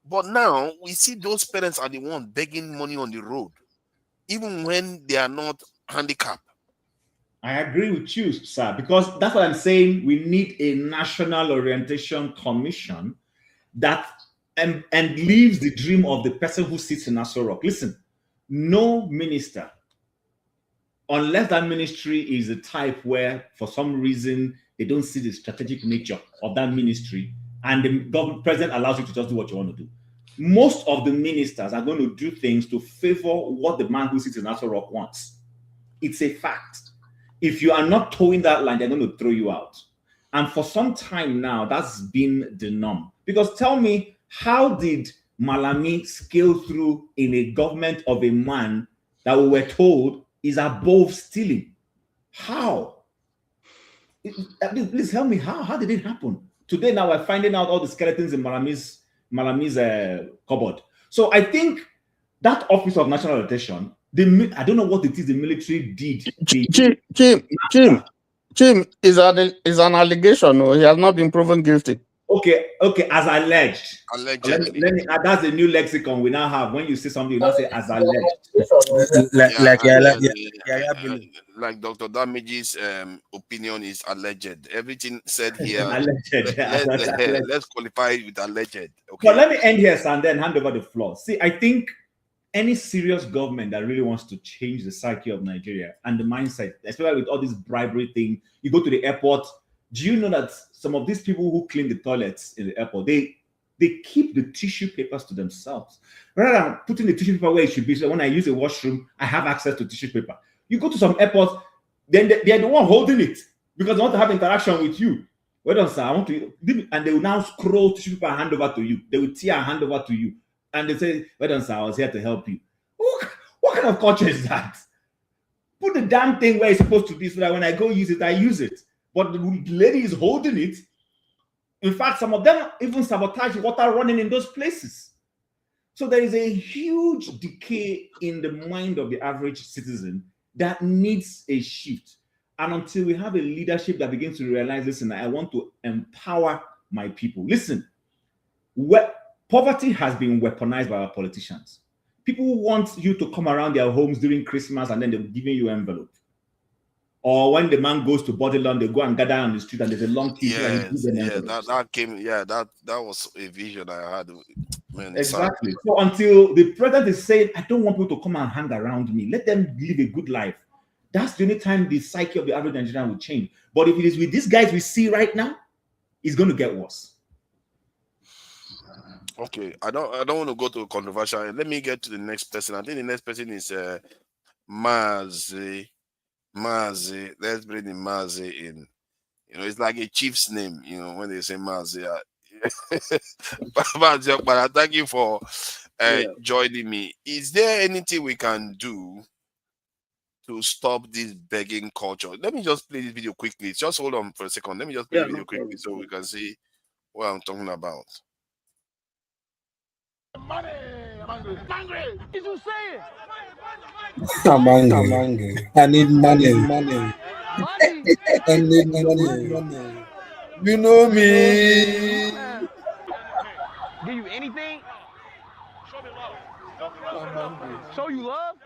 But now we see those parents are the ones begging money on the road, even when they are not handicapped. I agree with you, sir, because that's what I'm saying. We need a national orientation commission that and leaves the dream of the person who sits in Aso Rock. Listen, no minister, unless that ministry is a type where for some reason they don't see the strategic nature of that ministry, and the government president allows you to just do what you want to do. Most of the ministers are going to do things to favor what the man who sits in Aso Rock wants. It's a fact. If you are not towing that line, they're going to throw you out. And for some time now, that's been the norm. Because tell me, how did Malami scale through in a government of a man that we were told is above stealing? How? Please help me. How did it happen? Today now we're finding out all the skeletons in Malami's cupboard. So I think that Office of National Orientation, I don't know what it is the military did. Jim is an allegation. No, he has not been proven guilty. Okay, as alleged. Allegedly. Let me, that's a new lexicon we now have. When you say something, you now say as alleged. Like Dr. Damage's opinion is alleged. Everything said here, let's qualify it with alleged. Okay. But let me end here, and then hand over the floor. See, I think any serious government that really wants to change the psyche of Nigeria and the mindset, especially with all this bribery thing, you go to the airport. Do you know that some of these people who clean the toilets in the airport, they keep the tissue papers to themselves rather than putting the tissue paper where it should be? So when I use a washroom, I have access to tissue paper. You go to some airports, then they are the one holding it because they want to have interaction with you. Well done, sir. I want to, and they will now scroll tissue paper and hand over to you. They will tear and hand over to you, and they say, "Well done, sir. I was here to help you." What kind of culture is that? Put the damn thing where it's supposed to be, so that when I go use it, I use it. But the lady is holding it. In fact, some of them even sabotage water running in those places. So there is a huge decay in the mind of the average citizen that needs a shift. And until we have a leadership that begins to realize, listen, I want to empower my people. Listen, poverty has been weaponized by our politicians. People want you to come around their homes during Christmas and then they're giving you an envelope. Or when the man goes to Bodyland, they go and gather on the street and there's a long queue. That was a vision I had. Man, exactly. So until the president is saying, I don't want people to come and hang around me, let them live a good life. That's the only time the psyche of the average Nigerian will change. But if it is with these guys we see right now, it's going to get worse. Okay, I don't want to go to controversial. Let me get to the next person. I think the next person is Mazi. Mazi. Let's bring the Mazi in. You know, it's like a chief's name, you know, when they say Mazi. But thank you for joining me. Is there anything we can do to stop this begging culture? Let me just play this video quickly. Just hold on for a second. Let me just play the video quickly so we can see what I'm talking about. Money, I'm angry. Angry. What you saying? I'm angry. I need money. Money. I need money. You know me. Give you anything? Show me love. I'm angry. Show you love?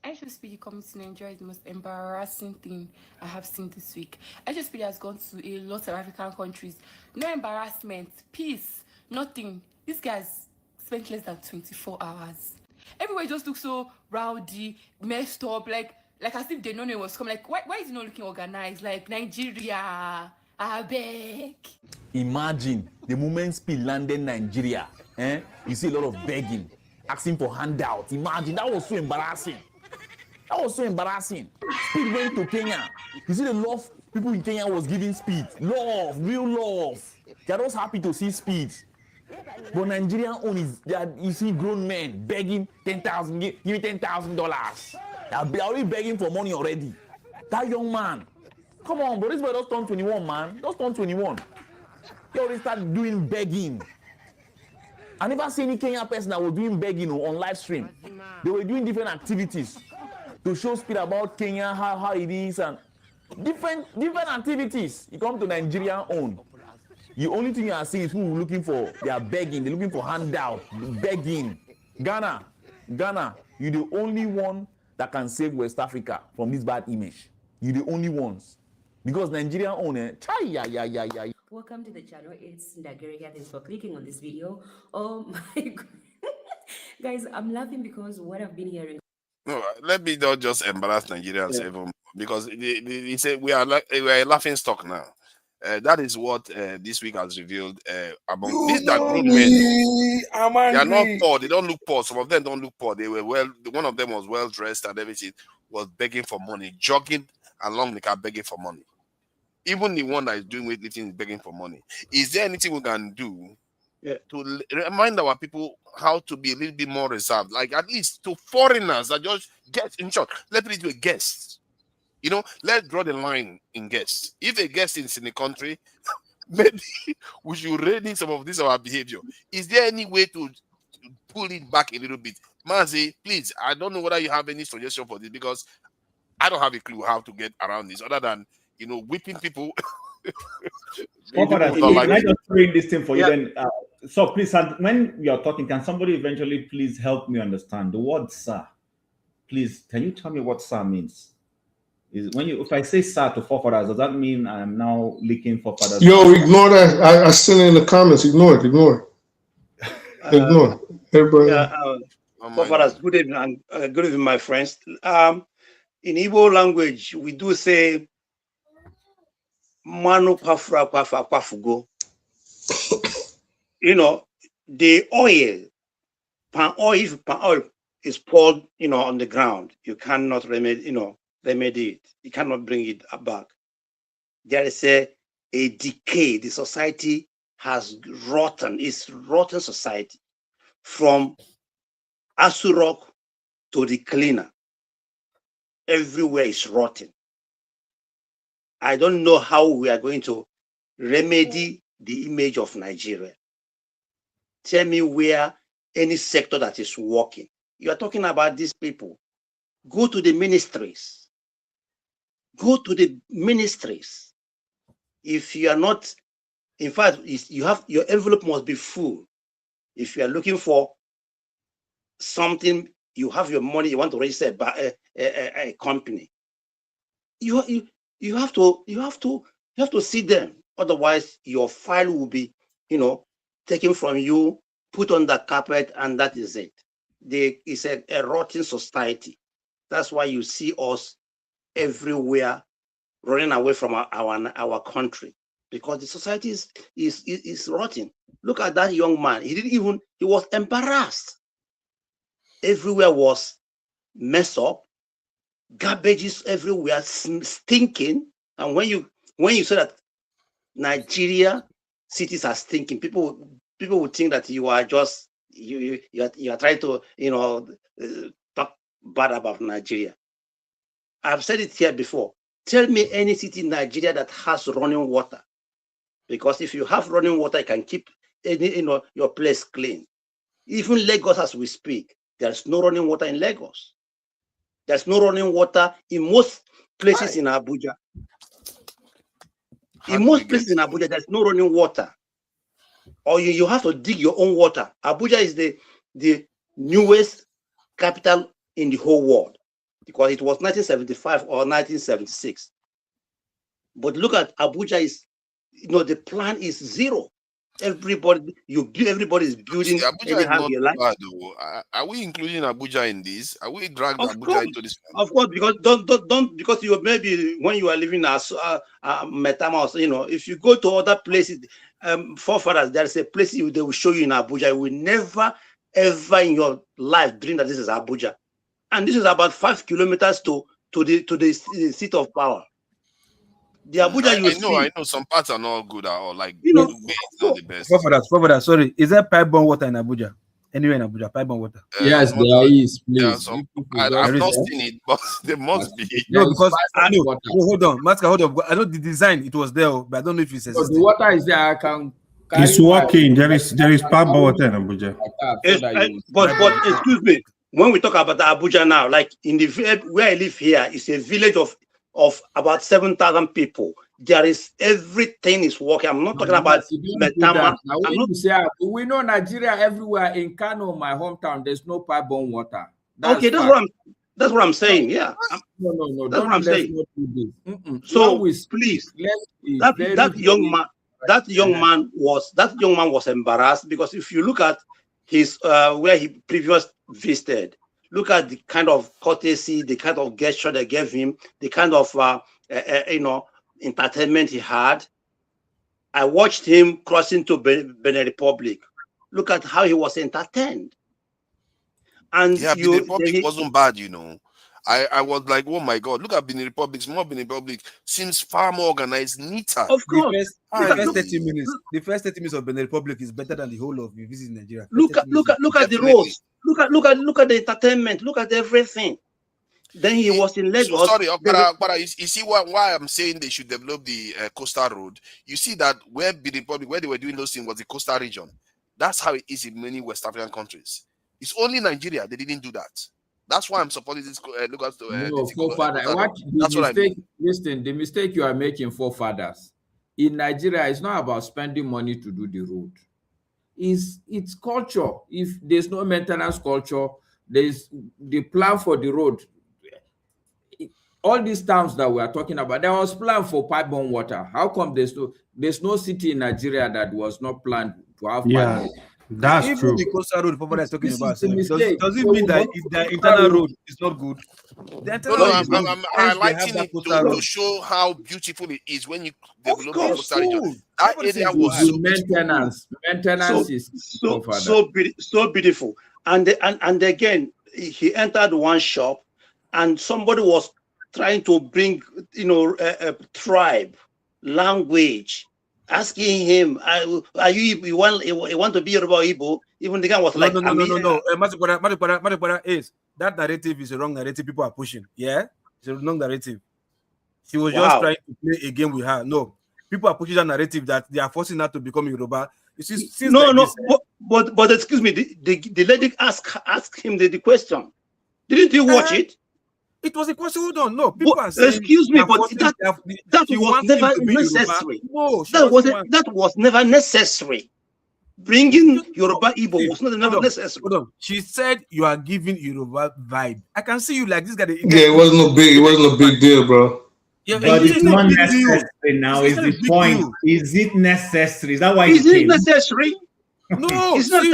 HSPD coming to Nigeria is the most embarrassing thing I have seen this week. HSPD has gone to a lot of African countries. No embarrassment, peace, nothing. These guys spent less than 24 hours. Everywhere just looks so rowdy, messed up, like as if they know it was coming. Like, why is it not looking organized? Like, Nigeria, I beg. Imagine the moment Speed landed Nigeria, you see a lot of begging, asking for handouts. Imagine, that was so embarrassing. That was so embarrassing. Speed went to Kenya. You see the love people in Kenya was giving Speed. Love, real love. They're just happy to see Speed. But Nigerian own is that you see grown men begging 10,000, give me $10,000. They're already begging for money already. That young man, come on, bro, this boy just turned 21, man. Just turned 21. He already started doing begging. I never seen any Kenyan person that was doing begging on live stream. They were doing different activities to show Speed about Kenya, how it is, and different activities. You come to Nigerian own. The only thing you are seeing is people looking for, they are begging, they're looking for handout, begging. Ghana, you're the only one that can save West Africa from this bad image. You're the only ones. Because Nigerian owner, Welcome to the channel. It's Nigeria. Thanks for clicking on this video. Oh my God. Guys, I'm laughing because what I've been hearing. No, let me not just embarrass Nigerians even, because they say we are a laughing stock now. That is what this week has revealed among these that grown men. They are not poor. They don't look poor. Some of them don't look poor. They were one of them was well dressed and everything, was begging for money, jogging along the car, begging for money. Even the one that is doing weightlifting is begging for money. Is there anything we can do to remind our people how to be a little bit more reserved? Like at least to foreigners that just get in short. Let me do a guest. You know, let's draw the line in guests. If a guest is in the country, maybe we should rein in some of this our behavior. Is there any way to pull it back a little bit? Mazi, please, I don't know whether you have any suggestion for this, because I don't have a clue how to get around this other than, you know, whipping people. Can I just bring this thing for you then? So please, when you're talking, can somebody eventually please help me understand the word sir? Please, can you tell me what sir means? Is when if I say sir to forefathers, does that mean I'm now licking forefathers? Yo, ignore that. I sent it in the comments. Ignore it. Ignore it. Everybody. Forefathers, good evening, and good evening, my friends. In Igbo language, we do say "manu pafra pafa pafugo." You know, the oil, palm oil is poured, you know, on the ground. You cannot remedy it. You cannot bring it back. There is a decay. The society has rotten. It's rotten society. From Asurok to the cleaner. Everywhere is rotten. I don't know how we are going to remedy the image of Nigeria. Tell me where any sector that is working. You are talking about these people. Go to the ministries. Go to the ministries. If you are not, in fact, you have your envelope must be full. If you are looking for something, you have your money, you want to register a company. You have to see them. Otherwise, your file will be, you know, taken from you, put on the carpet, and that is it. It's a rotten society. That's why you see us everywhere running away from our country, because the society is rotten. Look at that young man. He was embarrassed. Everywhere was messed up. garbages everywhere, stinking. And when you say that Nigeria cities are stinking, people would think that you are just you are trying to talk bad about Nigeria. I've said it here before. Tell me any city in Nigeria that has running water, because if you have running water, you can keep your place clean. Even Lagos, as we speak, there's no running water in Lagos. There's no running water in most places in Abuja. In most places in Abuja, there's no running water. Or you have to dig your own water. Abuja is the newest capital in the whole world, because it was 1975 or 1976. But look at Abuja is, the plan is zero. Everybody is building anyhow you like. Are we including Abuja in this? Are we dragging Abuja into this? Of course, because don't because you maybe when you are living as Metamos, if you go to other places, forefathers, there is a place they will show you in Abuja. You will never ever in your life dream that this is Abuja, and this is about 5 kilometers to the seat of power. The Abuja I know some parts are not good at all. Like not the best. Forefathers, sorry, is there pipe-borne water in Abuja? Anywhere in Abuja, pipe-borne water? Yes, there is. Please. I've not seen it, but there must be. No, because hold on, Master, hold on. I know the design, it was there, but I don't know if it's existing. So the water is there. I can. It's working. There is pipe-borne water in Abuja. But excuse me, when we talk about Abuja now, like in the where I live here, it's a village of about 7,000 people. There is everything is working. I'm not talking about Metama. We know Nigeria everywhere. In Kano, my hometown, there's no pipe-borne water. That's what I'm saying. Yeah. No. That's what I'm saying. So please, that young man was embarrassed, because if you look at his where he previously visited, look at the kind of courtesy, the kind of gesture they gave him, the kind of entertainment he had. I watched him crossing to Benin Republic. Look at how he was entertained. And Benin Republic wasn't bad, I was like, oh my God, look at Benin Republic. Small Benin Republic seems far more organized, neater. Of course. The first 30 minutes of Benin Republic is better than the whole of you visit Nigeria. Look at the roads. Look at the entertainment. Look at everything. Then he was in Lagos. But you see why I'm saying they should develop the coastal road. You see that where Benin Republic, where they were doing those things, was the coastal region. That's how it is in many West African countries. It's only Nigeria they didn't do that. That's why I'm supporting this. That's what I mean. Listen, the mistake you are making, forefathers, in Nigeria, it's not about spending money to do the road. It's culture. If there's no maintenance culture, there's the plan for the road. All these towns that we are talking about, there was plan for pipe-borne water. How come there's no city in Nigeria that was not planned to have pipe-borne? That's even true. The coastal road people are talking about, does it So mean that if the internal road is not good? The internal road is good. I'm highlighting it to show how beautiful it is when you develop the coastal region. That area was so maintenance is so beautiful. And again, he entered one shop, and somebody was trying to bring a tribe language, asking him, "Are you want to be Yoruba or Igbo?" Even the guy was like, "No. Madubara is that narrative is a wrong narrative. People are pushing. Yeah, it's a wrong narrative. She was just trying to play a game with her. No, people are pushing that narrative that they are forcing her to become Yoruba. But excuse me, the lady asked him the question. Didn't you watch it? It was a question. Hold on, no. People are saying, excuse me, but that was never necessary. No, that was never necessary. Bringing Yoruba Igbo was never necessary. Hold on. She said you are giving Yoruba vibe. I can see you like this guy. Yeah, it wasn't no big deal, bro. Yeah, but it's not necessary now. Is the point? Is it necessary? Is that why? Is it necessary? No, It's not.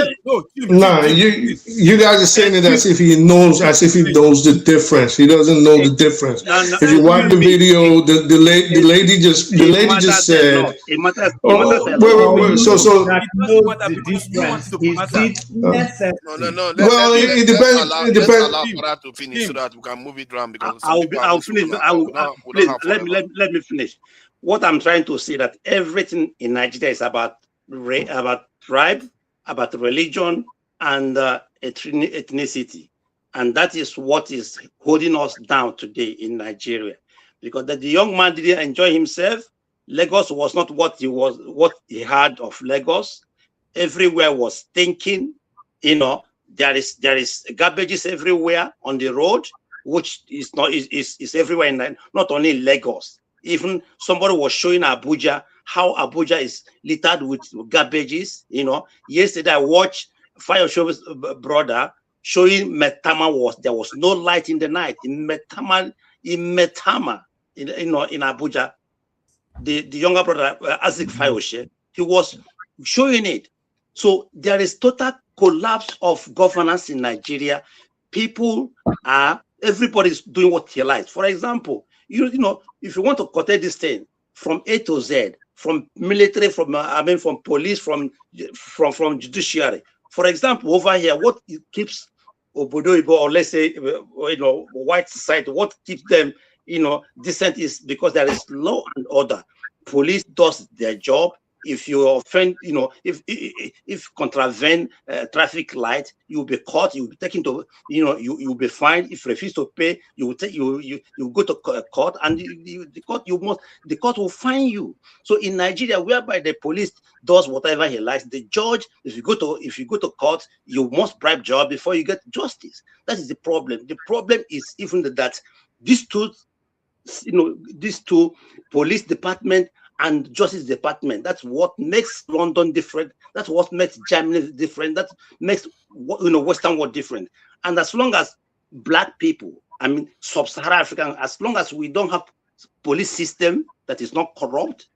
Nah, you guys are saying it as if he knows the difference. He doesn't know the difference. If you watch the video, the lady just said. Wait. So the difference. Is it necessary? No. Well, it depends. It Let's depends. allow Farah to finish so that we can move it around because I'll finish. Let me finish. What I'm trying to say that everything in Nigeria is about tribe, about religion, and ethnicity, and that is what is holding us down today in Nigeria. Because the young man didn't enjoy himself. Lagos was not what he had of Lagos. Everywhere was stinking. You know, there is garbages everywhere on the road, which is everywhere not only in Lagos. Even somebody was showing Abuja how Abuja is littered with garbages. You know, yesterday I watched Fire Show's brother showing Metama there was no light in the night in Metama in Abuja. The younger brother Azik Fayoshe, he was showing it. So there is total collapse of governance in Nigeria. Everybody's doing what he likes. For example, you know, if you want to curtail this thing from A to Z, from military, from police, from judiciary. For example, over here, what keeps Obodo Igbo, or let's say, white society, what keeps them, decent is because there is law and order. Police does their job. If you offend, if contravene traffic light, you'll be caught. You'll be taken to, you'll be fined. If you refuse to pay, you go to court, and the court will fine you. So in Nigeria, whereby the police does whatever he likes, the judge, if you go to court, you must bribe judge before you get justice. That is the problem. The problem is even that these two, police department and Justice Department, that's what makes London different. That's what makes Germany different. That makes Western world different. And as long as black people, sub-Saharan African, as long as we don't have police system that is not corrupt,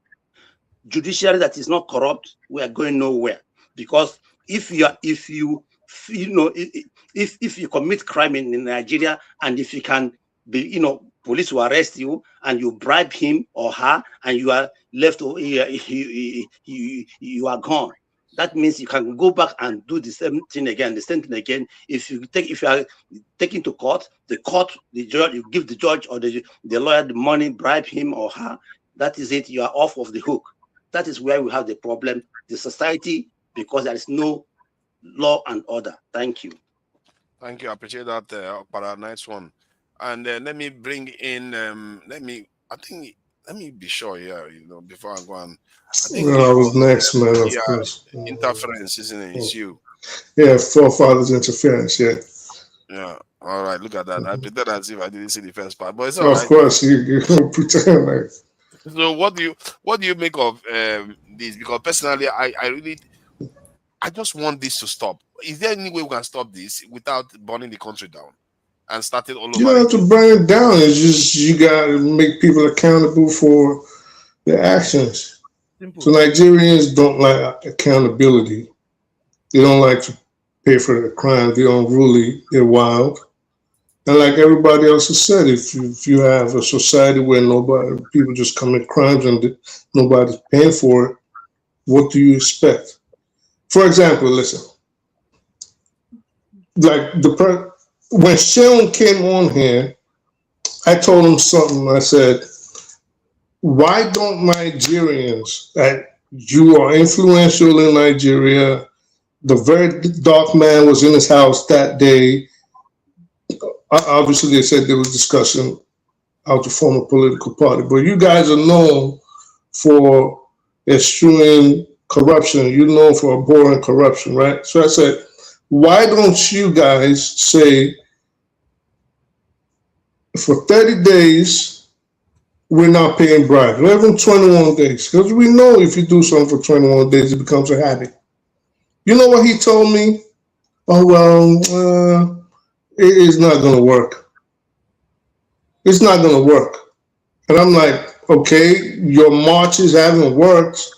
judiciary that is not corrupt, we are going nowhere. Because if you commit crime in Nigeria, and if you can be, police will arrest you and you bribe him or her, and you are left, you are gone. That means you can go back and do the same thing again, If you are taken to court, the judge, you give the judge or the lawyer the money, bribe him or her. That is it. You are off of the hook. That is where we have the problem, the society, because there is no law and order. Thank you. Thank you. I appreciate that. Para, nice one. And let me bring in. Let me be sure here. Before I go on. I think I was next, man. Of course. Interference, isn't it? It's you. Yeah, forefathers interference. Yeah. Yeah. All right. Look at that. I pretend as if I didn't see the first part, but it's all right. Of course, you pretend like. So what do you make of this? Because personally, I just want this to stop. Is there any way we can stop this without burning the country down and starting all over? You don't have to burn it down. It's just you got to make people accountable for their actions. Simple. So Nigerians don't like accountability. They don't like to pay for their crimes. They're unruly. They're wild. And like everybody else has said, if you have a society where people just commit crimes and nobody's paying for it, what do you expect? For example, listen, like when Sheldon came on here, I told him something. I said, why don't Nigerians, you are influential in Nigeria, the very dark man was in his house that day. Obviously, they said they were discussing how to form a political party, but you guys are known for eschewing corruption. You're known for abhorring corruption, right? So I said, why don't you guys say, for 30 days, we're not paying bribes, or even 21 days, because we know if you do something for 21 days, it becomes a habit. You know what he told me? Oh, well, it is not going to work. It's not going to work. And I'm like, okay, your marches haven't worked.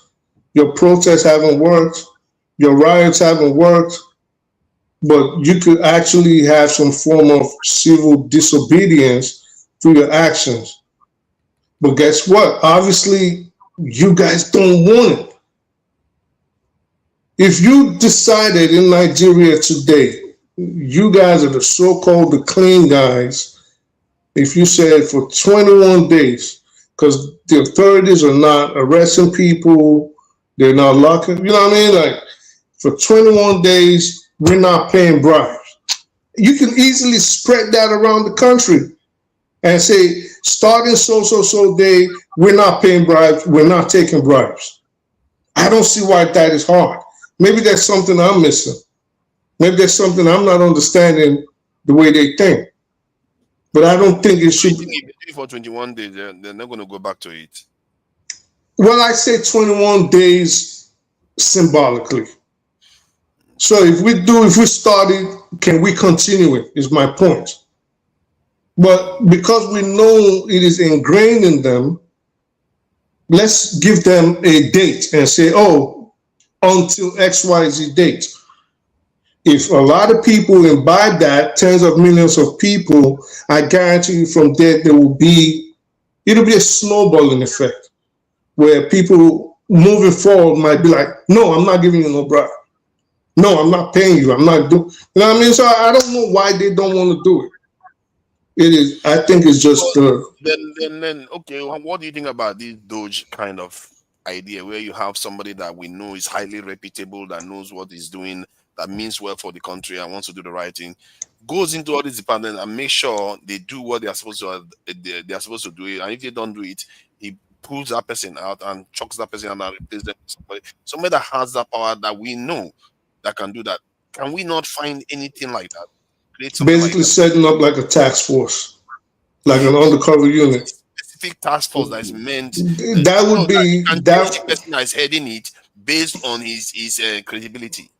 Your protests haven't worked. Your riots haven't worked, but you could actually have some form of civil disobedience through your actions. But guess what? Obviously, you guys don't want it. If you decided in Nigeria today, you guys are the so-called the clean guys, if you said for 21 days, because the authorities are not arresting people, they're not locking, you know what I mean? Like, for 21 days, we're not paying bribes. You can easily spread that around the country and say, starting so day, we're not paying bribes, we're not taking bribes. I don't see why that is hard. Maybe there's something I'm missing. Maybe there's something I'm not understanding the way they think. But I don't think it should be. For 21 days, they're not going to go back to it. Well, I say 21 days symbolically. So if we started, can we continue it, is my point. But because we know it is ingrained in them, let's give them a date and say, oh, until XYZ date. If a lot of people imbibe that, tens of millions of people, I guarantee you from there, it'll be a snowballing effect where people moving forward might be like, no, I'm not giving you no bribe. No, I'm not paying you. I'm not doing, you know what I mean? So I don't know why they don't want to do it. It is, I think it's just. Then, okay, what do you think about this Doge kind of idea where you have somebody that we know is highly reputable, that knows what he's doing, that means well for the country and wants to do the right thing, goes into all these departments and make sure they do what they are supposed to do it, and if they don't do it, he pulls that person out and chucks that person out and replaces them with somebody that has that power that we know that can do that. Can we not find anything like that? Basically setting up like a task force, like an undercover unit. Specific task force that is meant. That would be that person that is heading it based on his credibility.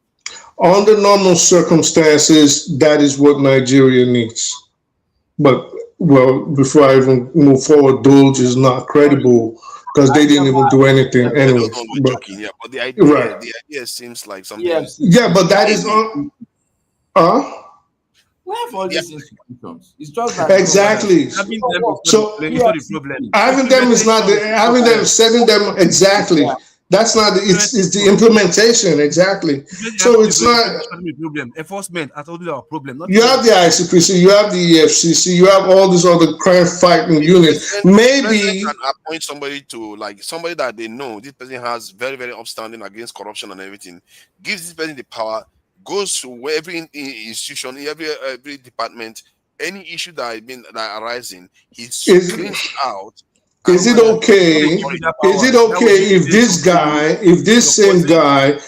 Under normal circumstances, that is what Nigeria needs. But, well, before I even move forward, Doge is not credible because they didn't even do anything anyway. But the idea seems like something. Yeah, but that is we have all these institutions. It's just that exactly. So having them is not having them setting them exactly. That's not it's the implementation exactly. So it's not problem. Enforcement. I told you our problem. You have the ICPC, you have the EFCC, you have all these other crime fighting units. Maybe can appoint somebody to somebody that they know this person has very, very upstanding against corruption and everything. Gives this person the power. Goes to every institution, every department, any issue that arising, he's cleans out. Is it okay? Is it okay if this guy, if this same guy,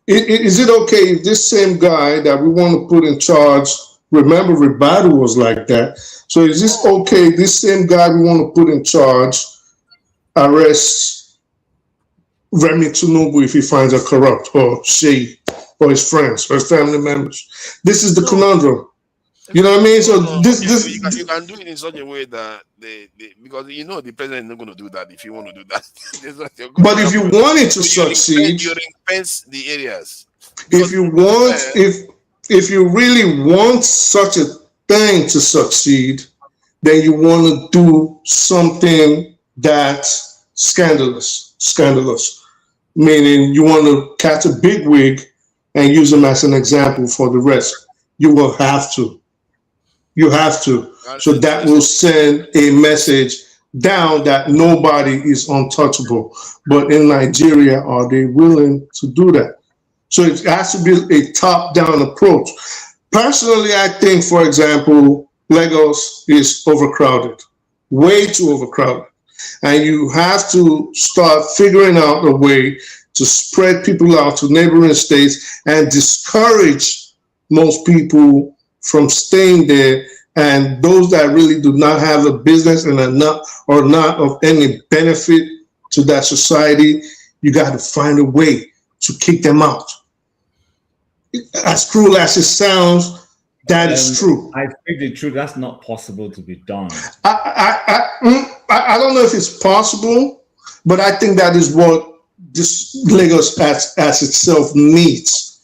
is it okay if this same guy that we want to put in charge? Remember, Ribadu was like that. So is this okay? This same guy we want to put in charge arrests Remy Tinubu if he finds her corrupt, or she, or his friends, or his family members. This is the conundrum. You know what I mean? So you can do it in such a way that because the president is not going to do that if you want to do that. But if you wanted to succeed, you ring-fence the areas. If you want, if you really want such a thing to succeed, then you want to do something that's scandalous. Meaning you want to catch a bigwig and use him as an example for the rest. You will have to. You have to. So that will send a message down that nobody is untouchable. But in Nigeria, are they willing to do that? So it has to be a top-down approach. Personally, I think, for example, Lagos is overcrowded, way too overcrowded. And you have to start figuring out a way to spread people out to neighboring states and discourage most people from staying there, and those that really do not have a business and are not of any benefit to that society, you got to find a way to kick them out. As cruel as it sounds, that is true. I think the truth, that's not possible to be done. I don't know if it's possible, but I think that is what this Lagos as itself needs.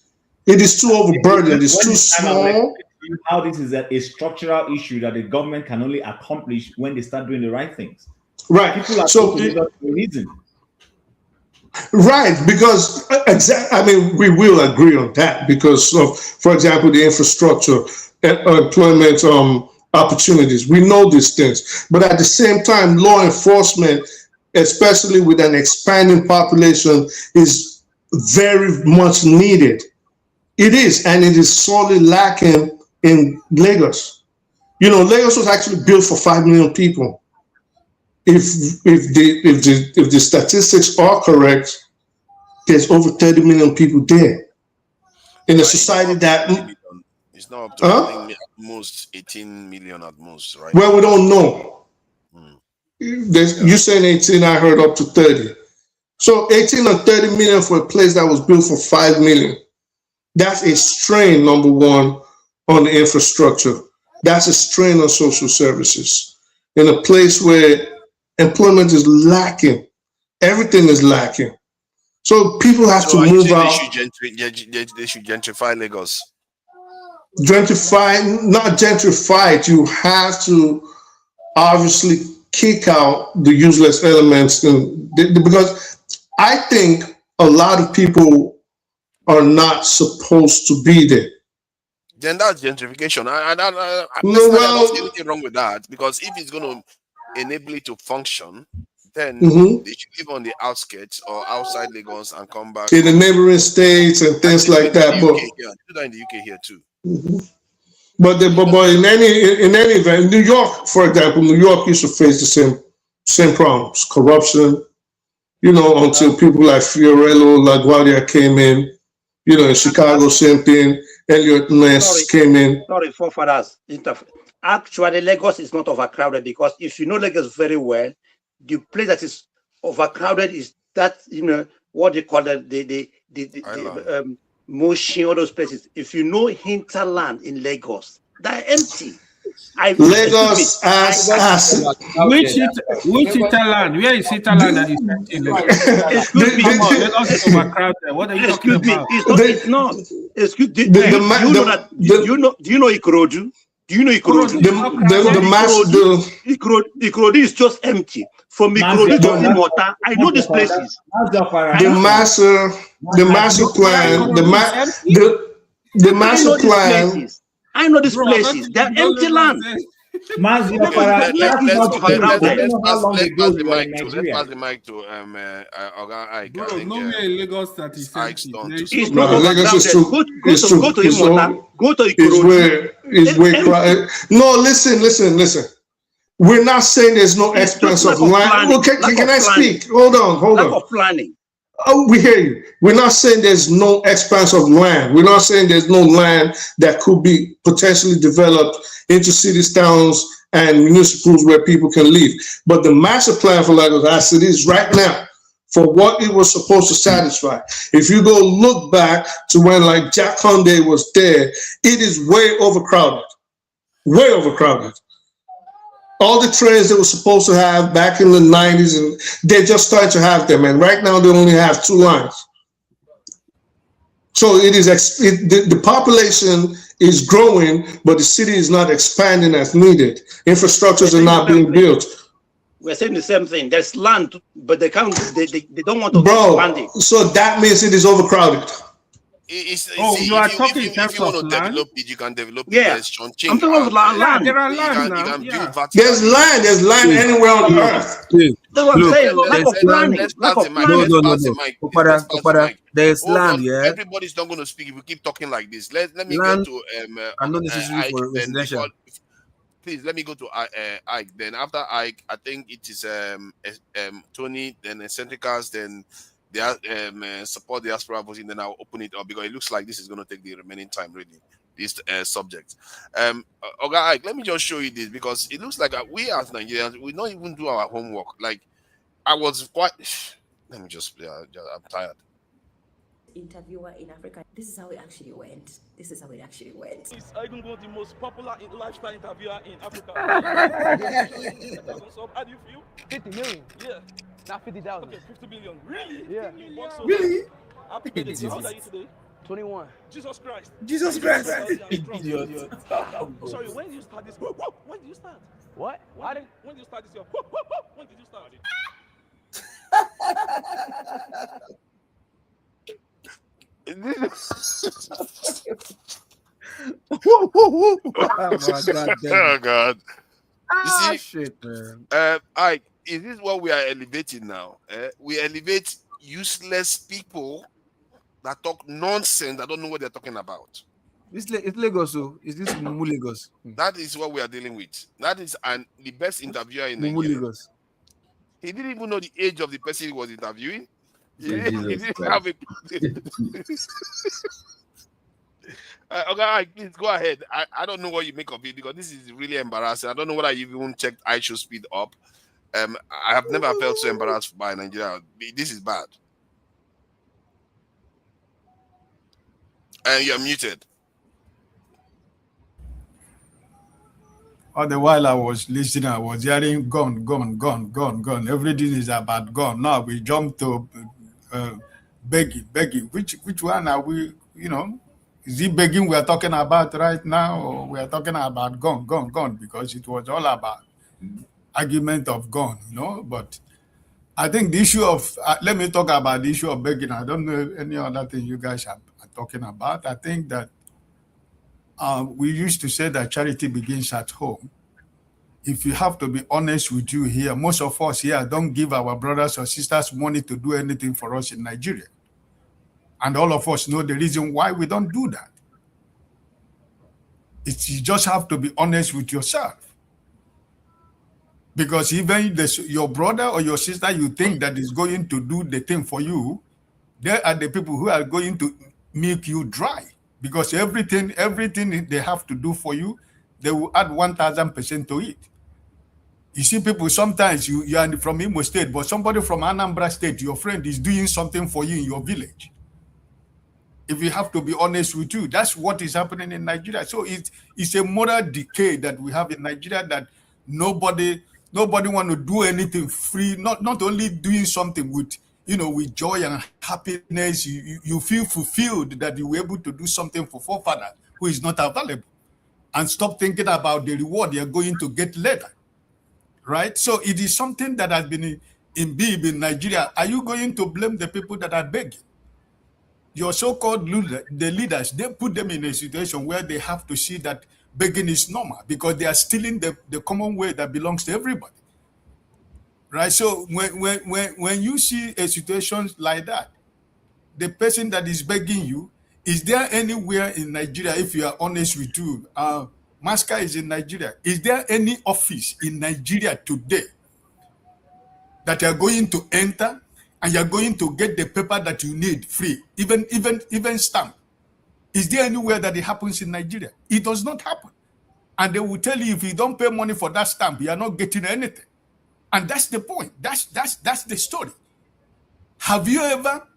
It is too overburdened. It's too small. How this is a structural issue that the government can only accomplish when they start doing the right things. Right. People are so for a reason. Right, because I mean, we will agree on that because of, for example, the infrastructure, employment opportunities. We know these things, but at the same time, law enforcement, especially with an expanding population, is very much needed. It is, and it is sorely lacking in Lagos. You know, Lagos was actually built for 5 million people. If the statistics are correct, there's over 30 million people there in a society that it's not up to I think at most 18 million at most, right? Well, we don't know. You saying 18, I heard up to 30. So 18 or 30 million for a place that was built for 5 million. That's a strain, number one, on the infrastructure. That's a strain on social services in a place where employment is lacking. Everything is lacking. So people have to move out. They should gentrify Lagos. Gentrify, not gentrify it. You have to obviously kick out the useless elements, because I think a lot of people are not supposed to be there. Then that's gentrification. I don't see anything wrong with that, because if it's going to enable it to function, then they should live on the outskirts or outside Lagos and come back in the neighboring states and things like that. But do that in the UK here too. But in any event, New York, for example, New York used to face the same problems, corruption. You know, until people like Fiorello, LaGuardia came in. You know, in Chicago, same thing. Elliot Ness came in. Sorry, forefathers. Actually, Lagos is not overcrowded, because if you know Lagos very well, the place that is overcrowded is that, you know, what they call the Motion, all those places. If you know hinterland in Lagos, they're empty. Lagos as which hinterland? Where is hinterland that is empty? Lagos is overcrowded. What are you talking about? It's not. Excuse me. Do you know Ikorodu? Do you know Ikorodu? Ikorodu is just empty. From Ikorodu to Imota, I know these places. The master plan. I know these places. They're empty land. Let's pass the mic to Oga Ike. Lagos that is it's not Lagos is true. Go to Imota. Go to Ikorodu. It's way crowded. No, listen. We're not saying there's no expense of land. Okay, can I speak? Hold on. Lack of planning. Oh, we hear you. We're not saying there's no expanse of land. We're not saying there's no land that could be potentially developed into cities, towns, and municipals where people can live. But the master plan for Lagos, as it is right now, for what it was supposed to satisfy, if you go look back to when like Jack Conde was there, it is way overcrowded. Way overcrowded. All the trains they were supposed to have back in the 90s, and they're just starting to have them. And right now they only have 2 lines. So the population is growing, but the city is not expanding as needed. Infrastructures are not being built. We're saying the same thing. There's land, but they can't. They don't want to expand it. So that means it is overcrowded. You are talking in terms of land? Develop it, you can develop it. I'm talking about land. There are land now. There's land anywhere on the earth. That's what I'm saying. Lack of planning. No. There's land, yeah. Everybody's not going to speak if we keep talking like this. Let me go to and not necessarily for residential. Please let me go to Ike. Then after Ike, I think it is Tony, then Eccentricals, then they support the diaspora voting. Then I'll open it up, because it looks like this is going to take the remaining time reading this subject. Okay, Ike, let me just show you this, because it looks like we as Nigerians, we don't even do our homework. Like, I was quite. Let me just. I'm tired. Interviewer in Africa. This is how it actually went. Is Igun the most popular lifestyle interviewer in Africa? How do you feel? 50 million. Yeah. Not 50,000. Okay, 50 million. Really? Yeah. Really? Happy birthday. How old are you today? 21. Jesus Christ. Jesus Christ. Idiot. Oh, sorry, when did you start this? When did you start? What? When did you start this? When did you start? Oh my God. Oh God. Ah, You see, shit, man. is this what we are elevating now? We elevate useless people that talk nonsense, that don't know what they're talking about. It's Lagos, so is this Mumu Lagos? That is what we are dealing with. That is the best interviewer in Mumu Nigeria. Lagos. He didn't even know the age of the person he was interviewing. He Jesus didn't Christ. have a. Okay, please go ahead. I don't know what you make of it, because this is really embarrassing. I don't know whether you even checked ISO speed up. I have never felt so embarrassed by Nigeria. This is bad. And you're muted. All the while I was listening, I was hearing gun. Everything is about gun. Now we jump to begging. Which one are we, is it begging we are talking about right now, or we are talking about gun? Because it was all about argument of gun, But I think the issue of, let me talk about the issue of begging. I don't know any other thing you guys are talking about. I think that we used to say that charity begins at home. If you have to be honest with you here, most of us here don't give our brothers or sisters money to do anything for us in Nigeria. And all of us know the reason why we don't do that. You just have to be honest with yourself. Because even your brother or your sister you think that is going to do the thing for you, they are the people who are going to make you dry. Because everything they have to do for you, they will add 1,000% to it. You see, people, sometimes you are from Imo State, but somebody from Anambra State, your friend, is doing something for you in your village. If you have to be honest with you, that's what is happening in Nigeria. So it's a moral decay that we have in Nigeria, that nobody want to do anything free, not only doing something with, with joy and happiness. You feel fulfilled that you were able to do something for forefather who is not available, and stop thinking about the reward you're going to get later. Right? So it is something that has been in Nigeria. Are you going to blame the people that are begging? Your so-called leaders, they put them in a situation where they have to see that begging is normal, because they are stealing the common way that belongs to everybody. Right? So when you see a situation like that, the person that is begging you, is there anywhere in Nigeria, if you are honest with you, Maska is in Nigeria, is there any office in Nigeria today that you are going to enter and you are going to get the paper that you need free, even stamp? Is there anywhere that it happens in Nigeria? It does not happen. And they will tell you, if you don't pay money for that stamp, you are not getting anything. And that's the point. That's the story. Have you ever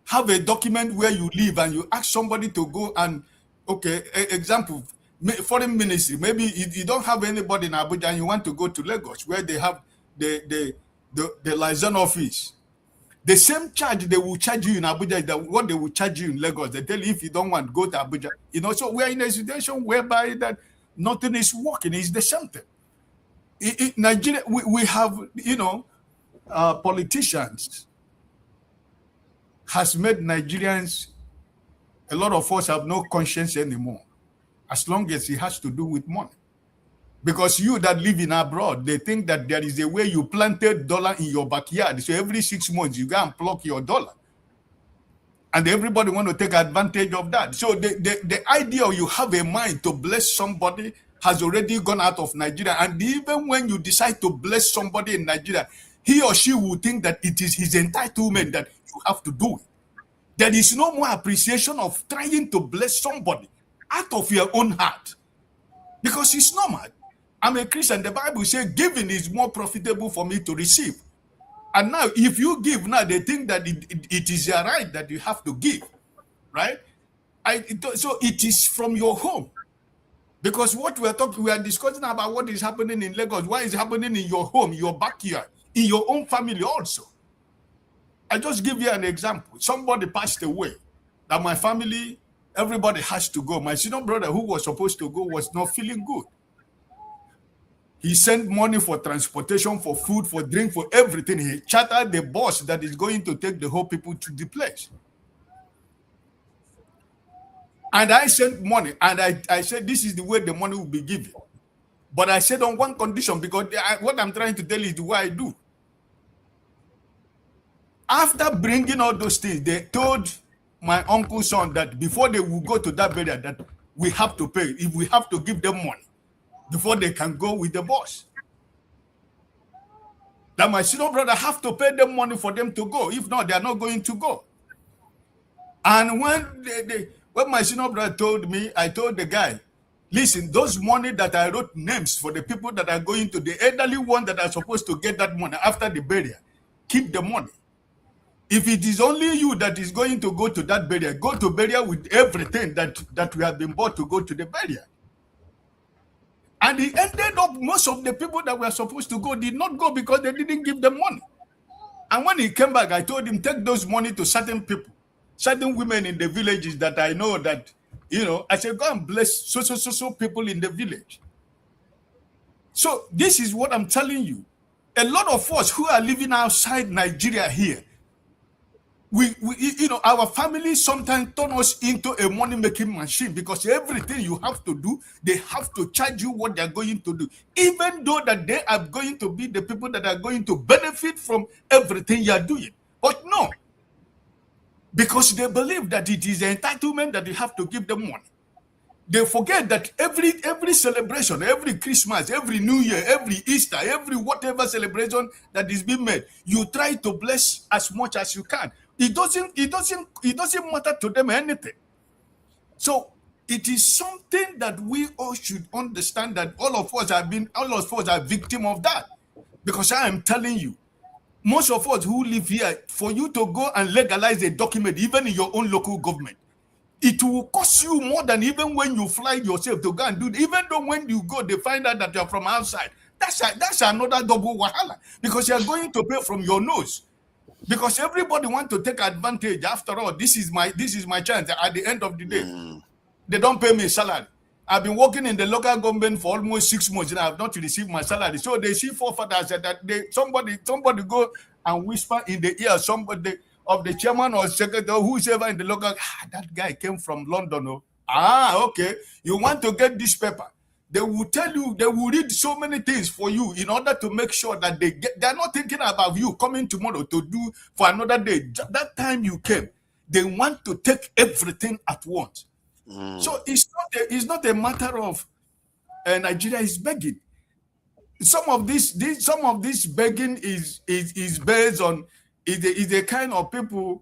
have a document where you live and you ask somebody to go and, okay, example, foreign ministry, maybe you don't have anybody in Abuja and you want to go to Lagos where they have the liaison office. The same charge they will charge you in Abuja is that what they will charge you in Lagos. They tell you, if you don't want to go to Abuja, so we are in a situation whereby that nothing is working. It's the same thing. In Nigeria, we have, politicians has made Nigerians, a lot of us have no conscience anymore, as long as it has to do with money. Because you that live in abroad, they think that there is a way you planted dollar in your backyard. So every 6 months, you go and pluck your dollar. And everybody want to take advantage of that. So the idea you have a mind to bless somebody has already gone out of Nigeria. And even when you decide to bless somebody in Nigeria, he or she will think that it is his entitlement that you have to do it. There is no more appreciation of trying to bless somebody out of your own heart. Because it's normal. I'm a Christian. The Bible says giving is more profitable for me to receive. And now, if you give now, they think that it is your right that you have to give, right? So it is from your home. Because what we are discussing about what is happening in Lagos, what is happening in your home, your backyard, in your own family also. I just give you an example. Somebody passed away. that my family, everybody has to go. My senior brother, who was supposed to go, was not feeling good. He sent money for transportation, for food, for drink, for everything. He chartered the bus that is going to take the whole people to the place. And I sent money, and I said, this is the way the money will be given. But I said on one condition, because what I'm trying to tell you is the way I do. After bringing all those things, they told my uncle's son that before they will go to that burial, that we have to pay. If we have to give them money before they can go with the bus. That my senior brother have to pay them money for them to go. If not, they are not going to go. And when my senior brother told me, I told the guy, listen, those money that I wrote names for the people that are going to, the elderly one that are supposed to get that money after the burial, keep the money. If it is only you that is going to go to that burial, go to burial with everything that we have been bought to go to the burial. And he ended up, most of the people that were supposed to go did not go because they didn't give them money. And when he came back, I told him, take those money to certain people, certain women in the villages that I know that, you know, I said, go and bless so people in the village. So this is what I'm telling you. A lot of us who are living outside Nigeria here, we you know, our families sometimes turn us into a money-making machine because everything you have to do, they have to charge you what they're going to do, even though that they are going to be the people that are going to benefit from everything you're doing. But no, because they believe that it is an entitlement that you have to give them money. They forget that every celebration, every Christmas, every New Year, every Easter, every whatever celebration that is being made, you try to bless as much as you can. It doesn't matter to them anything. So it is something that we all should understand, that all of us are victim of that. Because I am telling you, most of us who live here, for you to go and legalize a document, even in your own local government, it will cost you more than even when you fly yourself to go and do it. Even though when you go, they find out that you're from outside. That's another double wahala, because you're going to pay from your nose. Because everybody wants to take advantage. After all, this is my chance. At the end of the day, they don't pay me salary. I've been working in the local government for almost 6 months and I have not received my salary. So they see forefathers that somebody go and whisper in the ear somebody of the chairman or secretary or whoever in the local. That guy came from London. Okay. You want to get this paper? They will tell you, they will read so many things for you in order to make sure that they're not thinking about you coming tomorrow to do for another day. That time you came, they want to take everything at once. So it's not a matter of Nigeria is begging. Some of this begging is based on is a kind of people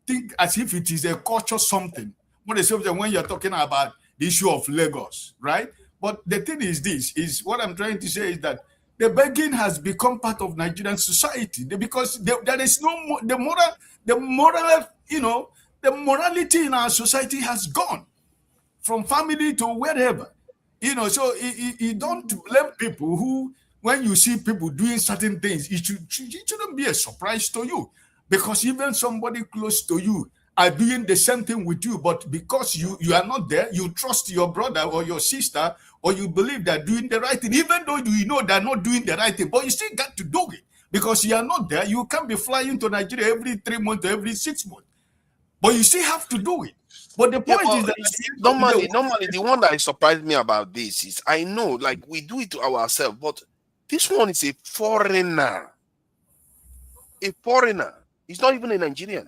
think as if it is a culture something. But when you're talking about the issue of Lagos, right? But the thing is what I'm trying to say is that the begging has become part of Nigerian society because there is no more, the moral, you know, the morality in our society has gone from family to wherever, you know. So you don't blame people who, when you see people doing certain things, it shouldn't be a surprise to you, because even somebody close to you are doing the same thing with you, but because you are not there, you trust your brother or your sister, or you believe they're doing the right thing, even though you know they're not doing the right thing, but you still got to do it because you are not there. You can't be flying to Nigeria every 3 months or every 6 months, but you still have to do it. But the point is that normally the one that surprised me about this is, I know, like, we do it to ourselves, but this one is a foreigner. He's not even a Nigerian.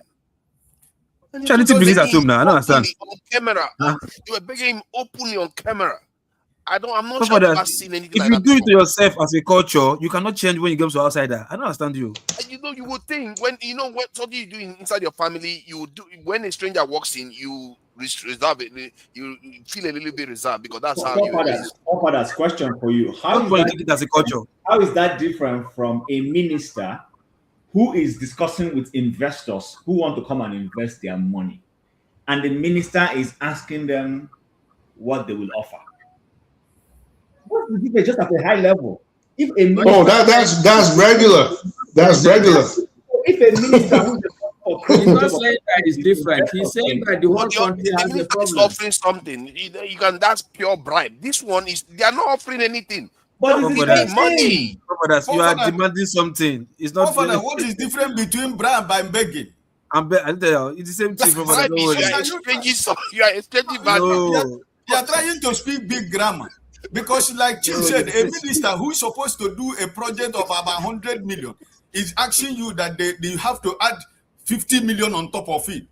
Charity begins at home now. I don't understand. On camera, you were begging him openly on camera. I'm not sure I've seen anything. If like you that do it to yourself as a culture, you cannot change when you go to outsider. I don't understand you. You know, you would think when something you do inside your family, you do when a stranger walks in, you reserve it. You feel a little bit reserved because that's how you is. Father's question for you: How is that different from a minister who is discussing with investors who want to come and invest their money, and the minister is asking them what they will offer? What's the difference just at a high level? If a minister, that's regular. That's regular. If a minister who is for He's not saying that it's different. He's saying that the whole country has a It's problem. offering something. You can. That's pure bribe. This one is. They are not offering anything. But They're it's giving the money. You are demanding something. It's not. Father, what is different between bribe and begging? It's the same thing. Bribe is you are exchanging value. You are trying to speak big grammar. Because like Chief said, a minister who is supposed to do a project of about 100 million is asking you that they have to add 50 million on top of it.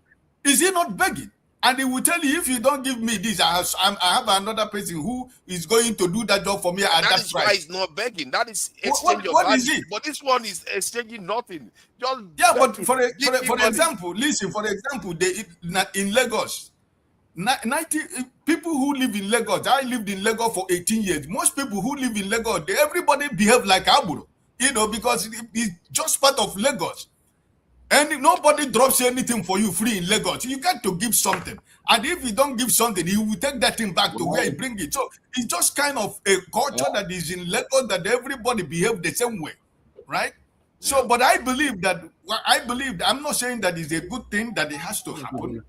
Is he not begging? And he will tell you, if you don't give me this, I have another person who is going to do that job for me at that price. Why he's not begging. That is exchange of what value. is it? But this one is exchanging nothing. But for example, listen, for example, in Lagos, 90 people who live in Lagos. I lived in Lagos for 18 years. Most people who live in Lagos, everybody behave like Abure, because it's just part of Lagos. And nobody drops anything for you free in Lagos. You got to give something. And if you don't give something, he will take that thing back to where he bring it. So it's just kind of a culture that is in Lagos that everybody behave the same way, right? So, but I believe that, I'm not saying that it's a good thing that it has to happen.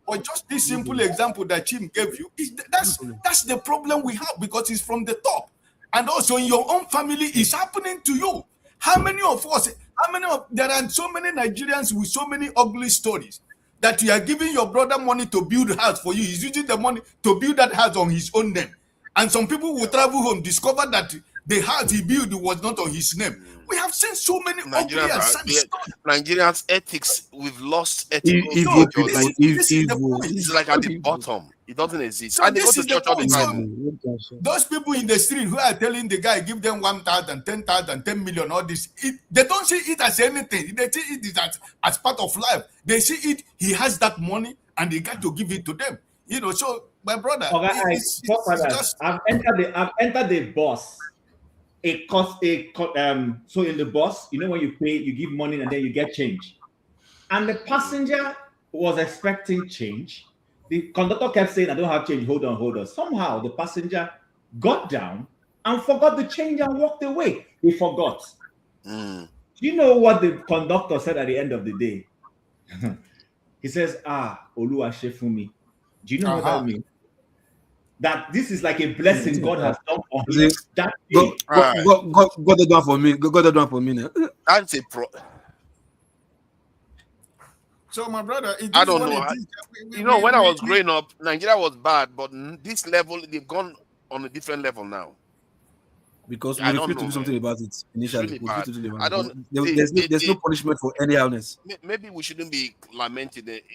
But just this simple example that Jim gave you, that's the problem we have, because it's from the top. And also in your own family, it's happening to you. There are so many Nigerians with so many ugly stories that you are giving your brother money to build a house for you. He's using the money to build that house on his own name. And some people will travel home, discover that the house he built was not on his name. We have seen so many Nigerians' ethics. We've lost ethics. It's like at the bottom. It doesn't exist. So and they go to church all the time. Those people in the street who are telling the guy, give them 1,000, 10,000, 10 million, all this, they don't see it as anything. They see it as part of life. They see it, he has that money, and they got to give it to them. So my brother, I've entered the bus. So in the bus, when you pay, you give money and then you get change. And the passenger was expecting change. The conductor kept saying, I don't have change, hold on. Somehow the passenger got down and forgot the change and walked away. He forgot. Do you know what the conductor said at the end of the day? He says, Oluwa Shefumi. Do you know what that means? That this is like a blessing God has done for him. God done for me. God done for me now. That's a pro. So my brother, I don't know. When I was growing up, Nigeria was bad, but this level, they've gone on a different level now. Because we refuse to do something about it initially. Really there's no punishment for any illness. Maybe we shouldn't be lamenting it.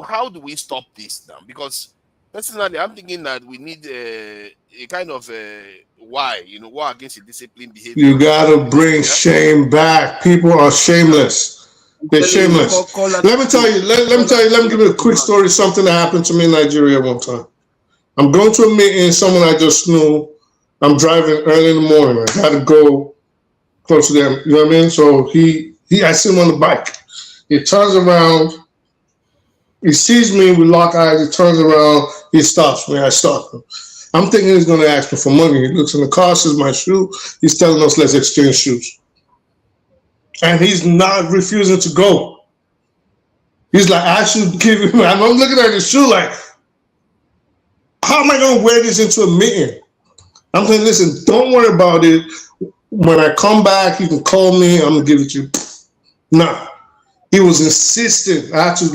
How do we stop this now? Because personally, I'm thinking that we need a kind of war against indisciplined behavior. You gotta bring shame back. People are shameless. They're shameless. Let me give you a quick story. Something that happened to me in Nigeria one time. I'm going to a meeting, someone I just knew. I'm driving early in the morning. I gotta go close to them. You know what I mean? So I see him on the bike. He turns around. He sees me. We lock eyes. He turns around. He stops me. I stop him. I'm thinking he's going to ask me for money. He looks in the car, says my shoe. He's telling us, let's exchange shoes. And he's not refusing to go. He's like, I should give him. I'm looking at his shoe like, how am I going to wear this into a meeting? I'm saying, listen, don't worry about it. When I come back, you can call me. I'm going to give it to you. Nah. He was insistent. I had to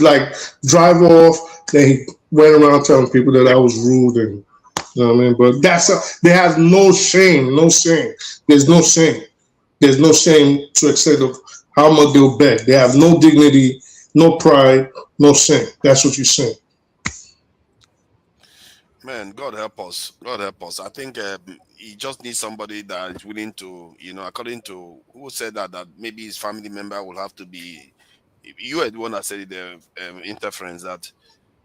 drive off. Then he went around telling people that I was rude, and you know what I mean. But they have no shame, no shame. There's no shame. There's no shame to extent of how much they'll beg. They have no dignity, no pride, no shame. That's what you're saying. Man, God help us. God help us. I think he just needs somebody that is willing to, according to who said that maybe his family member will have to be. You are the one that said the interference that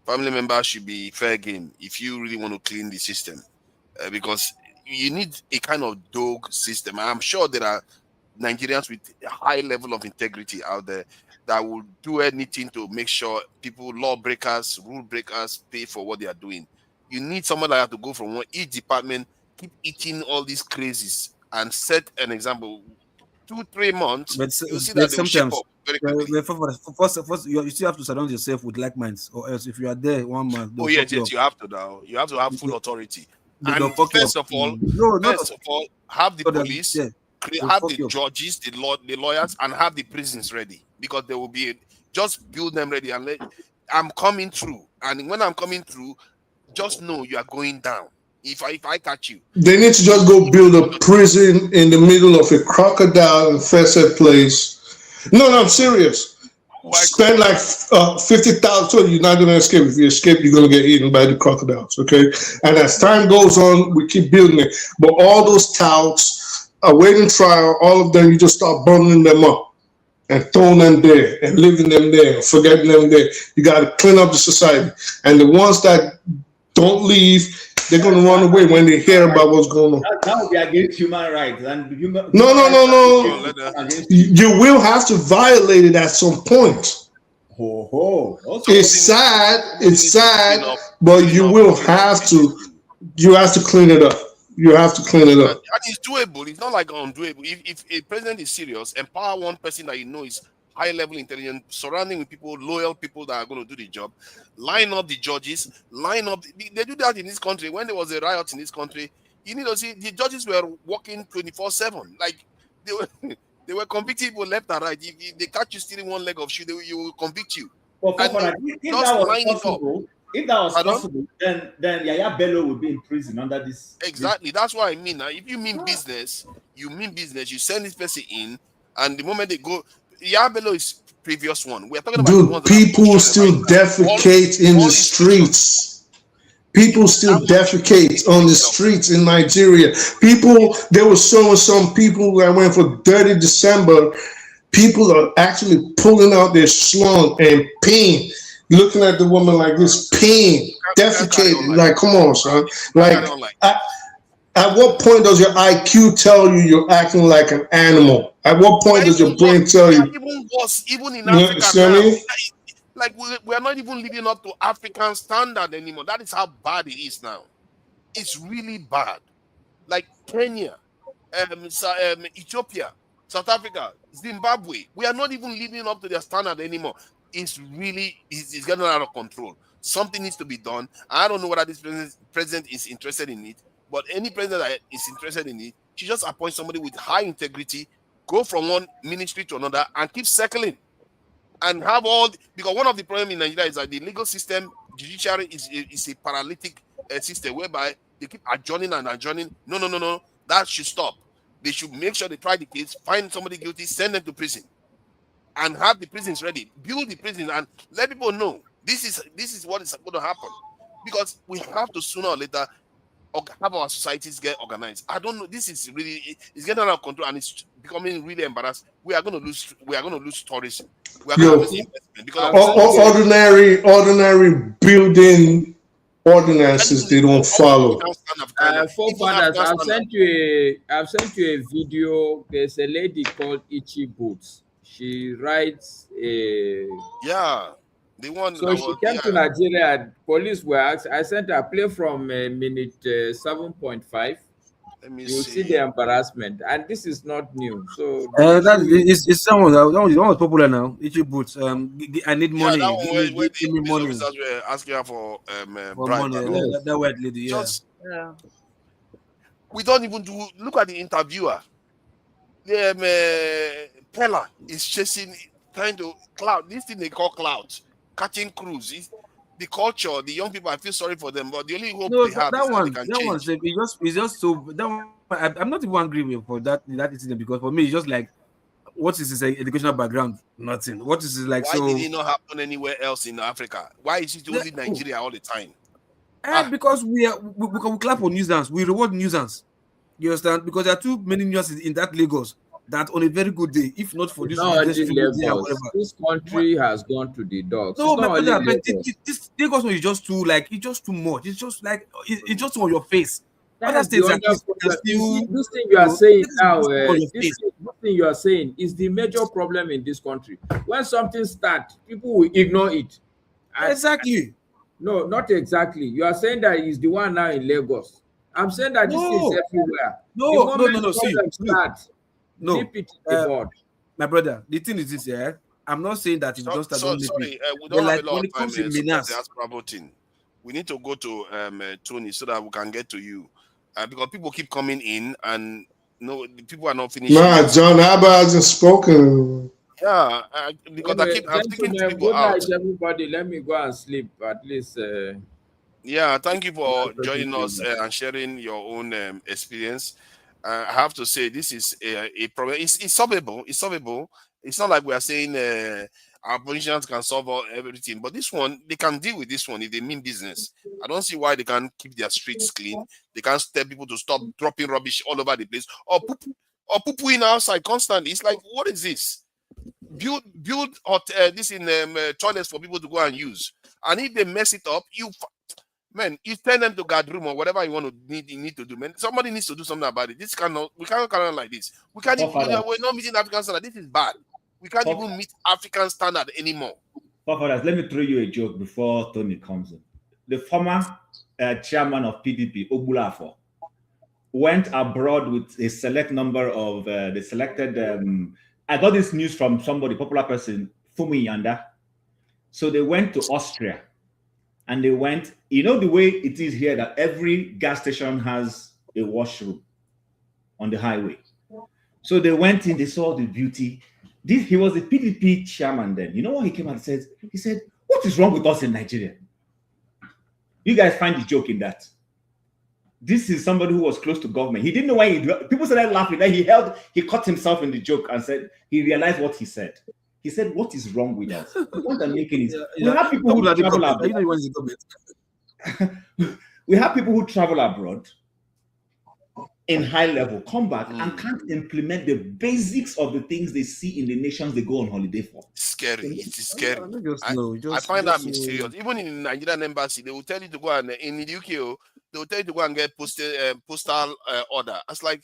family members should be fair game if you really want to clean the system, because you need a kind of dog system. I'm sure there are Nigerians with a high level of integrity out there that will do anything to make sure people, lawbreakers, rule breakers, pay for what they are doing. You need someone like that to go from each department, keep eating all these crazes, and set an example. 2-3 months, you'll see that they'll shape up. very quickly. First, you still have to surround yourself with like minds, or else if you are there one man. Oh yes, you have to now. You have to have full authority. And first of all, have the police, have the judges, the lawyers, and have the prisons ready, because they will be just build them ready and I'm coming through. And when I'm coming through, just know you are going down. If I catch you, they need to just go build a prison in the middle of a crocodile-infested place. No, I'm serious. Spend like 50,000. So you're not gonna escape. If you escape, you're gonna get eaten by the crocodiles. Okay. And as time goes on, we keep building it. But all those touts awaiting trial, all of them, you just start bundling them up and throwing them there and leaving them there, forgetting them there. You got to clean up the society. And the ones that don't leave, they're going to run away when they hear about what's going on. That would be against human rights. And No. You will have to violate it at some point. It's sad, but you will have to. You have to clean it up. You have to clean it up. And it's doable. It's not like undoable. If a president is serious, empower one person that you know is high-level intelligence, surrounding with people, loyal people that are going to do the job, line up the judges, line up. They do that in this country. When there was a riot in this country, you need to see the judges were working 24/7. Like they were convicting people left and right. If they catch you stealing one leg of shoe, they will convict you. Well, if that was possible, then Yaya Bello would be in prison under this. Exactly. That's what I mean. Now, if you mean business, you send this person in, and the moment they go, Yaya Bello is previous one. We're talking about people still defecate in the streets. People still defecate on the streets in Nigeria. They were showing some people that went for Dirty December. People are actually pulling out their slung and peeing. Looking at the woman like this, peeing, defecating. Like, come on, son. Like, at what point does your IQ tell you you're acting like an animal? At what point does your brain tell you? Even worse, even in Africa now, like we are not even living up to African standard anymore. That is how bad it is now. It's really bad. Like Kenya, Ethiopia, South Africa, Zimbabwe. We are not even living up to their standard anymore. It's getting out of control. Something needs to be done. I don't know whether this president is interested in it, but any president that is interested in it, she just appoints somebody with high integrity, go from one ministry to another, and keep circling. And have because one of the problems in Nigeria is that the legal system, judiciary is a paralytic system whereby they keep adjourning and adjourning. No. That should stop. They should make sure they try the case, find somebody guilty, send them to prison. And have the prisons ready, build the prisons, and let people know this is what is going to happen, because we have to sooner or later have our societies get organized. I don't know. This is really it's getting out of control and it's becoming really embarrassing. We are going to lose tourism. We are going to lose investment because ordinary building ordinances they don't follow. Forefathers, I've sent you a video. There's a lady called Ichi Boots. She writes the one. So she came to Nigeria. Police were asked. I sent her a play from minute 7.5. You'll see the embarrassment, and this is not new. So it's someone that was popular now. Ichi Boots. I need money. Give me money. Were asking her for bribe. That white lady. We don't even do. Look at the interviewer. Pella is trying to cloud. This thing they call clout, catching crews. The culture, the young people, I feel sorry for them, but the only hope they have is just so. That one, I'm not even angry with for that incident, because for me it's just like, what is his educational background? Nothing. What is it like? Why did it not happen anywhere else in Africa? Why is it only Nigeria all the time? Because we clap on nuisance, we reward nuisance. You understand? Because there are too many nuisances in that Lagos that on a very good day, if not for this, this country has gone to the dogs. No, but this Lagos is just too it's just too much. It's just like it's just on your face. Other states this thing you are saying now, this thing you are saying is the major problem in this country. When something starts, people will ignore it. Exactly. No, not exactly. You are saying that he's the one now in Lagos. I'm saying that this is everywhere. No. See, nip it in the board. My brother, the thing is this, I'm not saying that if you don't start, don't make sorry, it. we But don't have like a lot when of it time comes in support menace, the Diaspora voting. We need to go to Tony so that we can get to you. Because people keep coming in and no, the people are not finishing. Nah, John Abba hasn't spoken. Yeah, because Anyway, I'm speaking to gentlemen, people good out. night, everybody. Let me go and sleep. At least. Yeah, thank you for joining Thank us and sharing your own experience. I have to say, this is a problem. It's solvable. It's solvable. It's not like we are saying our politicians can solve everything, but this one, they can deal with this one if they mean business. I don't see why they can't keep their streets clean. They can't tell people to stop dropping rubbish all over the place or poo-pooing outside constantly. It's like, what is this? Build this in toilets for people to go and use. And if they mess it up, man, you tell them to guard room or whatever you need to do, man. Somebody needs to do something about it. We cannot carry on like this. We can't even, we're not meeting African standard. This is bad. We can't even meet African standard anymore. Let me throw you a joke before Tony comes in. The former chairman of PDP, Ogbulafo, went abroad with a select number of the selected. I got this news from somebody, popular person, Fumi Yanda. So they went to Austria. And they went, you know, the way it is here that every gas station has a washroom on the highway. So they went in, they saw the beauty. He was a PDP chairman then. You know what he came out and said? He said, what is wrong with us in Nigeria? You guys find the joke in that. This is somebody who was close to government. He didn't know why people started laughing. Then he caught himself in the joke and said, he realized what he said. He said, what is wrong with us? The point I'm making is we have people who travel abroad. We have people who travel abroad in high level, come back and can't implement the basics of the things they see in the nations they go on holiday for. Scary. It's scary. I find that mysterious. Even in the Nigerian embassy, they will tell you to go and in the UK, they will tell you to go and get postal order. It's like,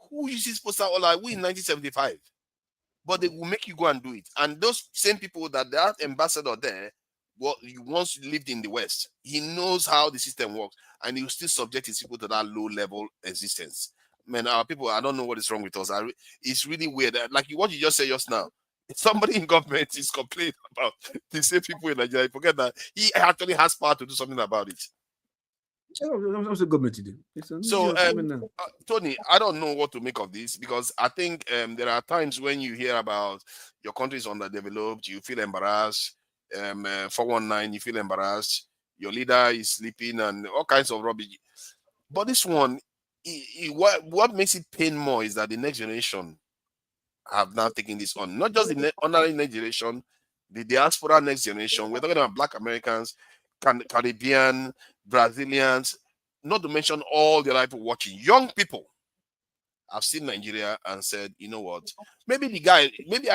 who uses postal order? We in 1975. But they will make you go and do it. And those same people that ambassador there, well, you once lived in the West, he knows how the system works, and he will still subject his people to that low-level existence. Man, our people, I don't know what is wrong with us. It's really weird. Like what you just said just now, somebody in government is complaining about the same people in Nigeria. Forget that he actually has power to do something about it. Also government today. So, Tony, I don't know what to make of this because I think there are times when you hear about your country is underdeveloped, you feel embarrassed. 419, you feel embarrassed. Your leader is sleeping and all kinds of rubbish. But this one, what makes it pain more is that the next generation have now taken this on. Not just the honorary next generation, the diaspora next generation. We're talking about Black Americans, Caribbean, Brazilians, not to mention all the other people watching. Young people have seen Nigeria and said, you know what, maybe I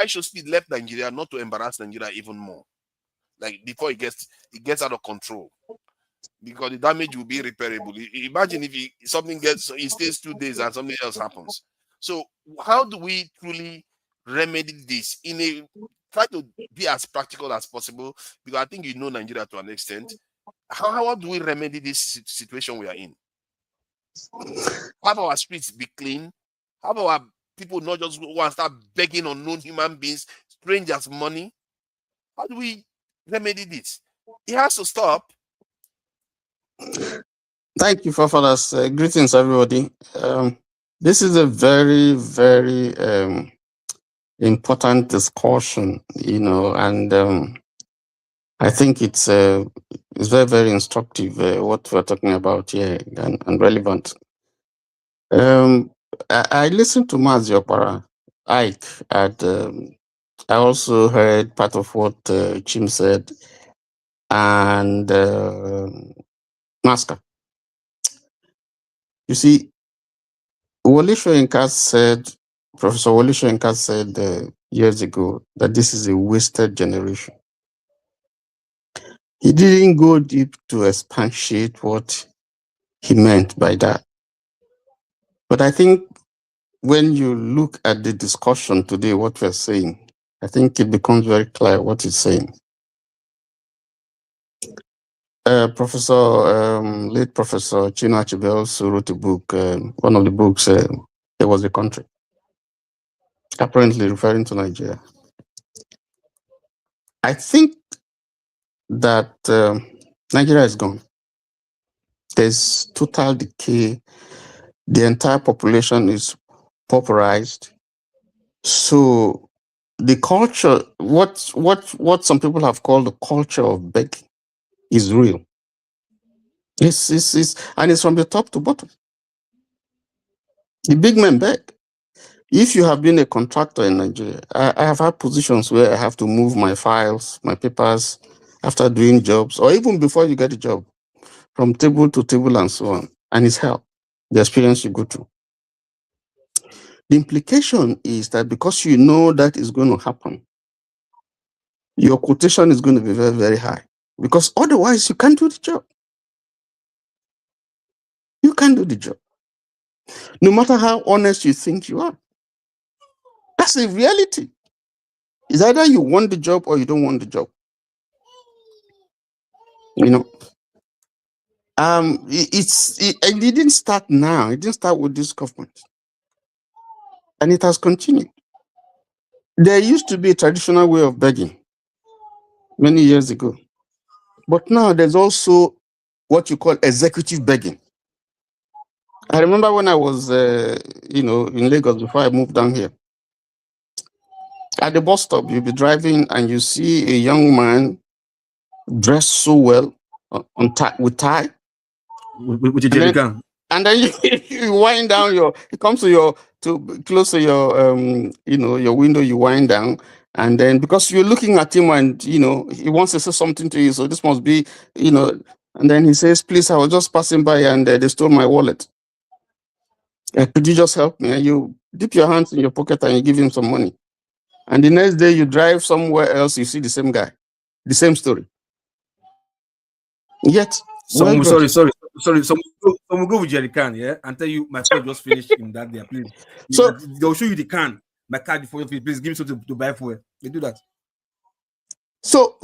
should speed left Nigeria not to embarrass Nigeria even more. Like before it gets out of control. Because the damage will be repairable. Imagine if he stays 2 days and something else happens. So how do we truly remedy this try to be as practical as possible? Because I think you know Nigeria to an extent. How do we remedy this situation we are in? Have our streets be clean? Have our people not just go and start begging unknown human beings, strangers' money? How do we remedy this? It has to stop. Thank you, Fafadas. Greetings, everybody. This is a very, very important discussion, and I think it's very, very instructive what we're talking about here and relevant. I listened to Mazi Opara, Ike, and I also heard part of what Chim said and Masker. You see, Professor Wole Soyinka said years ago that this is a wasted generation. He didn't go deep to expatiate what he meant by that. But I think when you look at the discussion today, what we're saying, I think it becomes very clear what he's saying. Late Professor Chinua Achebe also wrote a book, one of the books, There Was a Country, apparently referring to Nigeria. I think that Nigeria is gone. There's total decay. The entire population is pauperized. So the culture, what some people have called the culture of begging, is real. And it's from the top to bottom. The big men beg. If you have been a contractor in Nigeria, I have had positions where I have to move my files, my papers, after doing jobs, or even before you get a job, from table to table and so on. And it's hell, the experience you go through. The implication is that because you know that is going to happen, your quotation is going to be very, very high. Because otherwise, you can't do the job. You can't do the job. No matter how honest you think you are. That's the reality. It's either you want the job or you don't want the job. You know, it didn't start now. It didn't start with this government. And it has continued. There used to be a traditional way of begging many years ago. But now there's also what you call executive begging. I remember when I was, in Lagos before I moved down here. At the bus stop, you'll be driving and you see a young man dressed so well with tie. With a jerry can. And then you wind down it comes to close to your, your window, you wind down. And then because you're looking at him and, he wants to say something to you. So this must be, and then he says, please, I was just passing by and they stole my wallet. Could you just help me? And you dip your hands in your pocket and you give him some money. And the next day you drive somewhere else, you see the same guy, the same story. Yet, Someone go with jerry can, yeah, and tell you my phone just finished in that day, please. So they'll show you the can, my card before you please give me something to buy fuel. They do that. So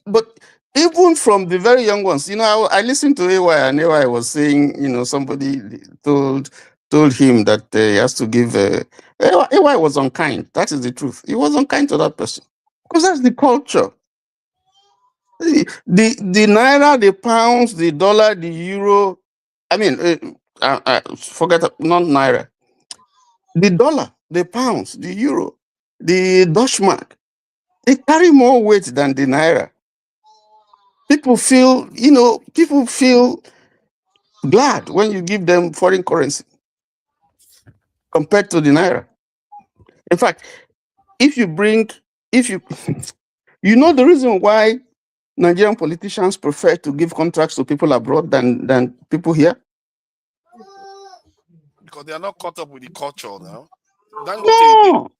but even from the very young ones, I listened to AY and AY was saying, somebody told him that he has to give. AY was unkind. That is the truth. He was unkind to that person because that's the culture. The naira, the pounds, the dollar, the euro. I mean, forget not naira. The dollar, the pounds, the euro, the Dutch mark. They carry more weight than the naira. People feel glad when you give them foreign currency compared to the naira. In fact, the reason why Nigerian politicians prefer to give contracts to people abroad than people here? Because they are not caught up with the culture now. No.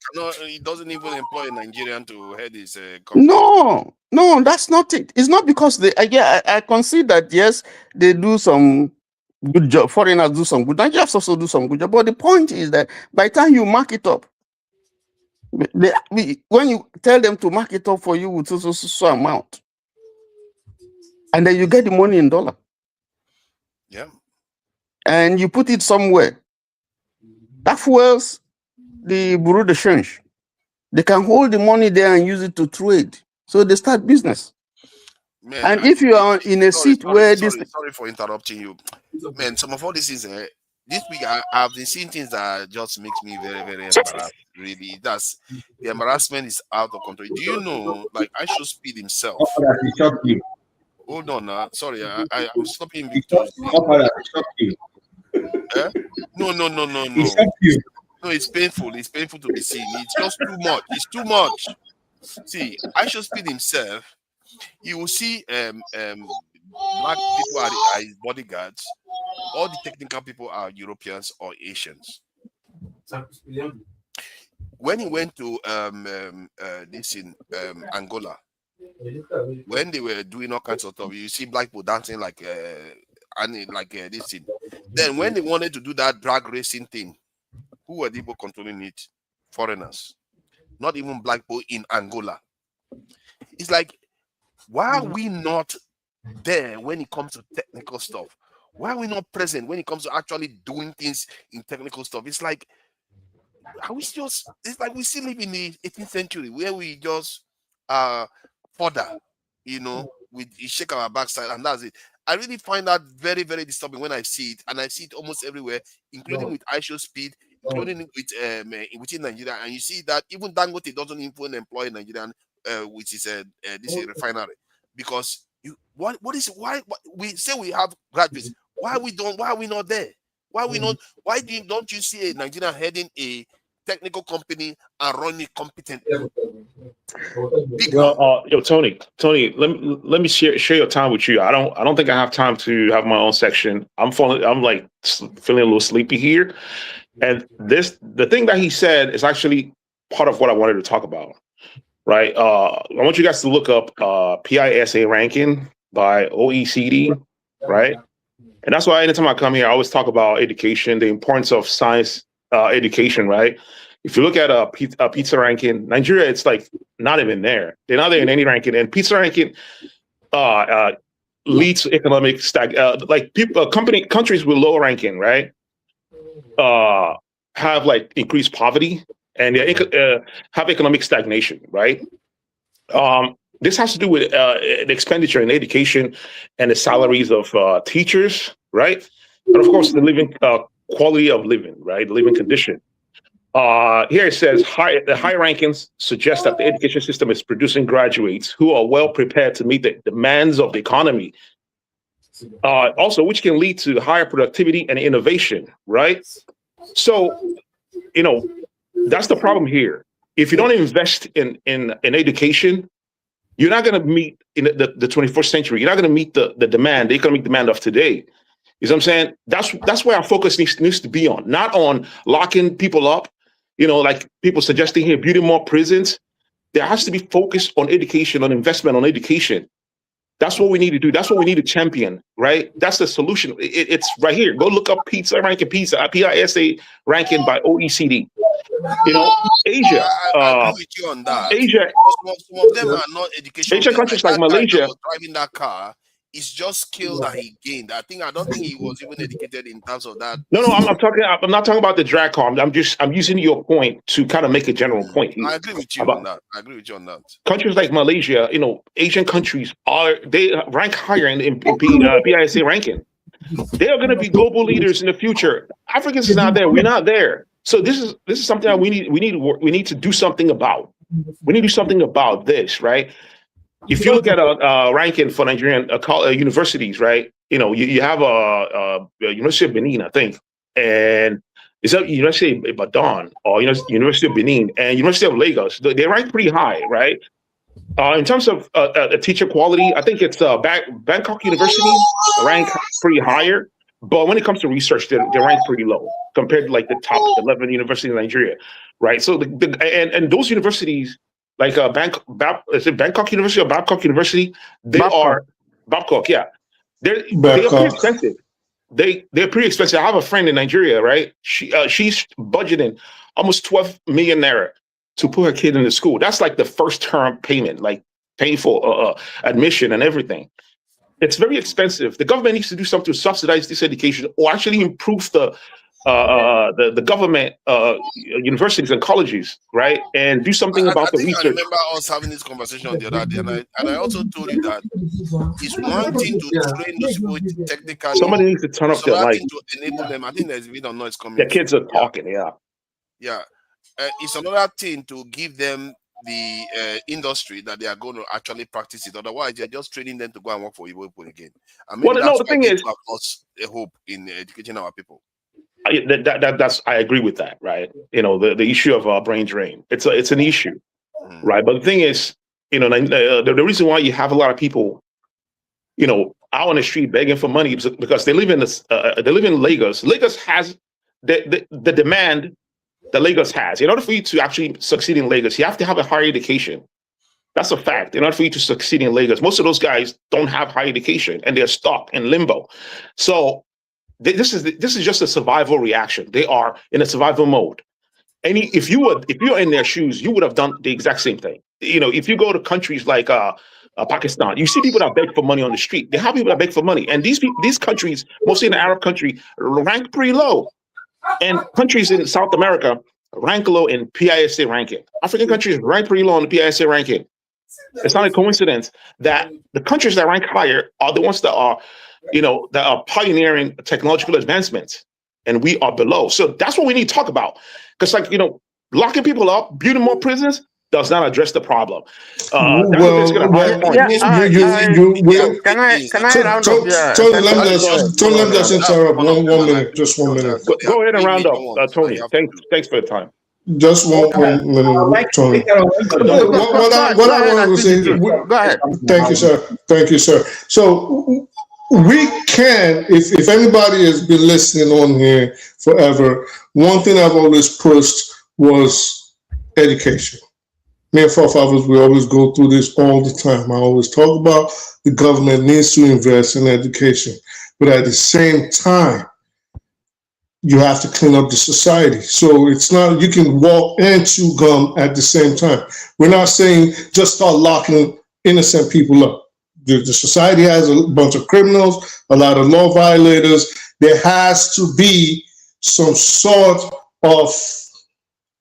He doesn't even employ a Nigerian to head his company. No, that's not it. It's not because I concede that, yes, they do some good job. Foreigners do some good. Nigerians also do some good job. But the point is that by the time you mark it up, when you tell them to mark it up for you with so amount, and then you get the money in dollar. Yeah. And you put it somewhere. That fuels the bureau de change. They can hold the money there and use it to trade. So they start business. Man, and if you are in a seat where this... Sorry for interrupting you. Man, some of all this is... this week, I've been seeing things that just makes me very, very embarrassed. Really, the embarrassment is out of control. Do you know, like, I should speed himself. Hold on, sorry, I'm stopping because... No. No, it's painful. It's painful to be seen. It's just too much. It's too much. See, I should speed himself. You will see black people are his bodyguards. All the technical people are Europeans or Asians. When he went to this in Angola, when they were doing all kinds of stuff, you see black people dancing like this thing. Then when they wanted to do that drag racing thing, who were the people controlling it? Foreigners. Not even black people in Angola. It's like, why are we not there when it comes to technical stuff? Why are we not present when it comes to actually doing things in technical stuff? It's like, it's like we still live in the 18th century where we just further, you know, we shake our backside and that's it. I really find that very, very disturbing when I see it, and I see it almost everywhere, including with ISO speed, including with within Nigeria. And you see that even Dangote doesn't even employ Nigerian, which is this refinery, because why we say we have graduates? Why are we not there? Why don't you see a Nigerian heading a technical company and running competently? Well, Tony, let me share your time with you. I don't think I have time to have my own section. I'm like feeling a little sleepy here, and the thing that he said is actually part of what I wanted to talk about. Right? I want you guys to look up PISA ranking by OECD. Right? And that's why anytime I come here, I always talk about education, the importance of science education. Right? If you look at a pizza ranking, Nigeria, it's like not even there. They're not there in any ranking. And pizza ranking leads to economic countries with low ranking, right? Have like increased poverty and they have economic stagnation, right? This has to do with the expenditure in education and the salaries of teachers, right? And of course, the living quality of living, right? The living condition. Here it says the high rankings suggest that the education system is producing graduates who are well prepared to meet the demands of the economy. Also, which can lead to higher productivity and innovation, right? So, you know, that's the problem here. If you don't invest in education, you're not going to meet in the 21st century. You're not going to meet the economic demand of today. You know what I'm saying? That's where our focus needs to be on, not on locking people up. You know, like people suggesting here, building more prisons. There has to be focus on education, on investment on education. That's what we need to do. That's what we need to champion, right? That's the solution. It's right here. Go look up PISA ranking ranking by OECD. You know, Asia. I agree with you on that. Asia. Some of them are not educational. Asian countries like Malaysia. Driving that car. It's just skill that he gained. I don't think he was even educated in terms of that. No, I'm not talking about the drag car. I'm using your point to kind of make a general point here. I agree with you on that. Countries like Malaysia, you know, Asian countries they rank higher in PISA ranking. They are going to be global leaders in the future. Africans is not there. We're not there. So this is something that we need to do something about. We need to do something about this, right? If you look at a ranking for Nigerian universities, right? You know, you have a University of Benin, I think, and it's a University of Ibadan or University of Benin and University of Lagos. They rank pretty high, right? In terms of teacher quality, I think it's Bangkok University rank pretty higher, but when it comes to research, they rank pretty low compared to like the top 11 universities in Nigeria, right? So and those universities. Like is it Bangkok University or Babcock University? Are Babcock, yeah. They're pretty expensive. They're pretty expensive. I have a friend in Nigeria, right? She's budgeting almost 12 million naira to put her kid in the school. That's like the first term payment, like paying for admission and everything. It's very expensive. The government needs to do something to subsidize this education or actually improve the government universities and colleges, right, and do something about the research. I remember us having this conversation the other day, and I also told you that it's one thing to train those people technically. Somebody needs to turn up their light to enable them. I think there's a bit of noise coming. The kids are talking, yeah. It's another thing to give them the industry that they are going to actually practice it. Otherwise, they're just training them to go and work for Igbo people again. I mean, the thing is, have lost a hope in educating our people. That's I agree with that, right? You know, the issue of brain drain. It's an issue, right? But the thing is, you know, the reason why you have a lot of people, you know, out on the street begging for money is because they live in Lagos. Lagos has the demand that Lagos has. In order for you to actually succeed in Lagos, you have to have a higher education. That's a fact. In order for you to succeed in Lagos, most of those guys don't have higher education and they're stuck in limbo. So this is just a survival reaction. They are in a survival mode. And if you're in their shoes, you would have done the exact same thing. You know, if you go to countries like Pakistan, you see people that beg for money on the street. They have people that beg for money, and these countries, mostly in the Arab country, rank pretty low. And countries in South America rank low in PISA ranking. African countries rank pretty low in the PISA ranking. It's not a coincidence that the countries that rank higher are the ones that are, that are pioneering technological advancements, and we are below. So that's what we need to talk about. Because, locking people up, building more prisons does not address the problem. Can I round up? Tony, let me just interrupt 1 minute, just 1 minute. Go ahead and round up, Tony. Thanks for the time. Just 1 minute, Tony. What I want to say, go ahead. Thank you, sir. So we can, if anybody has been listening on here forever, one thing I've always pushed was education. Me and forefathers, we always go through this all the time. I always talk about the government needs to invest in education, but at the same time, you have to clean up the society. So it's not, you can walk and chew gum at the same time. We're not saying just start locking innocent people up. The society has a bunch of criminals, a lot of law violators. There has to be some sort of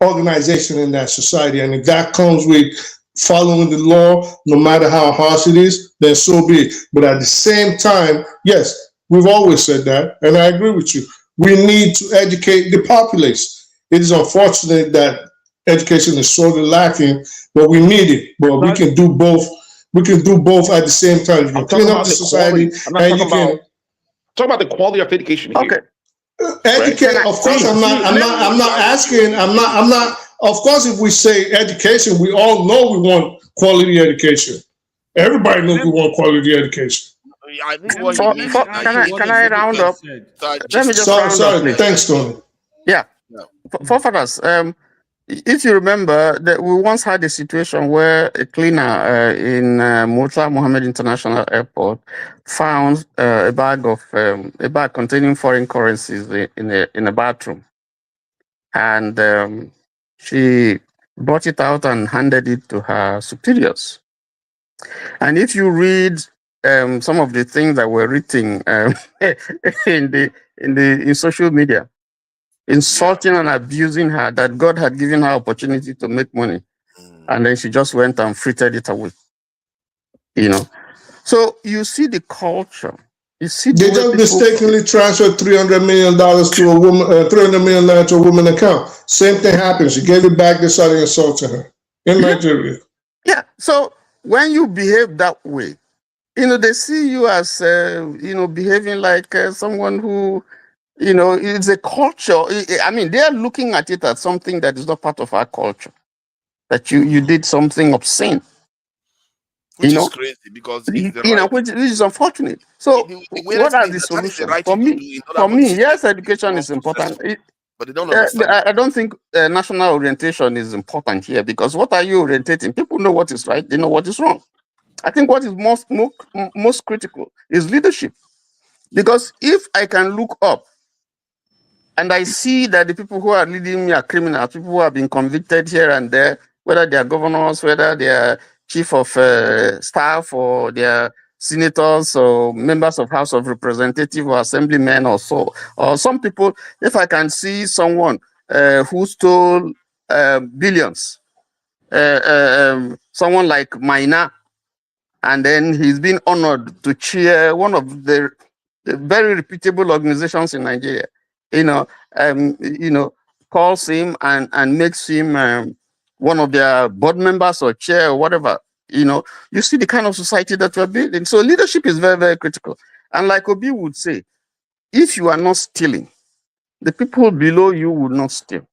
organization in that society. And if that comes with following the law, no matter how harsh it is, then so be it. But at the same time, yes, we've always said that, and I agree with you. We need to educate the populace. It is unfortunate that education is sorely lacking, but we need it. But we can do both. We can do both at the same time. You can clean up the society, and you can talk about the quality of education here. Okay. Educate. Of course, I'm not asking. Of course, if we say education, we all know we want quality education. Everybody knows we want quality education. I think can I round up? Let me just round up, please. Thanks, Tony. Yeah. Forefathers, if you remember that we once had a situation where a cleaner in Murtala Mohammed International Airport found a bag containing foreign currencies in a bathroom, and she brought it out and handed it to her superiors. And if you read some of the things that were written in social media, insulting and abusing her, that God had given her opportunity to make money, and then she just went and frittered it away. So you see the culture. You see they just mistakenly transferred $300 million to a woman, $300 million to a woman account. Same thing happens. She gave it back. They started insulting her in Nigeria. Yeah. So when you behave that way, they see you as behaving like someone who. It's a culture. I mean, they are looking at it as something that is not part of our culture. That you did something obscene. Which is crazy because which is unfortunate. So what are the solutions? For me, yes, education is important. But they don't understand. I don't think national orientation is important here, because what are you orientating? People know what is right. They know what is wrong. I think what is most critical is leadership. Because if I can look up and I see that the people who are leading me are criminals, people who have been convicted here and there, whether they are governors, whether they are chief of staff, or they are senators or members of House of Representatives or assemblymen or so, or some people, if I can see someone who stole billions, someone like Maina, and then he's been honored to chair one of the very reputable organizations in Nigeria, calls him and makes him one of their board members or chair or whatever. You see the kind of society that we're building. So leadership is very, very critical. And like Obi would say, if you are not stealing, the people below you will not steal.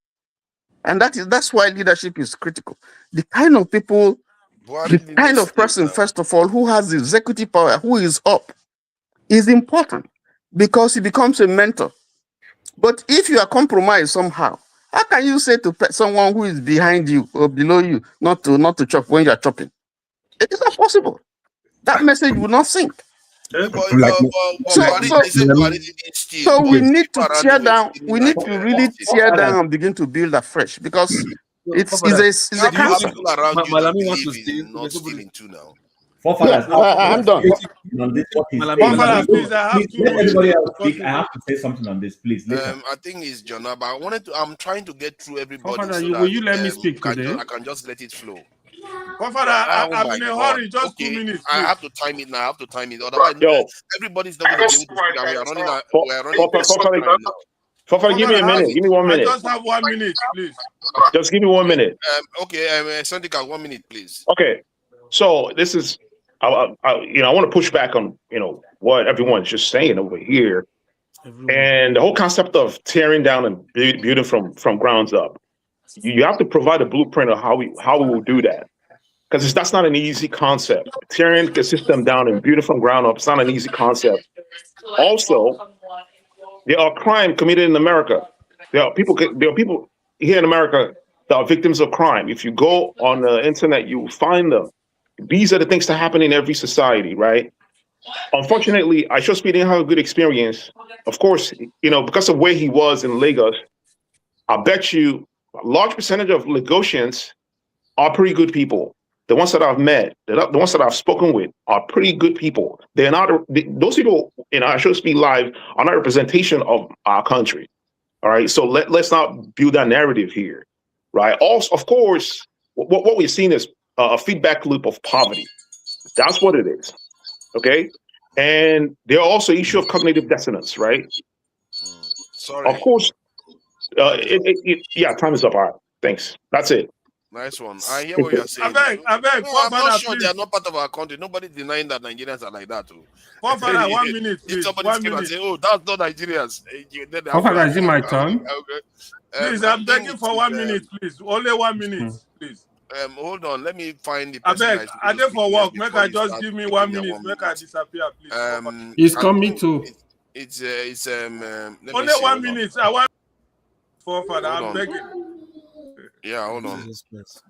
And that's why leadership is critical. The kind of people, the kind of person, first of all, who has executive power, who is up, is important, because he becomes a mentor. But if you are compromised somehow, how can you say to someone who is behind you or below you not to chop when you are chopping? It is not possible. That message will not sink. So we need to tear down. We need to really tear down and begin to build afresh, because it's a cancer. People around you that believe in not stealing too now. I'm done. Everybody else speak. I have to say something on this, please. I think it's Jonah, but I'm trying to get through everybody. Will you let me speak today? I can just let it flow. I'm my in a God. hurry. Just Okay, 2 minutes. I Please. have to time it now. I have to time it. Otherwise, Yo, everybody's not going to be able to speak. And we are running out. We are running short Fofana, time now. Fofana, give me a minute. Give me 1 I minute. just have 1 minute, please. Just give me 1 minute. Okay, Sandika, 1 minute, please. Okay, so this is, I want to push back on what everyone's just saying over here, and the whole concept of tearing down and building from grounds up. You have to provide a blueprint of how we will do that, because that's not an easy concept. Tearing the system down and building from ground up, it's not an easy concept. Also, there are crime committed in America. There are people here in America that are victims of crime. If you go on the internet, you will find them. These are the things that happen in every society, right? Unfortunately, I just didn't have a good experience. Of course, because of where he was in Lagos, I bet you a large percentage of Lagosians are pretty good people. The ones that I've met, the ones that I've spoken with are pretty good people. They're not, those people, I should speak live, are not a representation of our country. All right. So let's not build that narrative here. Right. Also, of course, what we've seen is a feedback loop of poverty. That's what it is. Okay. And there are also issue of cognitive dissonance, right? Sorry. Of course. Time is up. All right. Thanks. That's it. Nice one. I hear what you're saying. I beg. I'm not sure they are not part of our country. Nobody's denying that Nigerians are like that too. 1 minute, please. If somebody came and say, "Oh, that's not Nigerians," Is it my turn? Please, I'm begging for 1 minute, please. Only 1 minute, please. Hold on. Let me find the I person. beg. I dey for work. Make I just give me 1 minute. Make I disappear, please. He's coming too. It's only 1 minute. I want Father. I'm begging. Yeah, hold on. I'm just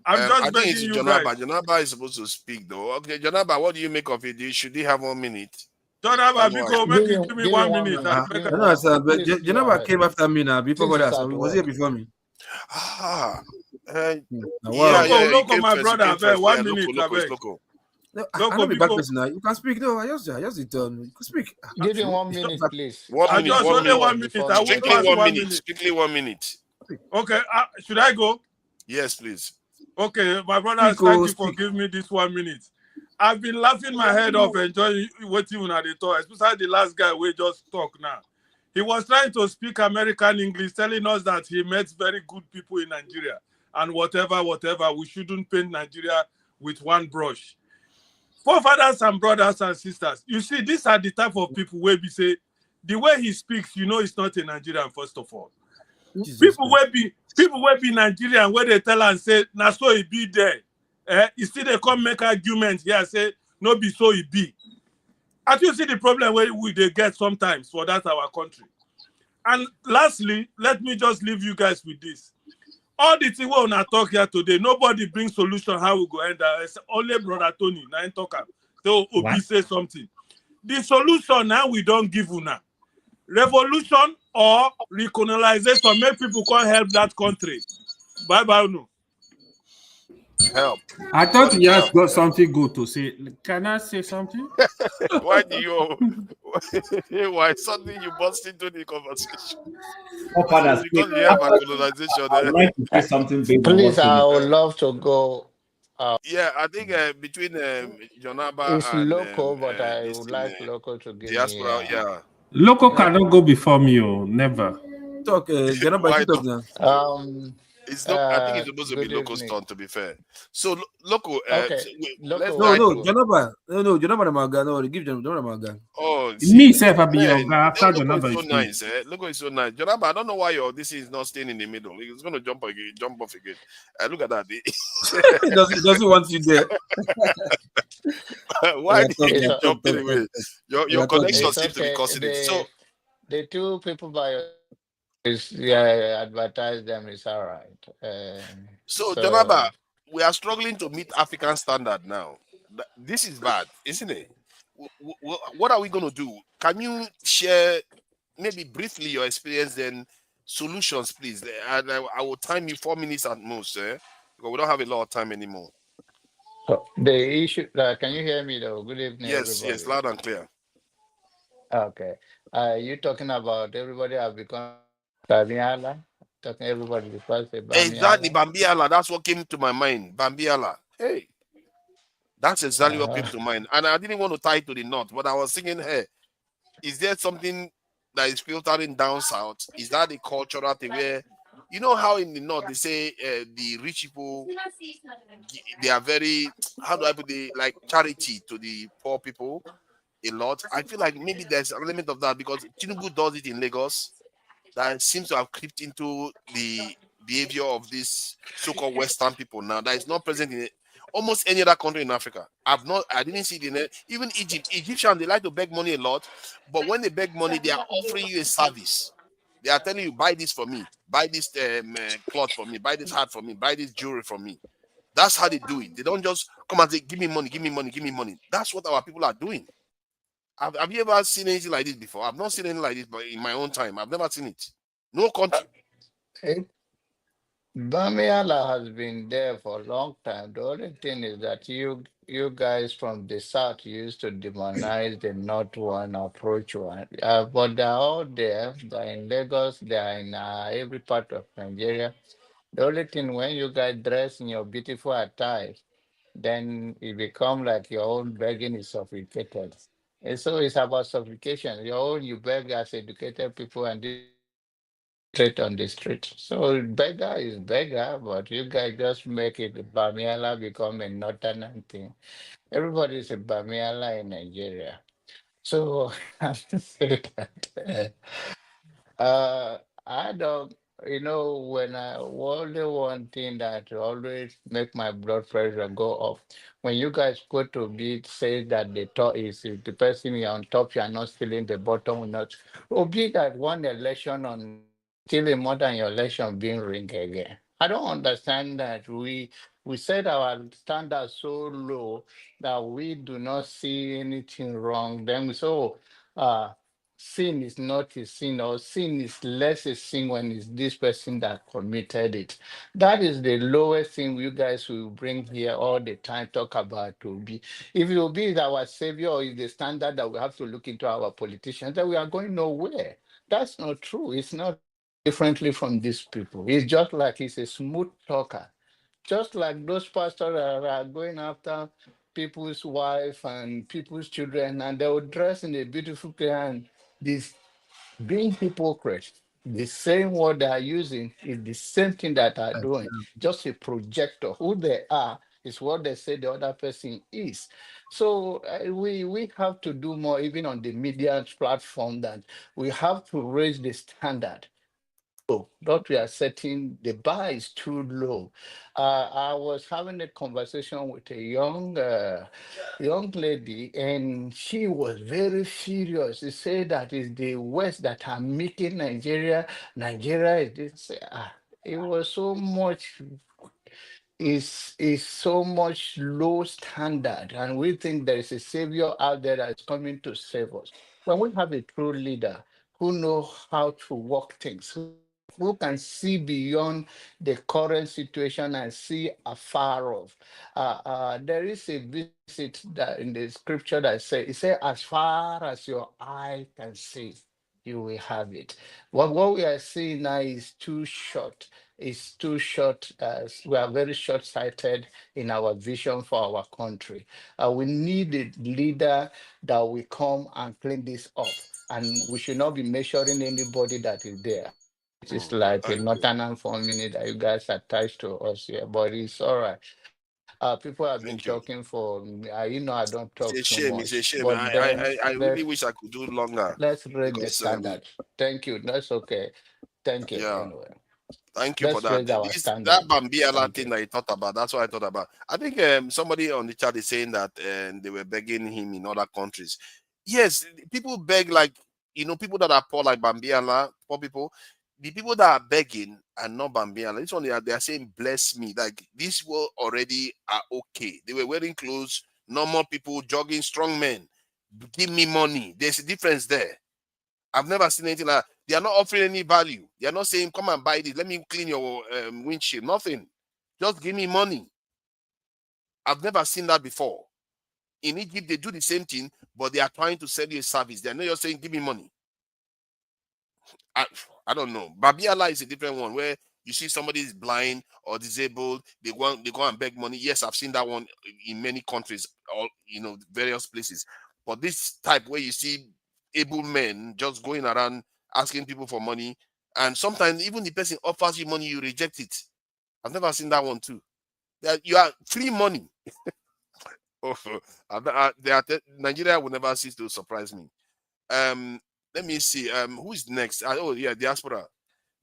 I think begging it's you Jonaba. guys. Jonaba is supposed to speak though. Okay, Jonaba, what do you make of it? Should he have 1 minute? Jonaba, because give me 1 minute. Jonaba came after me now. Before that, so he was here before me. Loco, my brother. I beg 1 minute. I beg. Loco, be back person now. You can speak. No, I just return. You can speak. Give him 1 minute, please. 1 minute. Only 1 minute. I won't pass 1 minute. Strictly 1 minute. Okay. Should I go? Yes, please. Okay, my brother, thank you for giving me this 1 minute. I've been laughing my head off, enjoying waiting at the talk, especially the last guy we just talk now. He was trying to speak American English, telling us that he met very good people in Nigeria and whatever, we shouldn't paint Nigeria with one brush. Forefathers and brothers and sisters, you see, these are the type of people where we say, the way he speaks, it's not a Nigerian, first of all. People will be Nigerian where they tell and say, "Na so it be there." You see, they come make arguments here, say, "No be so it be." And you see the problem where they get sometimes for that our country. And lastly, let me just leave you guys with this. All the things we want to talk here today, nobody brings solution how we go end that. Only brother Tony, now talk. So Obi say something. The solution now we don't give you now. Revolution or recolonization, make people can't help that country. Bye-bye. No. Help. I thought you just got something good to say. Can I say something? Why do you? Why suddenly you burst into the conversation? Because you have a colonization. I'd like to say something big. Please, I would love to go. Yeah, I think between Jonaba it's and local, but I would like local to give diaspora. me. Local cannot go before me. Never. Talk. Jonaba, talk now. I think it's supposed to be local turn, to be fair. So local. Okay. No, Jonaba. No, Jonaba Maga. No, give Jonaba Maga. Oh, me self I be your guy after Jonaba is so nice. Local is so nice. Jonaba, I don't know why this is not staying in the middle. It's going to jump off again. Look at that. Does he want you there? Why did you jump anyway? Your connection seems to be causing it. So the two people by advertise them is all right. So Jonaba, we are struggling to meet African standard now. This is bad, isn't it? What are we going to do? Can you share maybe briefly your experience, then solutions, please? And I will time you 4 minutes at most, because we don't have a lot of time anymore. So the issue, can you hear me though? Good evening, yes, everybody. Yes, loud and clear. Okay. You talking about everybody have become Bambiala? Talking everybody because Exactly, Bambiala. That's what came to my mind. Bambiala. Hey. That's exactly what came to mind. And I didn't want to tie it to the north, but I was thinking, hey, is there something that is filtering down south? Is that the cultural thing where, you know how in the north they say the rich people, they are very, how do I put it, like charity to the poor people a lot. I feel like maybe there's an element of that because Tinubu does it in Lagos that seems to have crept into the behavior of these so-called Western people now that is not present in almost any other country in Africa. I didn't see it in even Egypt. Egyptians, they like to beg money a lot, but when they beg money, they are offering you a service. They are telling you, buy this for me, buy this cloth for me, buy this hat for me, buy this jewelry for me. That's how they do it. They don't just come and say, give me money, give me money, give me money. That's what our people are doing. Have you ever seen anything like this before? I've not seen anything like this, but in my own time, I've never seen it. No country. Bamiala has been there for a long time. The only thing is that you guys from the south used to demonize the north one, approach one. But they're all there. They're in Lagos. They're in every part of Nigeria. The only thing when you guys dress in your beautiful attire, then it become like your own begging is sophisticated. And so it's about sophistication. Your own you beg as educated people and this straight on the street. So beggar is beggar, but you guys just make it Bamiala become a northern thing. Everybody is a Bamiala in Nigeria. So I have to say that I don't, when I only one thing that always make my blood pressure go up. When you guys go to be say that the top is if the person you're on top, you are not stealing the bottom, will not. Or be that one election on stealing more than your election being rigged again. I don't understand that we set our standards so low that we do not see anything wrong. Then we say, oh, sin is not a sin, or sin is less a sin when it's this person that committed it. That is the lowest thing you guys will bring here all the time, talk about to be. If it will be our savior or is the standard that we have to look into our politicians, then we are going nowhere. That's not true. It's not differently from these people. It's just like he's a smooth talker. Just like those pastors that are going after people's wife and people's children, and they will dress in a beautiful way and this being hypocrite. The same word they are using is the same thing that are doing. Just a projector. Who they are is what they say the other person is. So we have to do more, even on the media platform. That we have to raise the standard. What we are setting, the bar is too low. I was having a conversation with a young lady, and she was very furious. She said that it's the West that are making Nigeria. Nigeria is this. It was so much. Is so much low standard, and we think there is a savior out there that is coming to save us. When we have a true leader who knows how to work things, who can see beyond the current situation and see afar off. There is a visit that in the scripture that it says, as far as your eye can see, you will have it. What we are seeing now is too short. It's too short. We are very short-sighted in our vision for our country. We need a leader that will come and clean this up. And we should not be measuring anybody that is there. It's like a northern family that you guys attached to us here, but it's all right. People have been talking for, I don't talk It's a too shame. It's a much, shame. but then I really wish I could do longer let's raise the because standard. Thank you. That's okay. Thank you. yeah. Anyway, Thank you for let's that. raise our That standard. Bambiala Thank thing you. that you thought about, that's what I thought about. I think somebody on the chat is saying that they were begging him in other countries. Yes, people beg like people that are poor like Bambiala, poor people. The people that are begging are not Bambiala. This one they are saying bless me. Like these were already are okay. They were wearing clothes, normal people, jogging, strong men. Give me money. There's a difference there. I've never seen anything like that. They are not offering any value. They are not saying, come and buy this. Let me clean your windshield. Nothing. Just give me money. I've never seen that before. In Egypt, they do the same thing, but they are trying to sell you a service. They're not just saying, give me money. I don't know. Babiala is a different one where You see somebody is blind or disabled, they go and beg money. Yes, I've seen that one in many countries, all various places. But this type where you see able men just going around asking people for money, and sometimes even the person offers you money, you reject it. I've never seen that one too. You are free money. Nigeria will never cease to surprise me. Let me see. Who is next? Oh yeah, diaspora.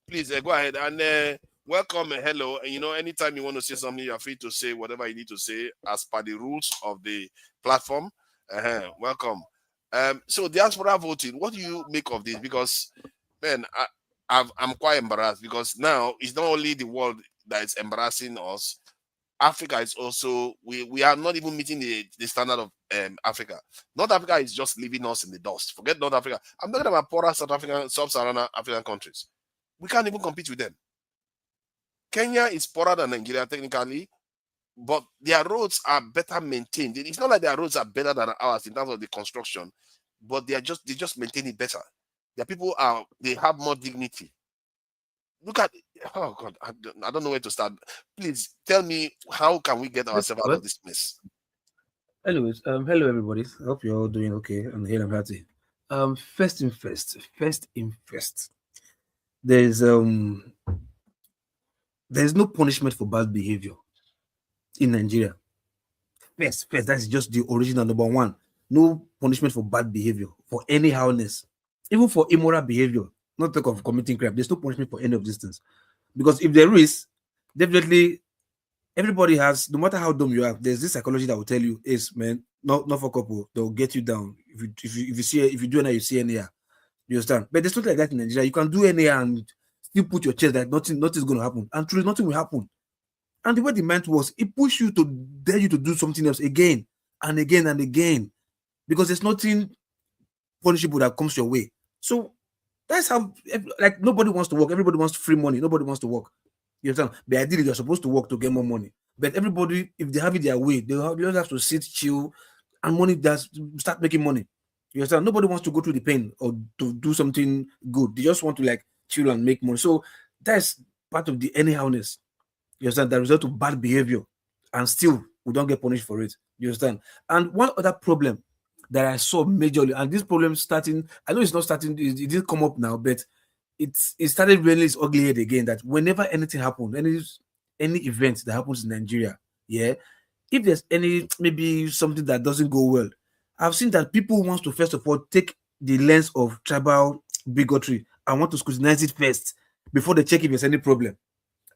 Please go ahead and welcome. Hello. And anytime you want to say something, you're free to say whatever you need to say as per the rules of the platform. Welcome. So diaspora voting. What do you make of this? Because man, I'm quite embarrassed because now it's not only the world that is embarrassing us. Africa is also, we are not even meeting the standard of Africa. North Africa is just leaving us in the dust. Forget North Africa. I'm talking about poorer sub-Saharan African countries. We can't even compete with them. Kenya is poorer than Nigeria technically, but their roads are better maintained. It's not like their roads are better than ours in terms of the construction, but they just maintain it better. Their people they have more dignity. Look at, oh God, I don't know where to start. Please tell me, how can we get ourselves out of this mess? Anyways, hello everybody. I hope you're all doing okay and here I'm happy. First in first. There's no punishment for bad behavior in Nigeria. First, that's just the original number one. No punishment for bad behavior, for any howlness, even for immoral behavior. Not talk of committing crime. There's no punishment for any of these things. Because if there is, definitely everybody has, no matter how dumb you are, there's this psychology that will tell you, is man, not for couple, they'll get you down. If you do anyhow, you see anyhow. You understand? But there's something like that in Nigeria. You can do anyhow and still put your chest that nothing is going to happen. And truly nothing will happen. And the way the mind was, it pushed you to dare you to do something else again and again and again. Because there's nothing punishable that comes your way. So that's how, like, nobody wants to work. Everybody wants free money. Nobody wants to work. You understand? The idea is you're supposed to work to get more money. But everybody, if they have it their way, they don't have to sit, chill, and money does start making money. You understand? Nobody wants to go through the pain or to do something good. They just want to like chill and make money. So that's part of the anyhowness. You understand? The result of bad behavior. And still, we don't get punished for it. You understand? And one other problem that I saw majorly, and this problem starting, I know it's not starting, it didn't come up now, but it started really its ugly head again, that whenever anything happens, any event that happens in Nigeria, yeah, if there's maybe something that doesn't go well, I've seen that people want to first of all take the lens of tribal bigotry and want to scrutinize it first before they check if there's any problem.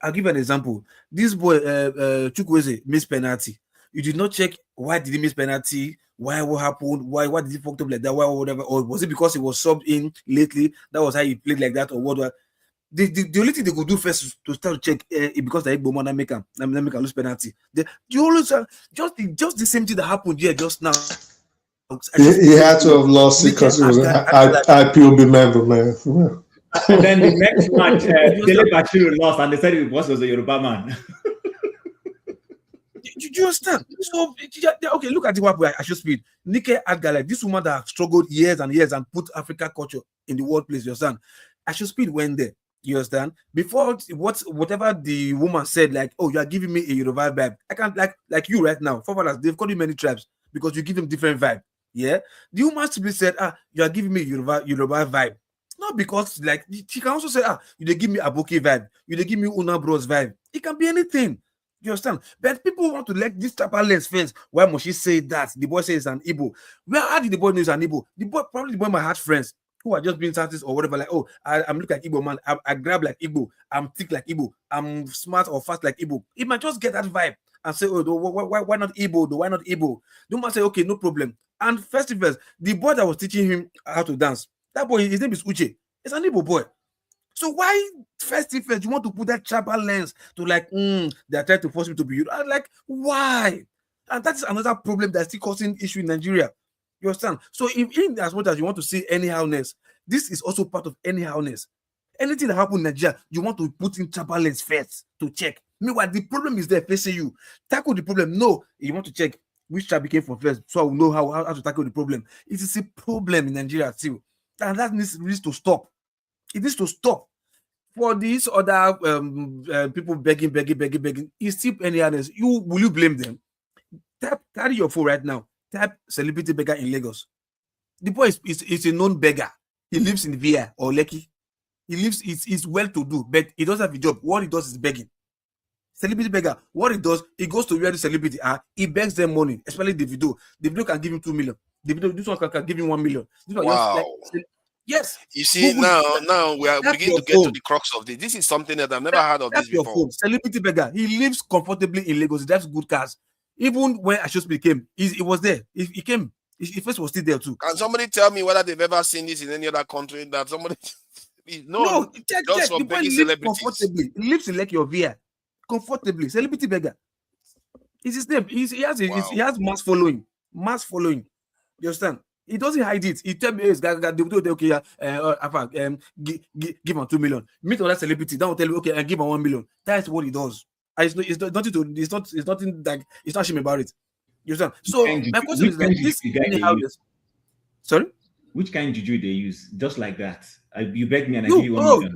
I'll give you an example. This boy, Chukwueze, missed penalty. You did not check why did he miss penalty, what happened, why did he fucked up like that, why whatever, or was it because he was subbed in lately? That was how he played like that, or what? The only thing they could do first is to start to check because the Igbo man make him lose penalty. You always just the same thing that happened here just now. He had to have lost it because he was an IPOB member, man. And then the next match, Dele Kajuru lost, and they said it was a Yoruba man. Do you understand? So okay, look at the I should speed. Nike Adgale, this woman that struggled years and years and put Africa culture in the workplace. You understand? I should speed went there. You understand? Before whatever the woman said, like, oh, you are giving me a Yoruba vibe. I can't like you right now. Forefathers, they've called you many tribes because you give them different vibe. Yeah, the woman simply said, you are giving me Yoruba vibe. Not because like she can also say, you give me Aboki vibe, you give me Una Bros vibe. It can be anything. You understand? But people want to let this type of lens first. Why must she say that? The boy says an Igbo. How did the boy know it's an Igbo? The boy might have friends who are just being artists or whatever. Like, oh, I'm looking like Igbo man. I grab like Igbo. I'm thick like Igbo. I'm smart or fast like Igbo. It might just get that vibe and say, oh, why not Igbo? Why not Igbo? You might say, okay, no problem. And first, the boy that was teaching him how to dance, that boy, his name is Uche. It's an Igbo boy. So why first you want to put that tribal lens to like, they're trying to force me to be, I'm like, why? And that is another problem that's still causing issue in Nigeria. You understand? So if in as much as you want to see anyhowness, this is also part of anyhowness. Anything that happens in Nigeria, you want to put in tribal lens first to check. Meanwhile, the problem is there facing you. Tackle the problem. No, you want to check which tribe came from first, so I will know how to tackle the problem. It is a problem in Nigeria too. And that needs to stop. It needs to stop. For these other people begging, it's still any others. Will you blame them? Carry your phone right now. Type celebrity beggar in Lagos. The boy is a known beggar. He lives in Via or Lekki. He lives, he's well to do, but he doesn't have a job. What he does is begging. Celebrity beggar. What he does, he goes to where the celebrity are, he begs them money, especially the video. The video can give him 2 million. The video, this one can give him 1 million. This one wow. Yes. You see, now we are beginning to get to the crux of this. This is something that I've never heard of this before. Celebrity beggar. He lives comfortably in Lagos. He drives good cars. Even when Ashospi came, he was there. He came. He first was still there too. Can somebody tell me whether they've ever seen this in any other country? That somebody no, check. The boy lives comfortably. He lives in Lekki or Via. Comfortably. Celebrity beggar. It's his name. He has mass following. Mass following. You understand? He doesn't hide it. He tell me, okay, give him 2 million. Meet another celebrity. That will tell you, okay, I give him 1 million. That's what he does. It's nothing like it's not shame about it. You understand? So my question is like this. Sorry? Which kind of juju they use? Just like that. You beg me and I give you 1 million.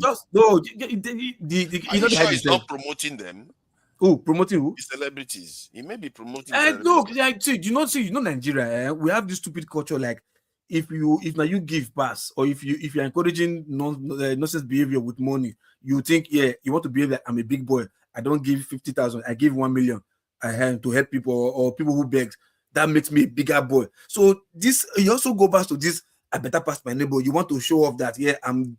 He's not promoting them. Who promoting who? The celebrities. He may be promoting. No, you know Nigeria. We have this stupid culture like if now you give pass or if you're encouraging nonsense behavior with money, you think you want to behave like I'm a big boy. I don't give 50,000. I give 1 million. I have to help people or people who beg. That makes me a bigger boy. So this you also go back to this. I better pass my neighbor. You want to show off that I'm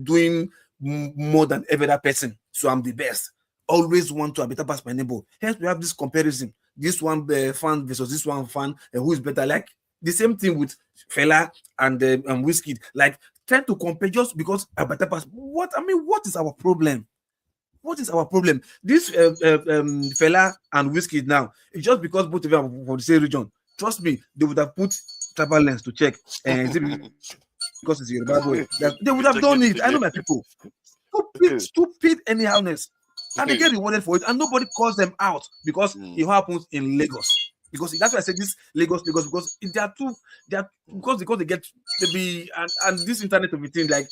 doing more than every other person, so I'm the best. Always want to better pass my neighbor. Hence, we have this comparison. This one fan versus this one fan, who is better? Like the same thing with Fela and Whiskey. Like trying to compare just because I better pass. What is our problem? What is our problem? This Fela and Whiskey now, it's just because both of them are from the same region. Trust me, they would have put travel lens to check because it's Yoruba boy. They would have done it. I know my people. Stupid anyhowness. And they get rewarded for it, and nobody calls them out because it happens in Lagos. Because that's why I said this Lagos because they get to be and this internet of thing like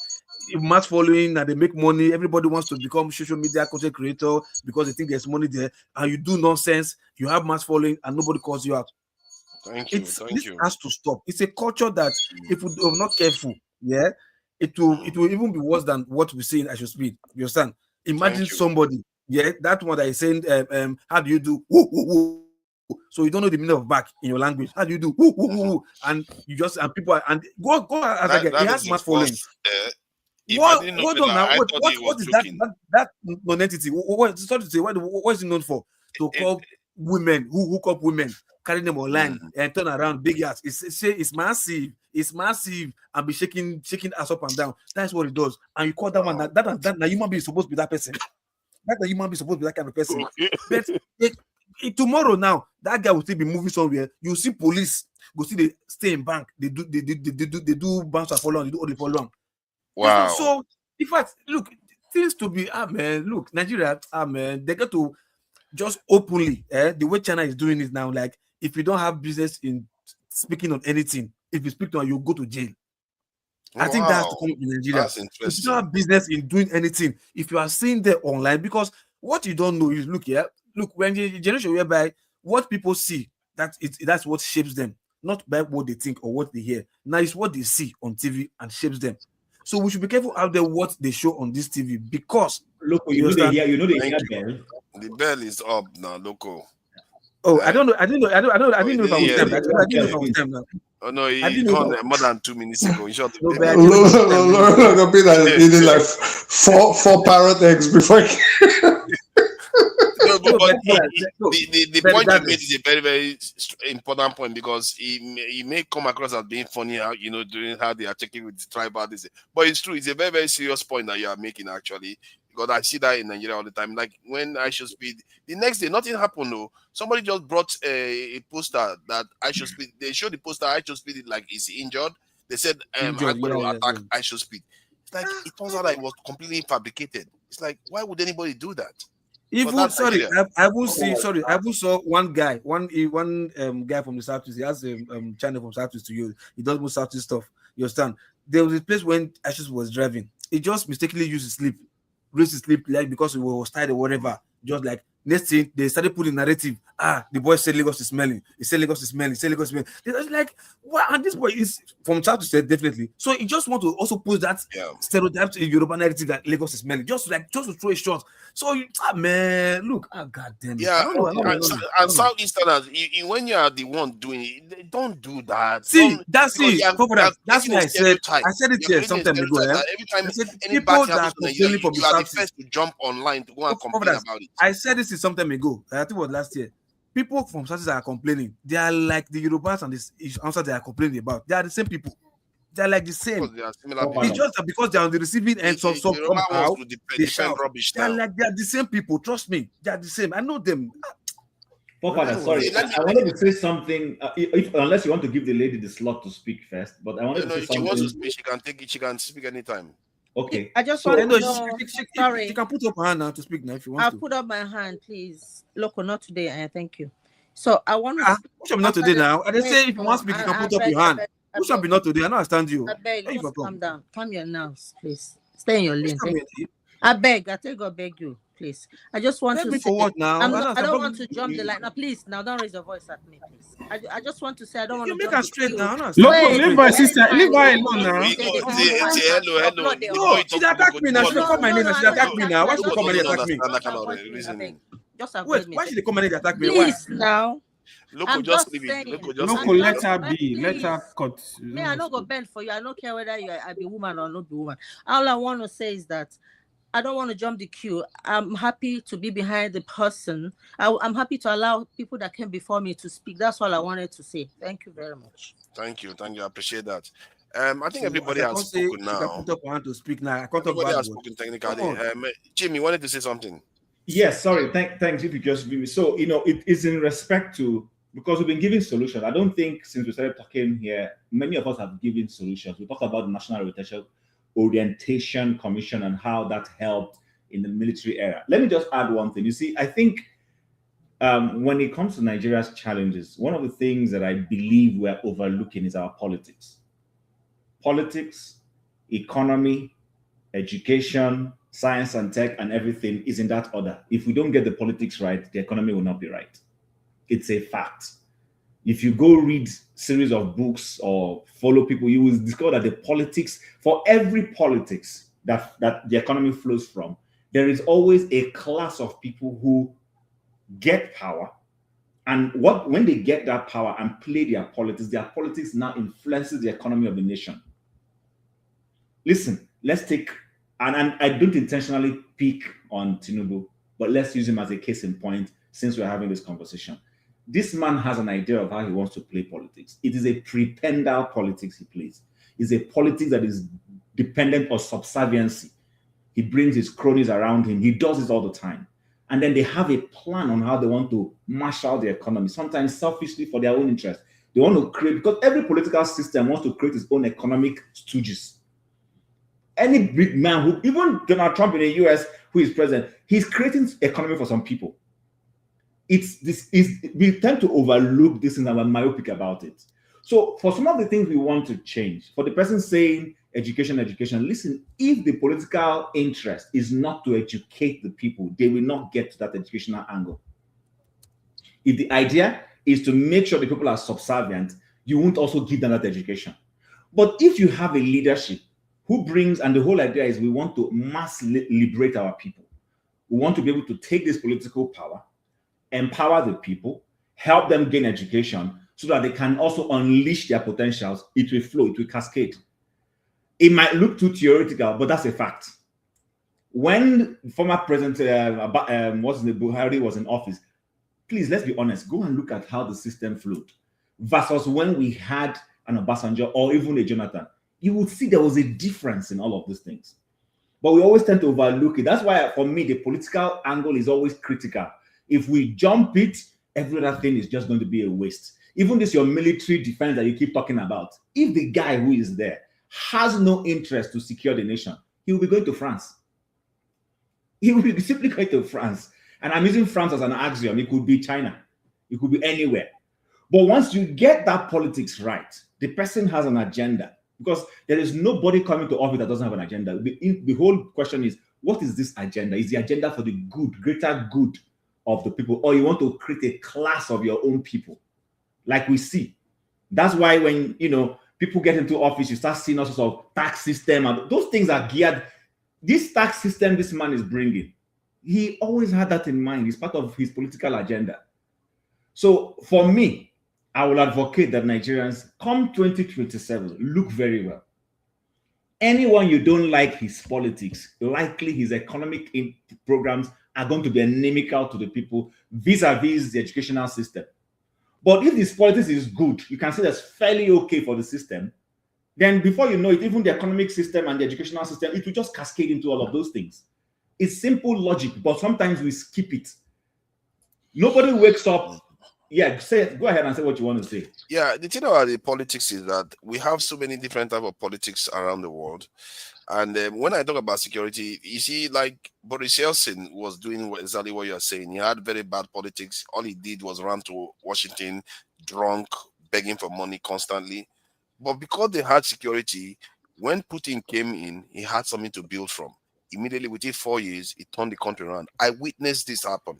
mass following and they make money. Everybody wants to become social media content creator because they think there's money there, and you do nonsense. You have mass following, and nobody calls you out. Thank you. This has to stop. It's a culture that if we are not careful, it will even be worse than what we see in Asho Speed. You understand? Imagine somebody, that one that is saying, how do you do? Woo, woo, woo. So you don't know the meaning of back in your language. How do you do? Woo, woo, woo, and you just and people and go as again. He has mass following. What is that non-entity? What is it known for? To call women who hook up women, carry them online and turn around big ass. It's massive. It's massive and be shaking ass up and down. That's what it does. And you call that one that now human being supposed to be that person. That human being supposed to be that kind of person. But tomorrow now, that guy will still be moving somewhere. You see police go see they stay in bank. They do bounce and follow on. They do all the follow on. Wow. So in fact, look, things to be look, Nigeria, they got to just openly, the way China is doing it now, like if you don't have business in speaking on anything, if you speak to you go to jail. I think that's to come in Nigeria. That's interesting. If you don't have business in doing anything, if you are seeing there online, because what you don't know is look when the generation whereby what people see, that's what shapes them, not by what they think or what they hear. Now it's what they see on TV and shapes them. So we should be careful out there what they show on this TV because local, you know they hear bell. The bell is up now, local. Oh, I don't know. I didn't know if I was time now. Oh no, he gone more than 2 minutes ago. He shot like 4 parrot eggs before. The point you made is a very, very important point because he may come across as being funny, during how they are checking with the tribal. But it's true. It's a very, very serious point that you are making actually. Because I see that in Nigeria all the time. Like when I should speed, the next day nothing happened. No, somebody just brought a poster that I should speed. They showed the poster I should speed it like is injured. They said attack I should speed. It's like it turns out that it was completely fabricated. It's like why would anybody do that? I will saw one guy guy from the Southeast. He has a channel from Southeast to you. He does most Southeast stuff. You understand? There was a place when Ashes was driving. He just mistakenly used his sleep racist sleep like because we were tired or whatever. Just like next thing they started putting narrative. The boy said Lagos is smelling. He said Lagos is smelling. He said Lagos is smelling. It's like what? And this boy is from south to state definitely. So he just want to also put that stereotype to Yoruba narrative that Lagos is smelling. Just to throw a shot. So man, look, god damn it. Yeah, I don't know. and Southeasterners, when you are the one doing it, they don't do that. See, that's it. That's why I said it here some time ago. Every time people that are complaining from you are the first to jump online to go and complain about it. I said this is some time ago. I think it was last year. People from Southeast are complaining. They are like the Yorubas and this answer they are complaining about. They are the same people. They are like the same. It's just that because they are on the receiving end of somehow they shout. They are the same people. Trust me, they are the same. I know them. Sorry, I wanted to say something. Unless you want to give the lady the slot to speak first, but I wanted to say something. She wants to speak. She can take it. She can speak anytime. Okay. I just want to know. Sorry. You can put up her hand now to speak now if you want I'll to. put up my hand, please. Loco, not today. Thank you. So I want to. Which one be not today now? I just say if you want to speak, you can put up your hand. Which one be not today? I don't understand you. I beg, just calm down. Calm your nerves, please. Stay in your lane. I beg. I take God beg you, please. I just want to. For what now? I don't want to jump the line. Now, please. Now, don't raise your voice at me, please. I just want to say I don't want to. You make her straight now. Look, leave my sister. Leave her alone now. Hello. No, she attacked me now. She call my name. She attacked me now. Why should she call my name attack me? Why should they call my name attack me? Please now. Loco, just leave it. Loco, let her be. Let her cut. Me, I don't go bend for you. I don't care whether I be woman or not be woman. All I want to say is that I don't want to jump the queue. I'm happy to be behind the person. I'm happy to allow people that came before me to speak. That's all I wanted to say. Thank you very much. Thank you. I appreciate that. I think everybody has spoken now. Put up one to speak now. I can't talk everybody about has spoken technically. Jim, you wanted to say something? Yes, sorry. Thanks if you just give me. So, it is in respect to, because we've been giving solutions. I don't think since we started talking here, many of us have given solutions. We talked about the National Orientation Commission and how that helped in the military era. Let me just add one thing. You see, I think when it comes to Nigeria's challenges, one of the things that I believe we're overlooking is our politics. Politics, economy, education, science and tech, and everything is in that order. If we don't get the politics right, the economy will not be right. It's a fact. If you go read series of books or follow people, you will discover that the politics, for every politics that the economy flows from, there is always a class of people who get power. And when they get that power and play their politics now influences the economy of the nation. Listen, let's take, and I don't intentionally pick on Tinubu, but let's use him as a case in point since we're having this conversation. This man has an idea of how he wants to play politics. It is a prependal politics he plays. It's a politics that is dependent on subserviency. He brings his cronies around him. He does this all the time. And then they have a plan on how they want to marshal the economy, sometimes selfishly for their own interest. They want to create, because every political system wants to create its own economic stooges. Any big man who, even Donald Trump in the US, who is president, he's creating economy for some people. We tend to overlook this and are myopic about it. So for some of the things we want to change, for the person saying education, listen, if the political interest is not to educate the people, they will not get to that educational angle. If the idea is to make sure the people are subservient, you won't also give them that education. But if you have a leadership who brings, and the whole idea is we want to mass liberate our people. We want to be able to take this political power, empower the people, help them gain education so that they can also unleash their potentials. It will flow, it will cascade. It might look too theoretical, but that's a fact. When former President Buhari was in office, please, let's be honest, go and look at how the system flowed versus when we had an Obasanjo or even a Jonathan. You would see there was a difference in all of these things. But we always tend to overlook it. That's why, for me, the political angle is always critical. If we jump it, every other thing is just going to be a waste. Even this, your military defense that you keep talking about, if the guy who is there has no interest to secure the nation, he will be going to France. He will be simply going to France. And I'm using France as an axiom. It could be China. It could be anywhere. But once you get that politics right, the person has an agenda. Because there is nobody coming to office that doesn't have an agenda. The whole question is, What is this agenda? Is the agenda for the good, greater good of the people, or you want to create a class of your own people? Like we see. That's why when, people get into office, you start seeing all sorts of tax system, and those things are geared. This tax system this man is bringing, he always had that in mind. It's part of his political agenda. So for me, I will advocate that Nigerians, come 2027, look very well. Anyone you don't like his politics, likely his economic programs are going to be inimical to the people vis-a-vis the educational system. But if this politics is good, you can say that's fairly okay for the system, then before you know it, even the economic system and the educational system, it will just cascade into all of those things. It's simple logic, but sometimes we skip it. Nobody wakes up. Yeah, go ahead and say what you want to say. Yeah, the thing about the politics is that we have so many different types of politics around the world. And when I talk about security, you see, like Boris Yeltsin was doing exactly what you're saying. He had very bad politics. All he did was run to Washington, drunk, begging for money constantly. But because they had security, when Putin came in, he had something to build from. Immediately within 4 years, he turned the country around. I witnessed this happen.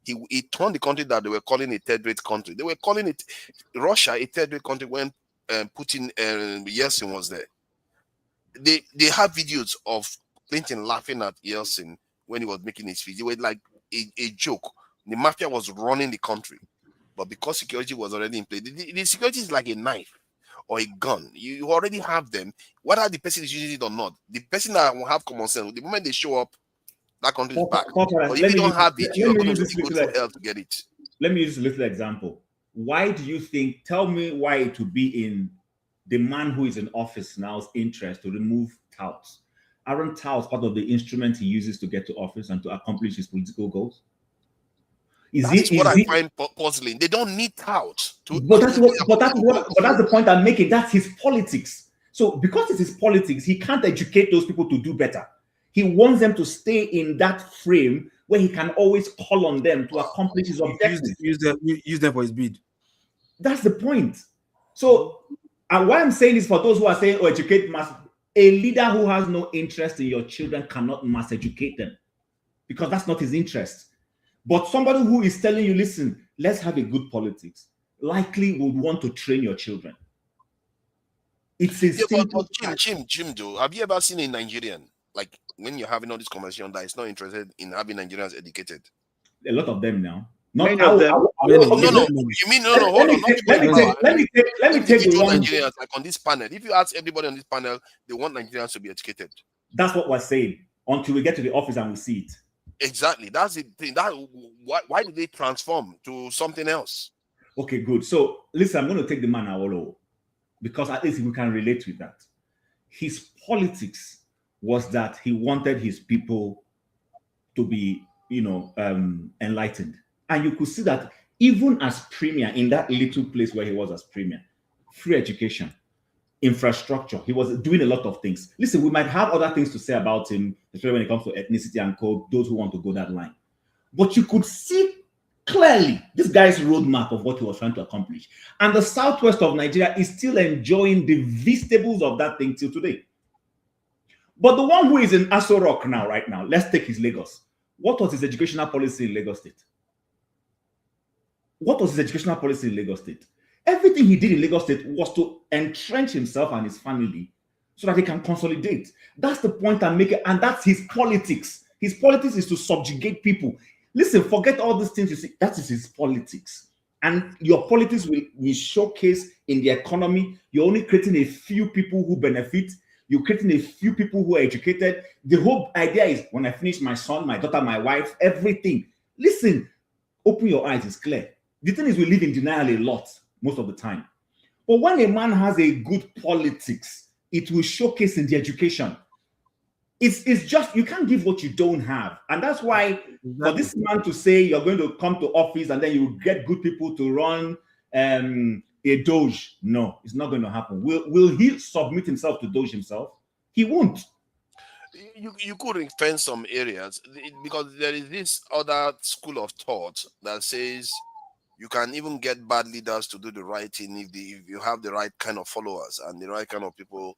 He turned the country that they were calling a third-rate country. They were calling it Russia a third-rate country when Putin and Yeltsin was there. They have videos of Clinton laughing at Yeltsin when he was making his speech. It was like a joke. The mafia was running the country. But because security was already in place, the security is like a knife or a gun. You already have them. Whether the person is using it or not, the person that will have common sense, the moment they show up, that country is back. But if you don't have it, you're going to go to hell to get it. Let me use a little example. Why do you think, tell me why it would be in the man who is in office now's interest to remove touts? Aren't touts part of the instrument he uses to get to office and to accomplish his political goals? That's what I find puzzling. They don't need touts. But that's the point I'm making. That's his politics. So because it's his politics, he can't educate those people to do better. He wants them to stay in that frame where he can always call on them to accomplish his objectives. Use them for his bid. That's the point. So, and why I'm saying is for those who are saying, oh, educate mass, a leader who has no interest in your children cannot mass educate them because that's not his interest. But somebody who is telling you, listen, let's have a good politics, likely would want to train your children. It's a simple Jim, though, have you ever seen a Nigerian, like when you're having all this conversation, that is not interested in having Nigerians educated? A lot of them now. Hold on. Let me take the one. Nigerians, like on this panel. If you ask everybody on this panel, they want Nigerians to be educated. That's what we're saying until we get to the office and we see it. Exactly. That's the thing. Why did they transform to something else? Okay, good. So listen, I'm going to take the man Awolowo because at least we can relate with that. His politics was that he wanted his people to be, enlightened. And you could see that even as premier in that little place where he was as premier, free education, infrastructure, he was doing a lot of things. Listen, we might have other things to say about him, especially when it comes to ethnicity and code, those who want to go that line. But you could see clearly this guy's roadmap of what he was trying to accomplish. And the southwest of Nigeria is still enjoying the vegetables of that thing till today. But the one who is in Aso Rock now, right now, let's take his Lagos. What was his educational policy in Lagos State? What was his educational policy in Lagos State? Everything he did in Lagos State was to entrench himself and his family so that he can consolidate. That's the point I'm making, and that's his politics. His politics is to subjugate people. Listen, forget all these things you see. That is his politics. And your politics will showcase in the economy. You're only creating a few people who benefit. You're creating a few people who are educated. The whole idea is when I finish my son, my daughter, my wife, everything. Listen, open your eyes, it's clear. The thing is we live in denial a lot, most of the time. But when a man has a good politics, it will showcase in the education. It's just, you can't give what you don't have. And that's why for this man to say you're going to come to office and then you get good people to run a Doge, no, it's not going to happen. Will he submit himself to Doge himself? He won't. You could defend some areas because there is this other school of thought that says you can even get bad leaders to do the right thing if you have the right kind of followers and the right kind of people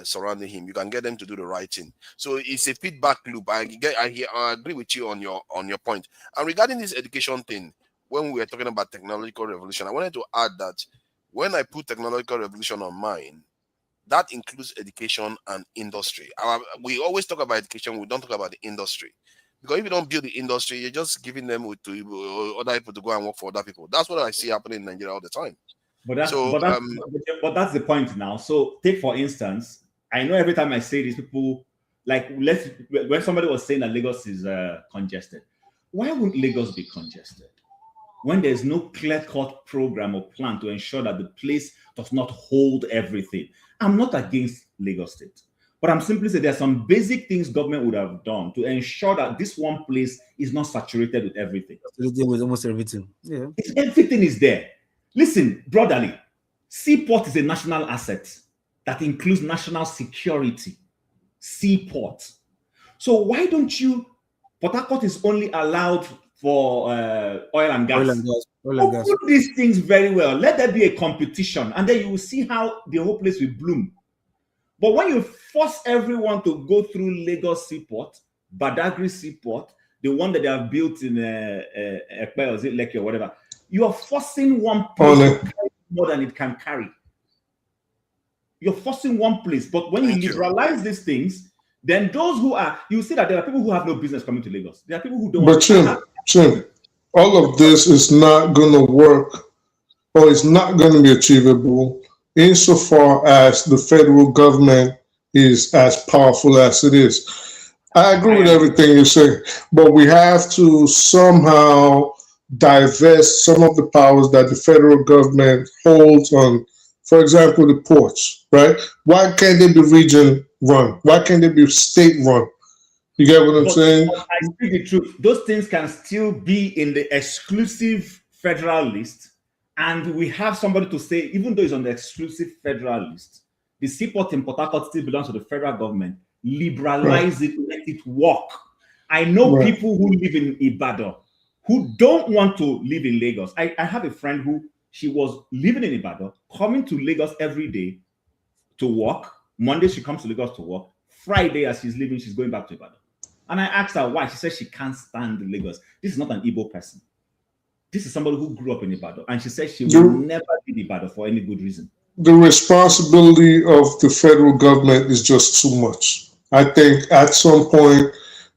surrounding him. You can get them to do the right thing. So it's a feedback loop. I agree with you on your point. And regarding this education thing, when we were talking about technological revolution, I wanted to add that when I put technological revolution on mine, that includes education and industry. We always talk about education, we don't talk about the industry. Because if you don't build the industry, you're just giving them to other people to go and work for other people. That's what I see happening in Nigeria all the time. But that's the point now. So take for instance, I know every time I say this, people like when somebody was saying that Lagos is congested, why wouldn't Lagos be congested when there's no clear-cut program or plan to ensure that the place does not hold everything? I'm not against Lagos State, but I'm simply saying there's some basic things government would have done to ensure that this one place is not saturated with everything. With almost everything. Yeah, everything is there. Listen, brotherly, seaport is a national asset that includes national security. Seaport. So why don't you? Port Harcourt is only allowed for oil and gas. Put these things very well. Let there be a competition, and then you will see how the whole place will bloom. But when you force everyone to go through Lagos Seaport, Badagry Seaport, the one that they have built in Ekpe or Lekki or whatever, you are forcing one place to carry more than it can carry. You're forcing one place. But when you liberalize these things, then those who are, you see that there are people who have no business coming to Lagos. There are people who don't. But Tim, all of this is not going to work, or it's not going to be achievable insofar as the federal government is as powerful as it is. I agree with everything you say, but we have to somehow divest some of the powers that the federal government holds on, for example, the ports, right? Why can't they be region run? Why can't they be state run? You get what I'm saying? I speak the truth. Those things can still be in the exclusive federal list. And we have somebody to say, even though it's on the exclusive federal list, the seaport in Port Harcourt still belongs to the federal government. Liberalize it, let it work. I know people who live in Ibadan who don't want to live in Lagos. I have a friend who, she was living in Ibadan, coming to Lagos every day to work. Monday, she comes to Lagos to work. Friday, as she's leaving, she's going back to Ibadan. And I asked her why. She said she can't stand Lagos. This is not an Igbo person. This is somebody who grew up in Ibadan. And she said she will never leave Ibadan for any good reason. The responsibility of the federal government is just too much. I think at some point,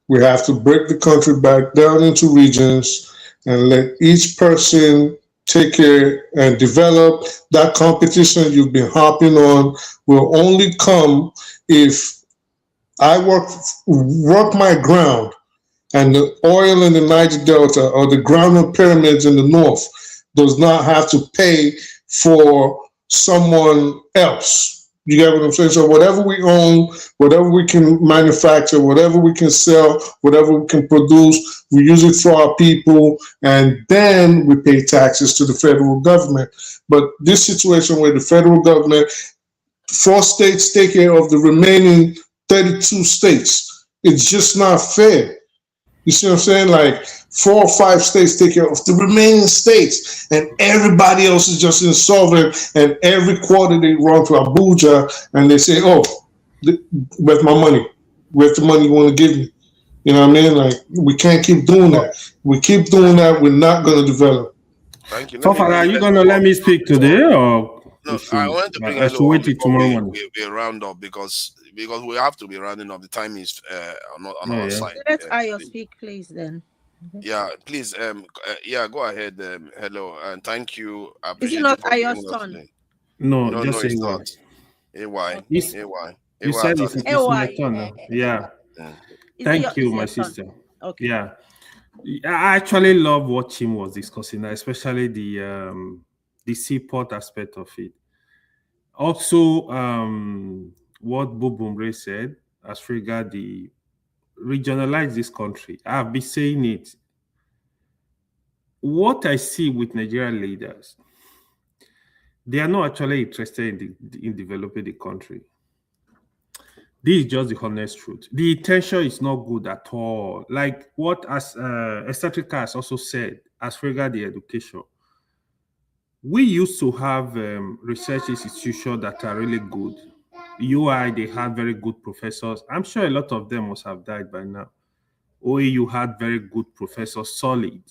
we have to break the country back down into regions and let each person take care and develop. That competition you've been harping on will only come if I work my ground, and the oil in the Niger Delta or the ground pyramids in the north does not have to pay for someone else. You get what I'm saying? So whatever we own, whatever we can manufacture, whatever we can sell, whatever we can produce, we use it for our people, and then we pay taxes to the federal government. But this situation where the federal government, 4 states take care of the remaining 32 states, it's just not fair. You see what I'm saying? Like 4 or 5 states take care of the remaining states, and everybody else is just insolvent. And every quarter they run to Abuja and they say, "Oh, where's my money? Where's the money you want to give me?" You know what I mean? Like, we can't keep doing that. We keep doing that, we're not going to develop. Thank you. Fafara, are you going to let me speak today, or no? I wanted to bring wait till tomorrow morning. We round up because we have to be rounding up. The time is on our side. Let Ayo speak, please. Then. Yeah, please. Yeah, go ahead. Hello, and thank you. I Is it not Ayo's turn? No, just say what. AY. You said it's my turn now. Yeah. Thank you, my sister. Okay. Yeah. I actually love what Chim was discussing, especially the seaport aspect of it. Also, what Bubumbre said as regard the regionalize this country. I've been saying it. What I see with Nigerian leaders, they are not actually interested in developing the country. This is just the honest truth. The intention is not good at all. Like what as Estatrica has also said, as regard the education, we used to have research institutions that are really good. UI, they had very good professors. I'm sure a lot of them must have died by now. OAU had very good professors, solid.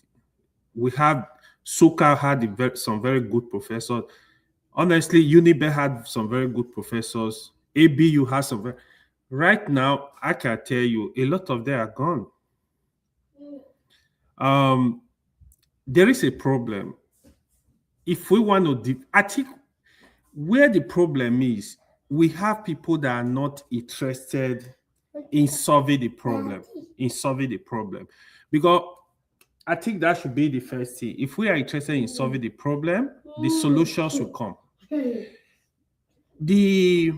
We have Suka had some very good professors. Honestly, Unibe had some very good professors. ABU has some very... Right now, I can tell you, a lot of them are gone. There is a problem. If we want to... I think where the problem is, we have people that are not interested in solving the problem. Because I think that should be the first thing. If we are interested in solving the problem, the solutions will come. The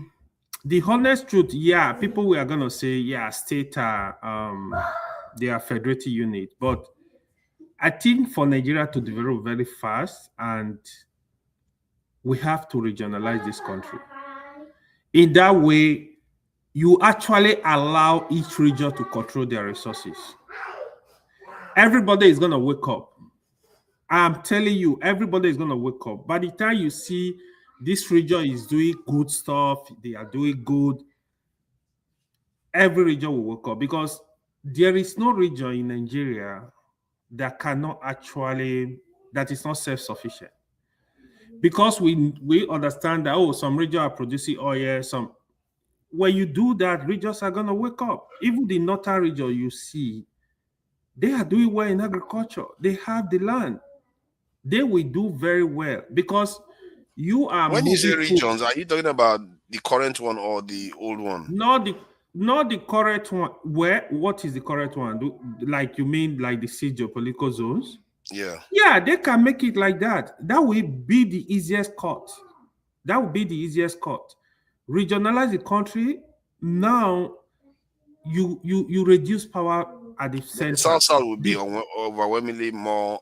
honest truth, yeah, people we are gonna say, yeah, state are they are federated unit, but I think for Nigeria to develop very fast, and we have to regionalize this country. In that way, you actually allow each region to control their resources. Everybody is going to wake up. I'm telling you, everybody is going to wake up. By the time you see this region is doing good stuff, they are doing good, every region will wake up, because there is no region in Nigeria that cannot actually, that is not self-sufficient. Because we understand that, oh, some regions are producing oil, some... When you do that, regions are going to wake up. Even the northern region you see, they are doing well in agriculture. They have the land. They will do very well, because you are... When you say regions, are you talking about the current one or the old one? Not the correct one. What is the correct one? Like, you mean like the six geopolitical zones? Yeah. Yeah, they can make it like that. That will be the easiest cut. That would be the easiest cut. Regionalize the country. Now you reduce power at the center. South will be overwhelmingly more.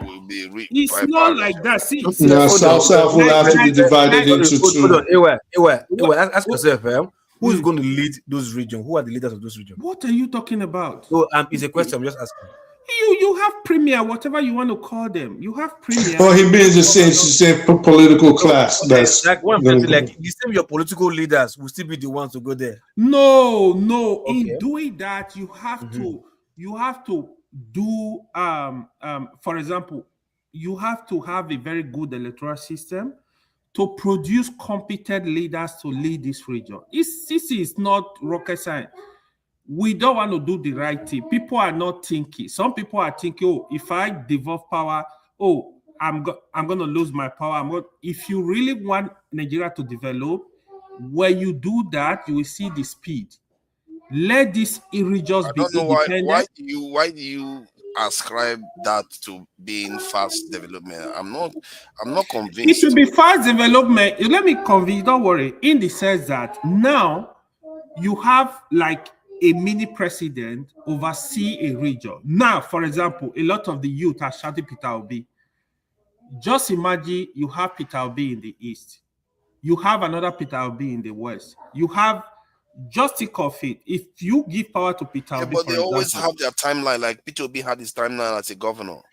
Will be it's not like that. See, no, South will have to be divided into two. Hold on. Ask yourself, who is going to lead those regions? Who are the leaders of those regions? What are you talking about? So, it's a question. I'm just asking. You have premier, whatever you want to call them. You have premier. Well, he means the same political class. Okay, That's like one person, like the same. Your political leaders will still be the ones to go there. No. Okay. In doing that, you have to do for example, you have to have a very good electoral system to produce competent leaders to lead this region. This is not rocket science. We don't want to do the right thing. People are not thinking. Some people are thinking, oh, if I devolve power, oh, I'm going to lose my power. If you really want Nigeria to develop, when you do that, you will see the speed. Let these regions be independent. Why do you ascribe that to being fast development? I'm not convinced. It should be fast development. Let me convince. Don't worry. In the sense that now you have like a mini president oversee a region. Now, for example, a lot of the youth are shouting Peter Obi. Just imagine you have Peter Obi in the east. You have another Peter Obi in the west. You have, just think of it. If you give power to Peter Obi, but they always have their timeline. Like Peter Obi had his timeline as a governor.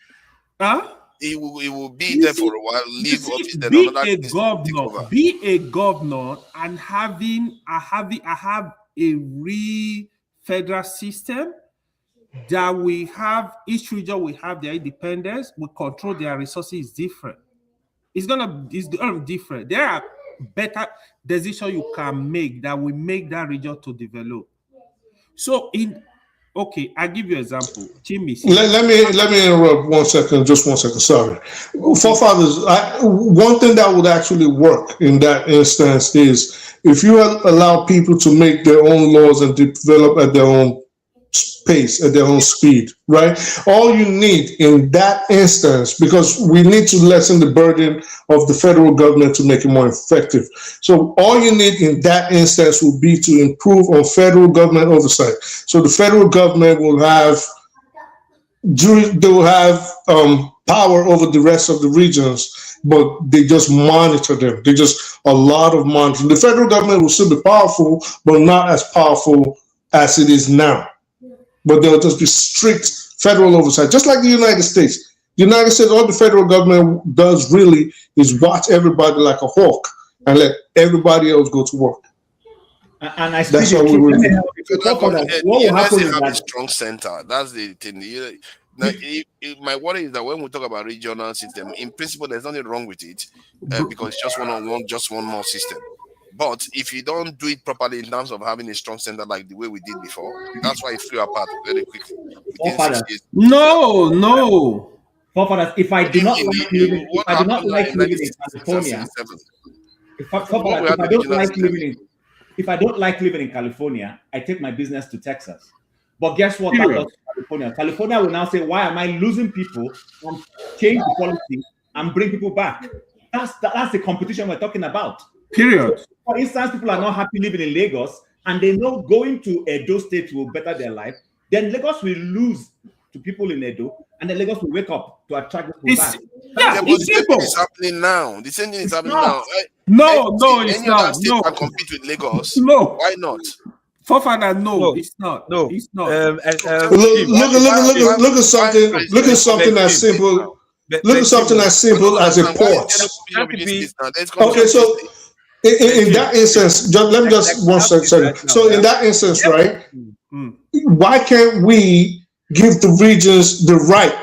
Huh? He will be there for a while, leave office, then be another a governor. Be a governor and have a real federal system that we have, each region will have their independence, we control their resources different. It's gonna be different. There are better decisions you can make that will make that region to develop. So okay, I'll give you an example. Let me interrupt 1 second, just 1 second, sorry. Forefathers, one thing that would actually work in that instance is if you allow people to make their own laws and develop at their own pace, at their own speed, right? All you need in that instance, because we need to lessen the burden of the federal government to make it more effective. So all you need in that instance will be to improve on federal government oversight. So the federal government will have power over the rest of the regions, but they just monitor them. They just a lot of monitoring. The federal government will still be powerful, but not as powerful as it is now. But there will just be strict federal oversight, just like the United States. The United States, all the federal government does really is watch everybody like a hawk and let everybody else go to work. And I That's what we will do. what will happen is have a that strong center. That's the thing. Now, my worry is that when we talk about regional system, in principle, there's nothing wrong with it because it's just just one more system. But if you don't do it properly in terms of having a strong center like the way we did before, that's why it flew apart very quickly. No. Forefathers, if I do not like living, if I do not like living in California, if I don't like living in California, I take my business to Texas. But guess what? That does to California. California will now say, why am I losing people and change the policy and bring people back? That's the competition we're talking about. Period. So, for instance, people are not happy living in Lagos and they know going to Edo State will better their life. Then Lagos will lose to people in Edo, and then Lagos will wake up to attract people back. Yeah, but the same thing is happening now. The same thing is happening now. No, it's not. State can compete with Lagos. No. Why not? Forefather, no, it's not. No, it's not. Look at something. Look at something as simple. Look at something as simple as a port. Okay, so in that instance, let me just 1 second. So in that instance, right? Why can't we give the regions the right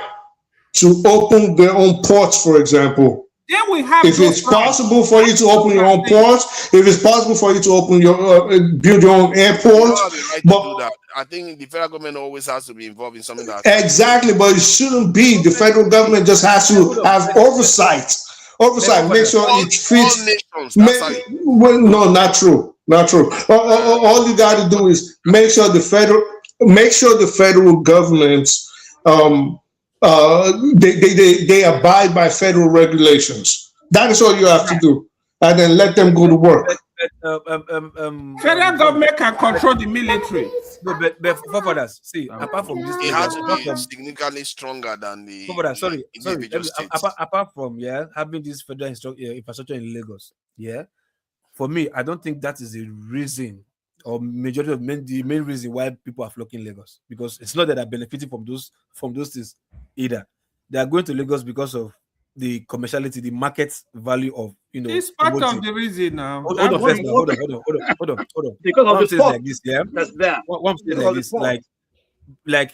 to open their own ports, for example? Yeah, we have. If it's possible for you to open your own ports, if it's possible for you to open your build your own airport, but I think the federal government always has to be involved in something that exactly, but it shouldn't be. The federal government just has to have oversight. Make sure it fits. Well, no, not true. Not true. All you got to do is make sure the federal governments they abide by federal regulations. That is all you have to do, and then let them go to work. Federal government can control the military. No, but forefathers, see, apart from this, it has to be significantly stronger than the individual states. Apart from having this federal infrastructure in Lagos, for me, I don't think that is the reason or majority of the main reason why people are flocking Lagos, because it's not that they're benefiting from those things either. They are going to Lagos because of the commerciality, the market value of It's part of the reason now. Hold on. Because of the like this, that's there. One thing like this,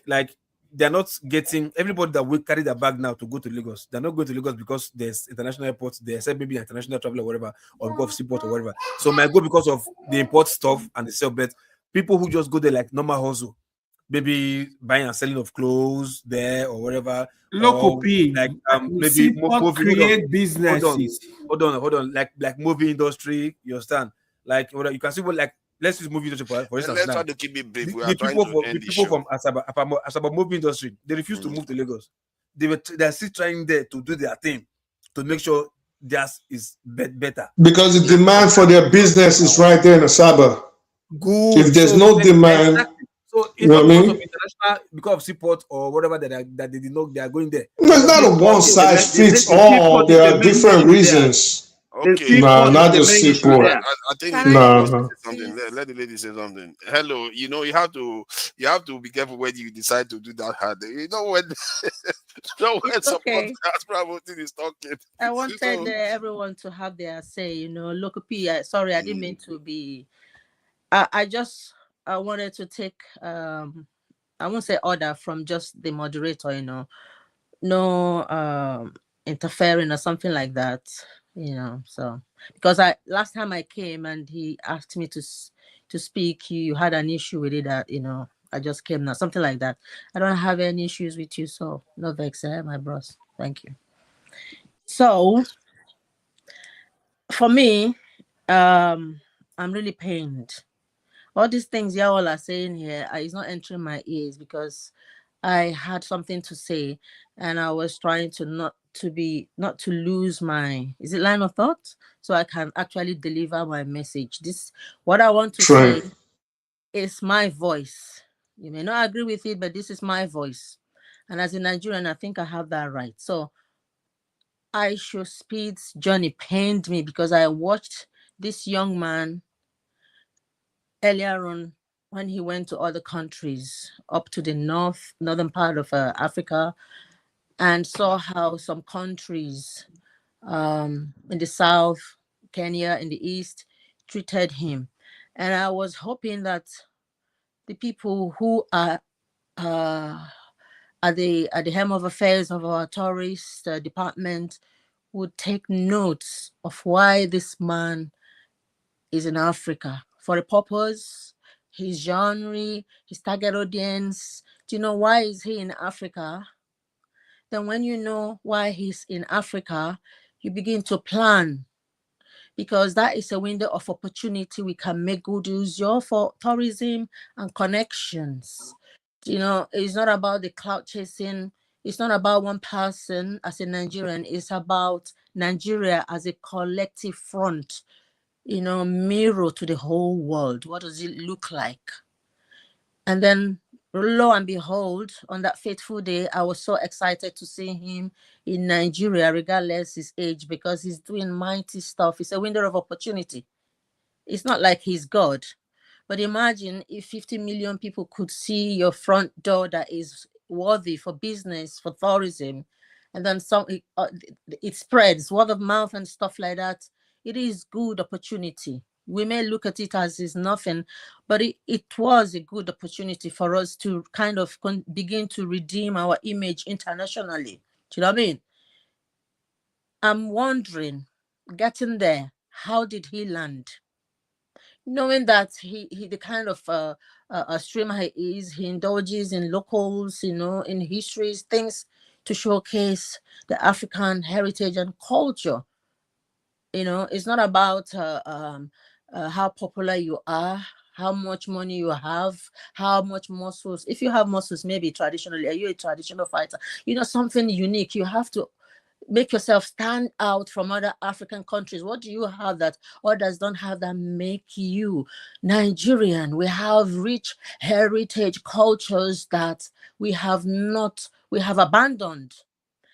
like they're not getting everybody that will carry their bag now to go to Lagos. They're not going to Lagos because there's international airports, they accept maybe international travel or whatever, or go of seaport or whatever. So might go because of the import stuff and the sell bet. People who just go there like normal hustle, maybe buying and selling of clothes there or whatever. Local P, like maybe create businesses. Hold on. Like movie industry, you understand? Like you can see what like. Let's use movie industry for instance. Let's try to keep it brief. The people from Asaba movie industry, they refuse to move to Lagos. They're still trying there to do their thing to make sure theirs is better. Because the demand for their business is right there in Asaba. Good. If there's no demand, exactly. So you know what I mean? Because of seaport or whatever that they did not, they are going there. No, it's not a one size fits all. There are different reasons. Okay. No, not the seaport. I think no. Let the lady say something. Hello, you have to be careful when you decide to do that hard. You know when okay. someone is talking. I wanted everyone to have their say. Local P. Sorry, I didn't mean to be. I wanted to take I won't say order from just the moderator. No interfering or something like that. So because last time I came and he asked me to speak, you had an issue with it that I just came now, something like that. I don't have any issues with you, so no vex, my bros. Thank you. So for me, I'm really pained. All these things y'all are saying here is not entering my ears because I had something to say and I was trying to not to lose my line of thought, so I can actually deliver my message. What I want to say is my voice. You may not agree with it, but this is my voice. And as a Nigerian, I think I have that right. So Aisha Speed's journey pained me because I watched this young man earlier on when he went to other countries up to the northern part of Africa, and saw how some countries in the south, Kenya in the east, treated him. And I was hoping that the people who are at the helm of affairs of our tourist department would take notes of why this man is in Africa. For a purpose, his genre, his target audience. Do you know why is he in Africa? Then when you know why he's in Africa, you begin to plan, because that is a window of opportunity we can make good use of for tourism and connections. You know, it's not about the cloud chasing. It's not about one person as a Nigerian. It's about Nigeria as a collective front, you know, mirror to the whole world. What does it look like? And then lo and behold, on that fateful day, I was so excited to see him in Nigeria, regardless his age, because he's doing mighty stuff. It's a window of opportunity. It's not like he's God. But imagine if 50 million people could see your front door that is worthy for business, for tourism, and then it spreads, word of mouth and stuff like that. It is good opportunity. We may look at it as is nothing, but it was a good opportunity for us to kind of begin to redeem our image internationally. Do you know what I mean? I'm wondering, getting there, how did he land? Knowing that he the kind of streamer he is, he indulges in locals, you know, in histories, things to showcase the African heritage and culture. You know, it's not about how popular you are, how much money you have, how much muscles. If you have muscles, maybe traditionally, are you a traditional fighter? You know, something unique. You have to make yourself stand out from other African countries. What do you have that others don't have that make you Nigerian? We have rich heritage cultures that we have abandoned.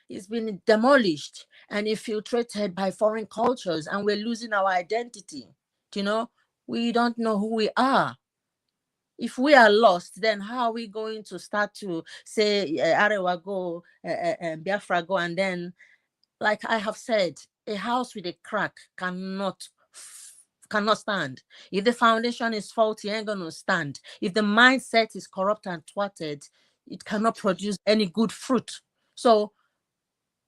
It's been demolished and infiltrated by foreign cultures, and we're losing our identity. You know, we don't know who we are. If we are lost, then how are we going to start to say Arewa go, Biafra go, and then, like I have said, a house with a crack cannot stand. If the foundation is faulty, it ain't gonna stand. If the mindset is corrupt and thwarted, it cannot produce any good fruit. So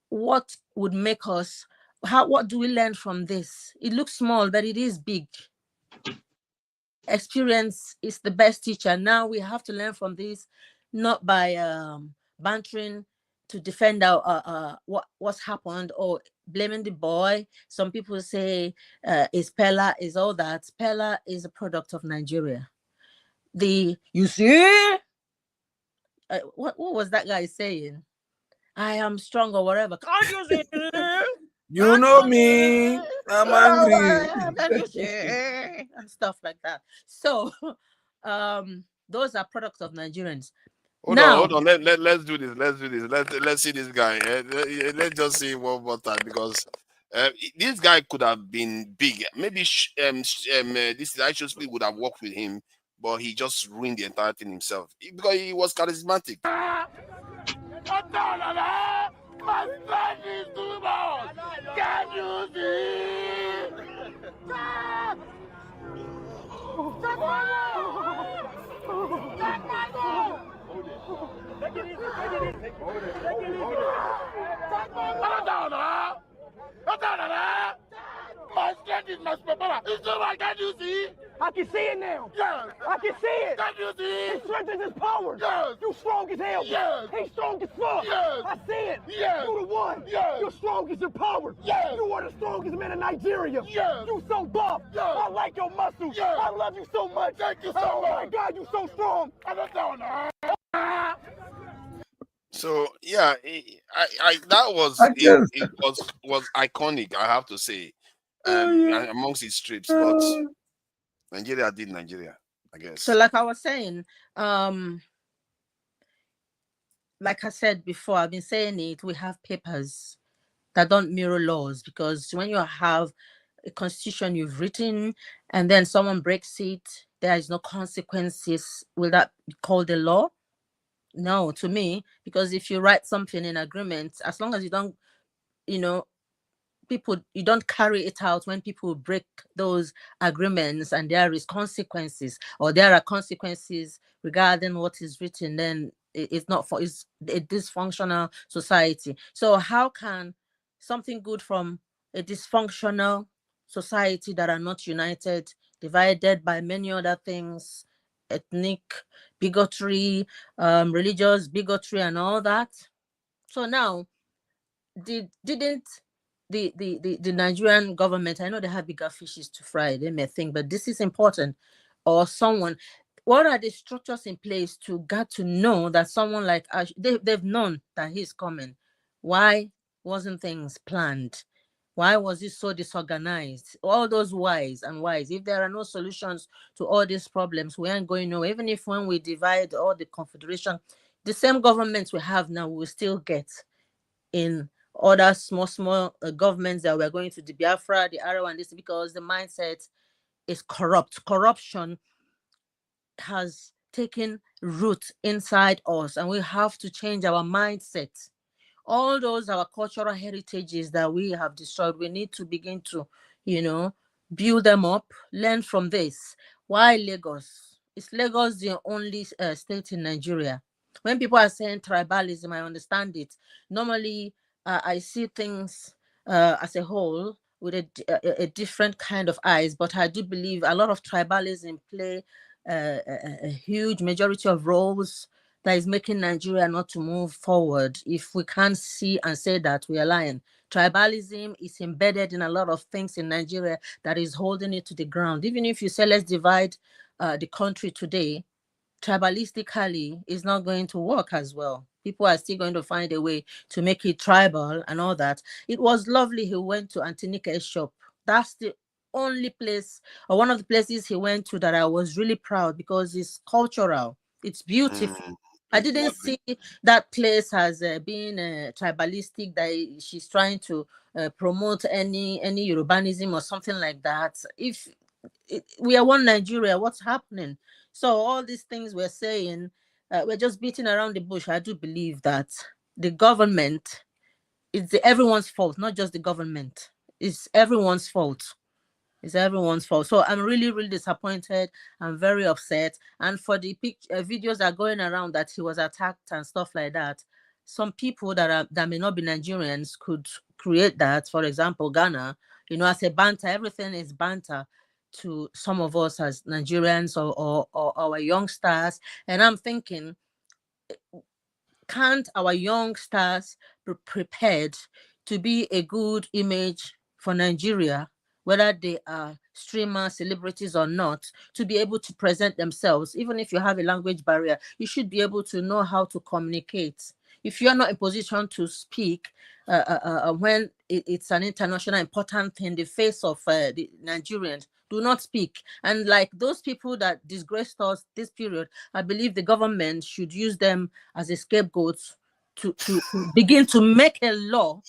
what would make us, what do we learn from this? It looks small, but it is big. Experience is the best teacher. Now we have to learn from this, not by bantering to defend our what's happened or blaming the boy. Some people say is Pella, is all that. Pella is a product of Nigeria. You see, what was that guy saying? I am strong or whatever. Can't you see? You know me. I'm angry. Can you see? And stuff like that. So, those are products of Nigerians. Hold on. Let's do this. Let's see this guy. Let's just see one more time, because this guy could have been big. Maybe this actually would have worked with him, but he just ruined the entire thing himself because he was charismatic. My son is too much. Can you see? My strength is my superpower. It's so much. Can you see? I can see it now. Yes. I can see it. Can you see? His strength is his power. Yes. You strong as hell. Yes. He's strong as fuck. Yes. I see it. Yes. You the one. Yes. You're strong as your power. Yes. You are the strongest man in Nigeria. Yes. You so buff. Yes. I like your muscles. Yes. I love you so much. Thank you so much. Oh my God, you so strong. I don't know. So yeah, that was was iconic, I have to say, amongst his trips. But Nigeria did Nigeria, I guess. So, like I was saying, like I said before, I've been saying it. We have papers that don't mirror laws, because when you have a constitution you've written and then someone breaks it, there is no consequences. Will that be called a law? No, to me, because if you write something in agreement, as long as you don't, people, you don't carry it out when people break those agreements and there is consequences, or there are consequences regarding what is written, then it's not for, it's a dysfunctional society. So how can something good from a dysfunctional society that are not united, divided by many other things, ethnic bigotry, religious bigotry and all that? So now, didn't the Nigerian government, I know they have bigger fishes to fry, they may think, but this is important, or someone, what are the structures in place to get to know that someone like Ash, they've known that he's coming? Why wasn't things planned? Why was it so disorganized? All those whys and whys. If there are no solutions to all these problems, we aren't going nowhere. Even if when we divide all the confederation, the same governments we have now, we will still get in other small governments that we're going to the Biafra, the Arrow, and this, because the mindset is corrupt. Corruption has taken root inside us, and we have to change our mindset. All those our cultural heritages that we have destroyed, we need to begin to, build them up, learn from this. Why Lagos? Is Lagos the only state in Nigeria? When people are saying tribalism, I understand it. Normally, I see things as a whole with a different kind of eyes, but I do believe a lot of tribalism play a huge majority of roles that is making Nigeria not to move forward. If we can't see and say that, we are lying. Tribalism is embedded in a lot of things in Nigeria that is holding it to the ground. Even if you say let's divide the country today, tribalistically is not going to work as well. People are still going to find a way to make it tribal and all that. It was lovely he went to Antinika's shop. That's the only place, or one of the places he went to, that I was really proud, because it's cultural, it's beautiful. I didn't see that place as being tribalistic, that she's trying to promote any Yorubanism or something like that. If we are one Nigeria, what's happening? So all these things we're saying, we're just beating around the bush. I do believe that the government, it's everyone's fault, not just the government. It's everyone's fault. It's everyone's fault. So I'm really, really disappointed. I'm very upset. And for the videos that are going around that he was attacked and stuff like that, some people that may not be Nigerians could create that. For example, Ghana, as a banter, everything is banter to some of us as Nigerians or our youngsters. And I'm thinking, can't our youngsters be prepared to be a good image for Nigeria, whether they are streamers, celebrities or not, to be able to present themselves? Even if you have a language barrier, you should be able to know how to communicate. If you're not in position to speak when it's an international important thing in the face of the Nigerians, do not speak. And like those people that disgraced us this period, I believe the government should use them as a scapegoat to begin to make a law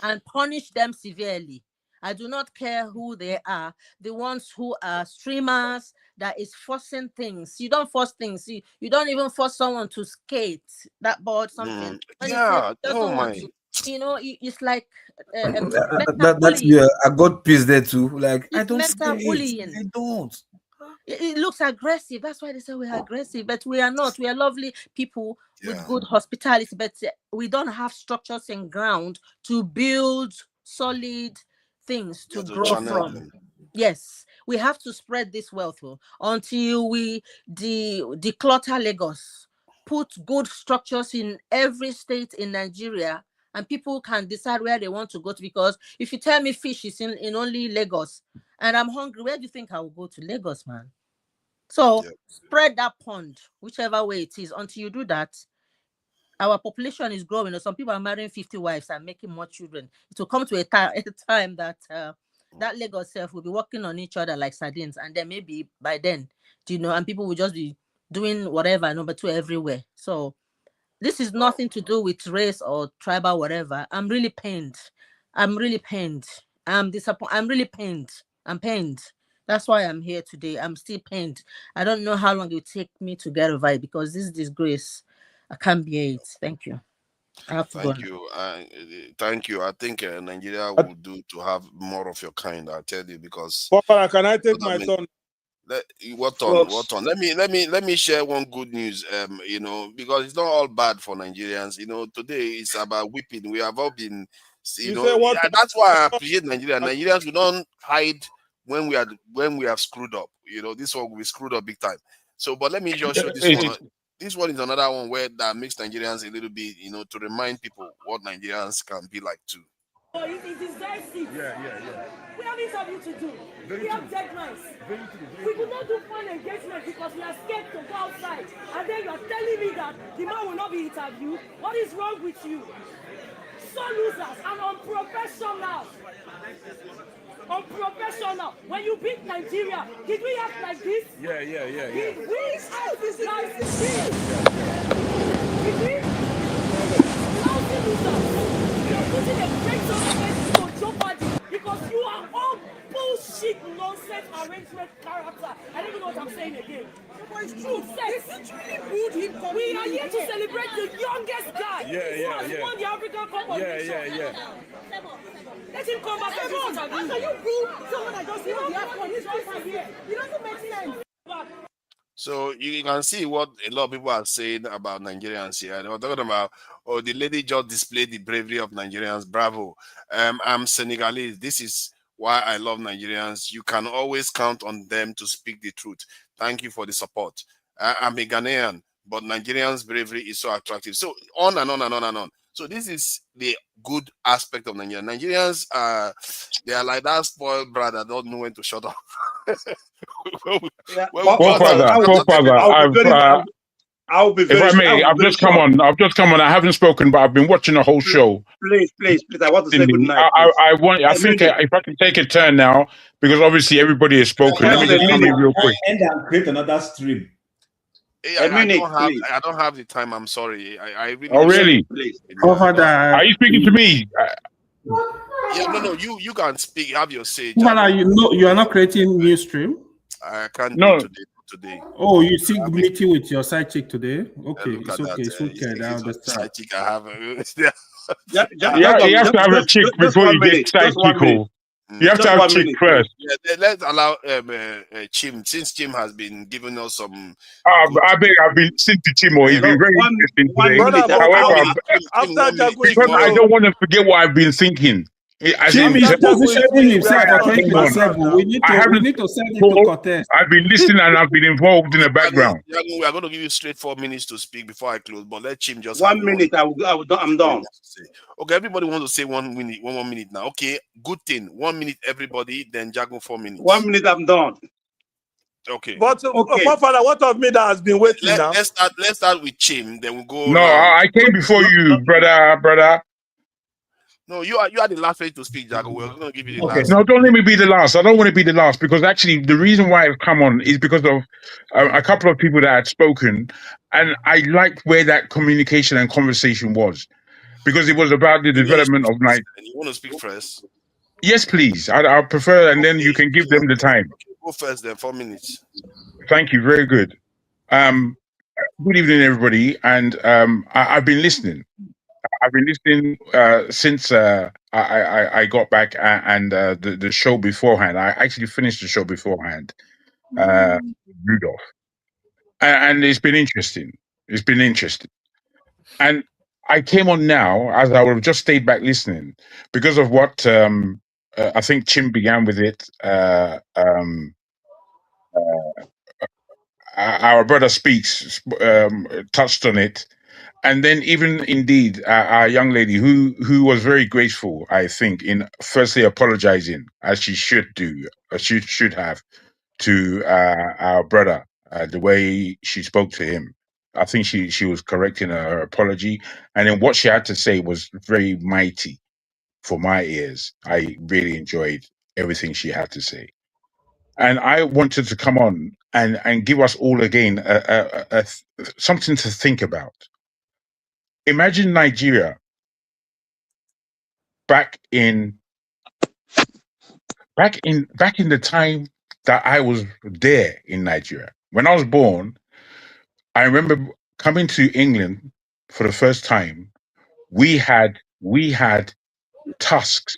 and punish them severely. I do not care who they are. The ones who are streamers, that is forcing things. You don't force things. You don't even force someone to skate that board something. Yeah, oh my. It's like I got pissed there too. Like, it's I don't mental say bullying. it. I don't. It looks aggressive. That's why they say we are aggressive, but we are not. We are lovely people with good hospitality, but we don't have structures and ground to build solid things to grow from. Yes, we have to spread this wealth until we declutter Lagos, put good structures in every state in Nigeria, and people can decide where they want to go to. Because if you tell me fish is in only Lagos and I'm hungry, where do you think I will go to? Lagos, man. So spread that pond, whichever way it is. Until you do that, our population is growing. Some people are marrying 50 wives and making more children. It will come to a time that that Lagos self will be working on each other like sardines, and then maybe by then, and people will just be doing whatever, number two everywhere. So this is nothing to do with race or tribal whatever. I'm really pained. I'm really pained. I'm disappointed. I'm really pained. I'm pained. That's why I'm here today. I'm still pained. I don't know how long it will take me to get over it, because this disgrace, I can't bear it. Thank you. Thank you. Thank you. I think Nigeria will do to have more of your kind. I tell you, because Papa, can I take my turn? What on? Let me share one good news. You know, because it's not all bad for Nigerians. You know, today it's about whipping. We have all been, you know, yeah, that's why I appreciate Nigeria. Nigerians, we don't hide when we have screwed up. You know, this one we screwed up big time. So, but let me just show this one. This one is another one where that makes Nigerians a little bit, you know, to remind people what Nigerians can be like too. It is very sick. Yeah. We have interview to do. We have deadlines. We could not do fun engagement because we are scared to go outside. And then you are telling me that the man will not be interviewed. What is wrong with you? So losers and unprofessional. Unprofessional. When you beat Nigeria, did we act like this? Yeah. Did we act like this? Did we? Lousy losers. You're putting a great offense to jeopardy because you are all bullshit, nonsense arrangement character. I don't even know what I'm saying again. But it's true. We are here to celebrate the youngest guy. Who has won the African Cup of Nations. Yeah. Let him come back and do it. How can you prove someone that doesn't know the African history here? It doesn't make sense. So you can see what a lot of people are saying about Nigerians here. They were talking about, oh, the lady just displayed the bravery of Nigerians. Bravo. I'm Senegalese. This is why I love Nigerians. You can always count on them to speak the truth. Thank you for the support. I'm a Ghanaian, but Nigerians' bravery is so attractive. So on and on and on and on. So this is the good aspect of Nigeria. Nigerians, they are like that spoiled brother that don't know when to shut up. I've just come on. I haven't spoken, but I've been watching the whole show. Please. I want to say good night. I think if I can take a turn now, because obviously everybody has spoken. Let me just come in real quick. And I'll create another stream. I don't have the time. I'm sorry. I really. Oh, really? Are you speaking to me? Yeah, no. You can speak. Have your say. You are not creating new stream. I can't do today. Oh, you see meeting with your side chick today? Okay, it's okay. It's okay. I understand. Side chick I have. You have to have a chick before you get side chick. You have to have chick first. Yeah, let's allow Chim, since Chim has been giving us some. I've been listening to Chim, he's been very interesting today. However, because I don't want to forget what I've been thinking. Chim is positioning himself against himself. We need to send him to contest. I've been listening and I've been involved in the background. We are going to give you straight 4 minutes to speak before I close, but let Chim just 1 minute. I'm done. Okay, everybody wants to say 1 minute, one minute now. Okay, good thing. 1 minute, everybody. Then Jago 4 minutes. 1 minute. I'm done. Okay. But Father, what of me that has been waiting now? Let's start with Chim. Then we'll go. No, I came before you, brother. No, you are the last way to speak, Jago. We're going to give you the last. No, don't let me be the last. I don't want to be the last because actually the reason why I've come on is because of a couple of people that had spoken, and I liked where that communication and conversation was because it was about the development of night. You want to speak first? Yes, please. I prefer, and then you can give them the time. Okay, go first, then 4 minutes. Thank you. Very good. Good evening, everybody, and I've been listening. I've been listening since I got back and the show beforehand. I actually finished the show beforehand, Rudolph, and it's been interesting. And I came on now as I would have just stayed back listening because of what I think Chim began with it. Our brother Speaks touched on it. And then even indeed our young lady who was very graceful, I think, in firstly apologizing as she should do, as she should have, to our brother, the way she spoke to him. I think she was correct in her apology. And then what she had to say was very mighty for my ears. I really enjoyed everything she had to say. And I wanted to come on and give us all again something to think about. Imagine Nigeria back in the time that I was there in Nigeria. When I was born, I remember coming to England for the first time we had tusks,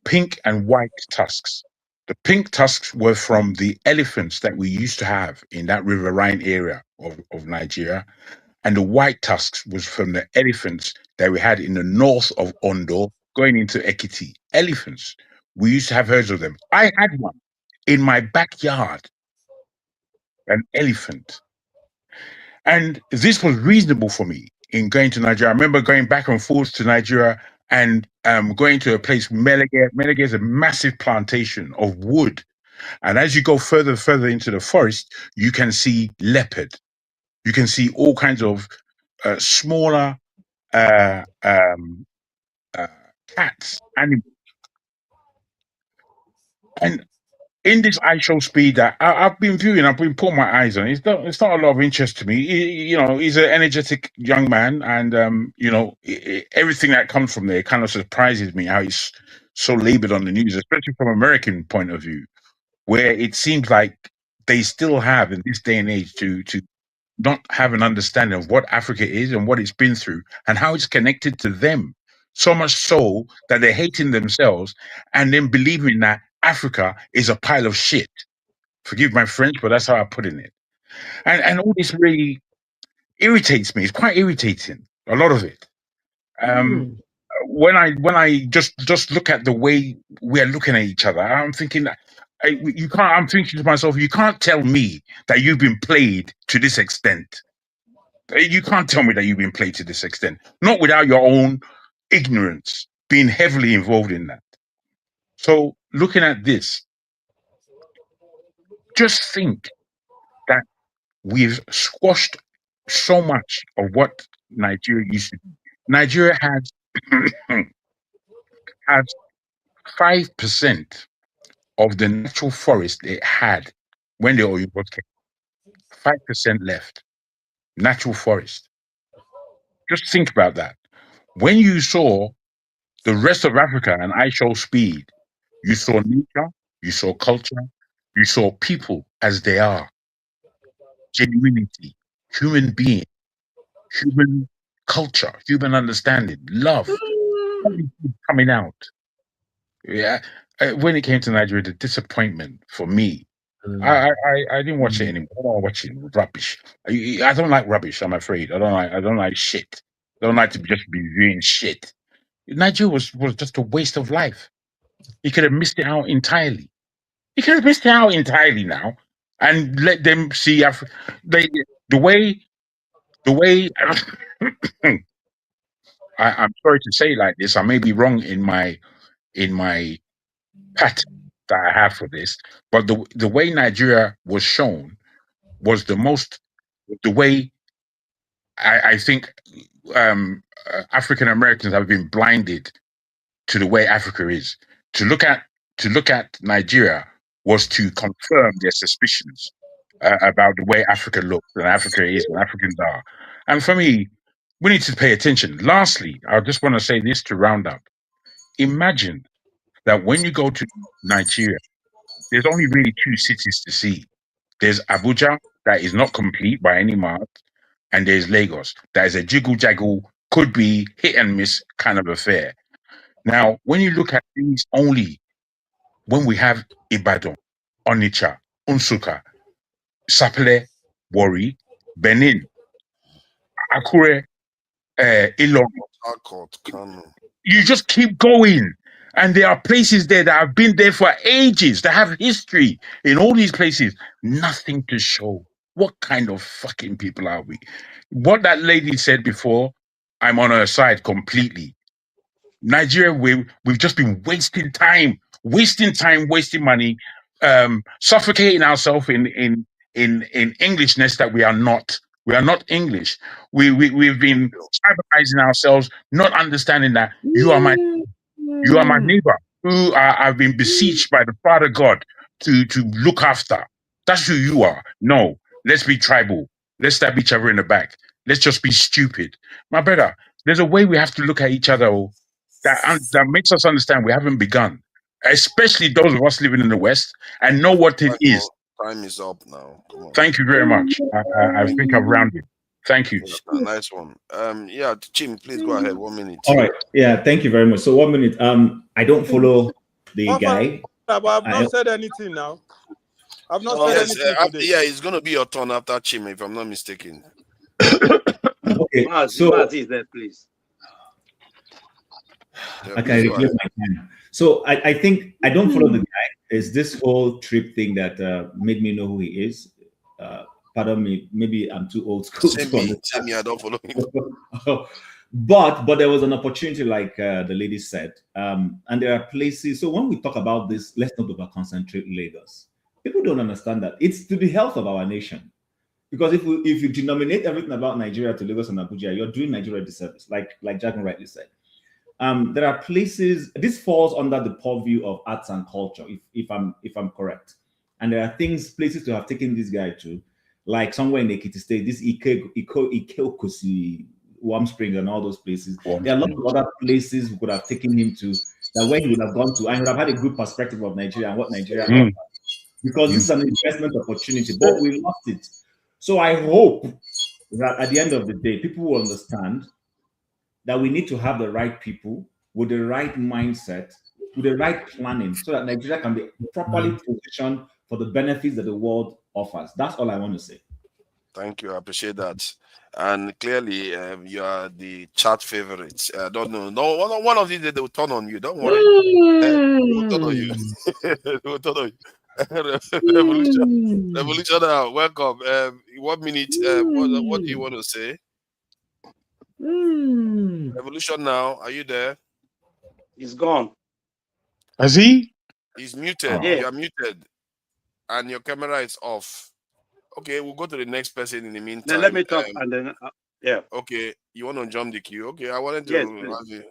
pink and white tusks. The pink tusks were from the elephants that we used to have in that riverine area of Nigeria. And the white tusks was from the elephants that we had in the north of Ondo going into Ekiti. Elephants. We used to have herds of them. I had one in my backyard, an elephant. And this was reasonable for me in going to Nigeria. I remember going back and forth to Nigeria and going to a place, Melege. Melege is a massive plantation of wood. And as you go further into the forest, you can see leopard. You can see all kinds of smaller cats, animals. And in this I Show Speed that I've been viewing, I've been putting my eyes on. It's not a lot of interest to me. He's an energetic young man, and everything that comes from there kind of surprises me how he's so labored on the news, especially from American point of view, where it seems like they still have in this day and age to not have an understanding of what Africa is and what it's been through and how it's connected to them. So much so that they're hating themselves and then believing that Africa is a pile of shit. Forgive my French, but that's how I put it. And all this really irritates me. It's quite irritating, a lot of it. When I just look at the way we're looking at each other, I'm thinking that I'm thinking to myself, you can't tell me that you've been played to this extent. You can't tell me that you've been played to this extent. Not without your own ignorance being heavily involved in that. So looking at this, just think that we've squashed so much of what Nigeria used to be. Nigeria has 5% of the natural forest it had when the oil was came. 5% left. Natural forest. Just think about that. When you saw the rest of Africa and I Show Speed, you saw nature, you saw culture, you saw people as they are. Genuinity, human being, human culture, human understanding, love coming out. Yeah. When it came to Nigeria, the disappointment for me, I didn't watch it anymore. I don't watch it. Rubbish. I don't like rubbish. I'm afraid. I don't like shit. I don't like to just be viewing shit. Nigeria was just a waste of life. He could have missed it out entirely. He could have missed it out entirely now, and let them see the way. I'm sorry to say like this. I may be wrong in my pattern that I have for this, but the way Nigeria was shown was the way I think African Americans have been blinded to the way Africa is. To look at Nigeria was to confirm their suspicions about the way Africa looks and Africa is and Africans are. And for me, we need to pay attention. Lastly, I just want to say this to round up. Imagine that when you go to Nigeria, there's only really 2 cities to see. There's Abuja, that is not complete by any mark, and there's Lagos. That is a jiggle-jaggle, could be hit and miss kind of affair. Now, when you look at these only, when we have Ibadan, Onitsha, Nsukka, Sapele, Warri, Benin, Akure, Ilorin, you just keep going. And there are places there that have been there for ages, that have history. In all these places, nothing to show. What kind of fucking people are we? What that lady said before, I'm on her side completely. Nigeria, we've just been wasting time, wasting money, suffocating ourselves in Englishness that we are not. We are not English. We've been tribalizing ourselves, not understanding that you are my neighbor who I've been beseeched by the Father God to look after. That's who you are. No, let's be tribal. Let's stab each other in the back. Let's just be stupid. My brother, there's a way we have to look at each other that makes us understand we haven't begun. Especially those of us living in the West and know what it is. Time is up now. Come on. Thank you very much. I think I've rounded. Thank you. Nice one. Yeah, Jim, please go ahead. 1 minute. All right. Yeah, thank you very much. So 1 minute. I don't follow the guy. But I've not said anything now. I've not said anything today. Yeah, it's gonna be your turn after Chim, if I'm not mistaken. Okay, so is there, please. I can reclaim my time. So I think I don't follow the guy. It's this whole trip thing that made me know who he is. Pardon me, maybe I'm too old school. Same me, I don't follow him. But there was an opportunity, like the lady said, and there are places. So when we talk about this, let's not over concentrate Lagos. People don't understand that it's to the health of our nation. Because if you denominate everything about Nigeria to Lagos and Abuja, you're doing Nigeria a disservice, like Jagan rightly said. There are places. This falls under the purview of arts and culture, if I'm correct. And there are places to have taken this guy to, like somewhere in Ekiti State, this Ikeokosi, Warm Spring, and all those places. There are a lot of other places we could have taken him to, that where he would have gone to, and would have had a good perspective of Nigeria and what Nigeria offers. Because this is an investment opportunity, but we lost it. So I hope that at the end of the day, people will understand that we need to have the right people with the right mindset, with the right planning, so that Nigeria can be properly positioned for the benefits that the world offers. That's all I want to say. Thank you. I appreciate that. And clearly, you are the chat favorites. I don't know. No, one of these days they will turn on you. Don't worry. They will turn on you. They will turn on you. Revolution now, welcome. 1 minute. What do you want to say? Revolution now, are you there? He's gone. Is he? He's muted. Yeah. You are muted, and your camera is off. Okay, we'll go to the next person in the meantime. Then let me talk, and then yeah. Okay, you want to jump the queue? Okay, I wanted to. Yes, have you.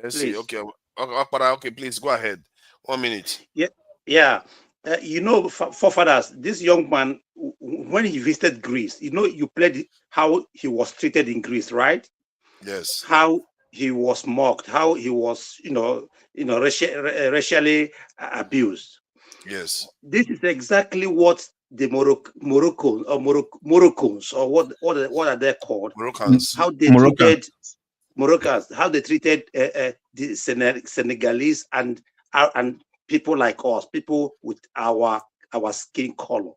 Let's please. see. Okay, please go ahead. 1 minute. Yeah. You know, forefathers, this young man, when he visited Greece, you played how he was treated in Greece, right? Yes. How he was mocked, how he was, racially abused. Yes. This is exactly what the Moroccans, or what are they called? Moroccans. How they treated Moroccans, how they treated the Senegalese and people like us, people with our skin color.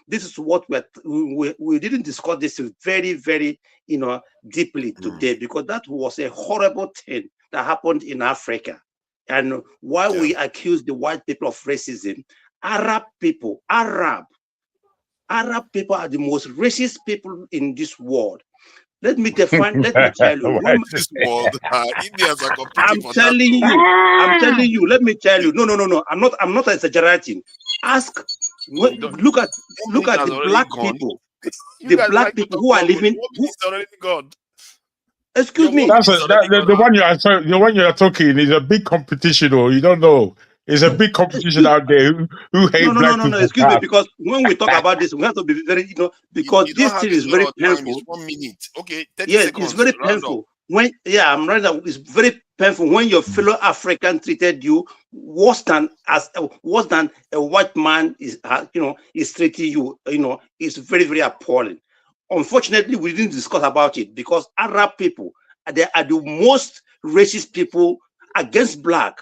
This is what we didn't discuss this very, very deeply today, because that was a horrible thing that happened in Africa. And while we accuse the white people of racism, Arab people are the most racist people in this world. Let me tell you. This world, Indians are competing for I'm telling you. Let me tell you. No. I'm not exaggerating. Look at the black people. The black people who are living. Already gone. Excuse me. The one you are talking is a big competition, or you don't know. It's a big competition out there who hate black people. No. Excuse me, because when we talk about this, we have to be very, because this thing is very painful. It's 1 minute. Okay, 30 yes, seconds. It's very painful. I'm right now. It's very painful when your fellow African treated you worse than a white man is treating you. It's very, very appalling. Unfortunately, we didn't discuss about it because Arab people are the most racist people against black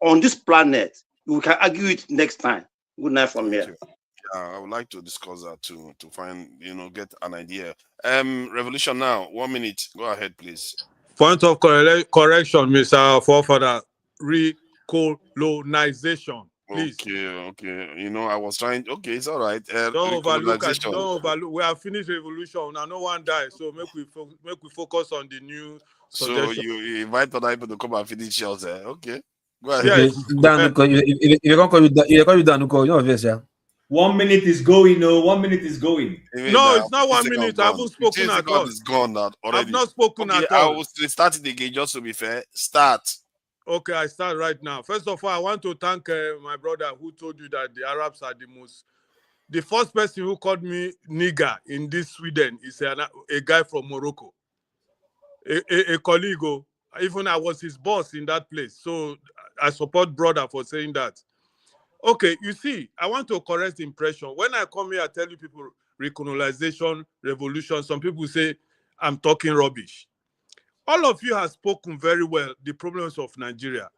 on this planet. We can argue it next time. Good night from here. I would like to discuss that to find, get an idea. Revolution now, 1 minute. Go ahead, please. Point of correction, Mr. Forefather. Recolonization, please. Okay. I was trying. Okay, it's all right. Don't overlook. We have finished revolution. Now no one dies. So make we focus on the new suggestion. So you invite other people to come and finish yours. Okay. Go ahead. Yes. If you can't call you Danuko, you obvious, yeah. 1 minute is going. No, 1 minute is going. No, it's not 1 minute. I haven't spoken at all. It's gone now already. I've not spoken at all. I will start it again just to be fair. Start. Okay, I start right now. First of all, I want to thank my brother who told you that the Arabs are the first person who called me nigger in this Sweden is a guy from Morocco. A colleague. Even I was his boss in that place. So I support brother for saying that. Okay, you see, I want to correct the impression. When I come here, I tell you people recolonization, revolution. Some people say I'm talking rubbish. All of you have spoken very well the problems of Nigeria.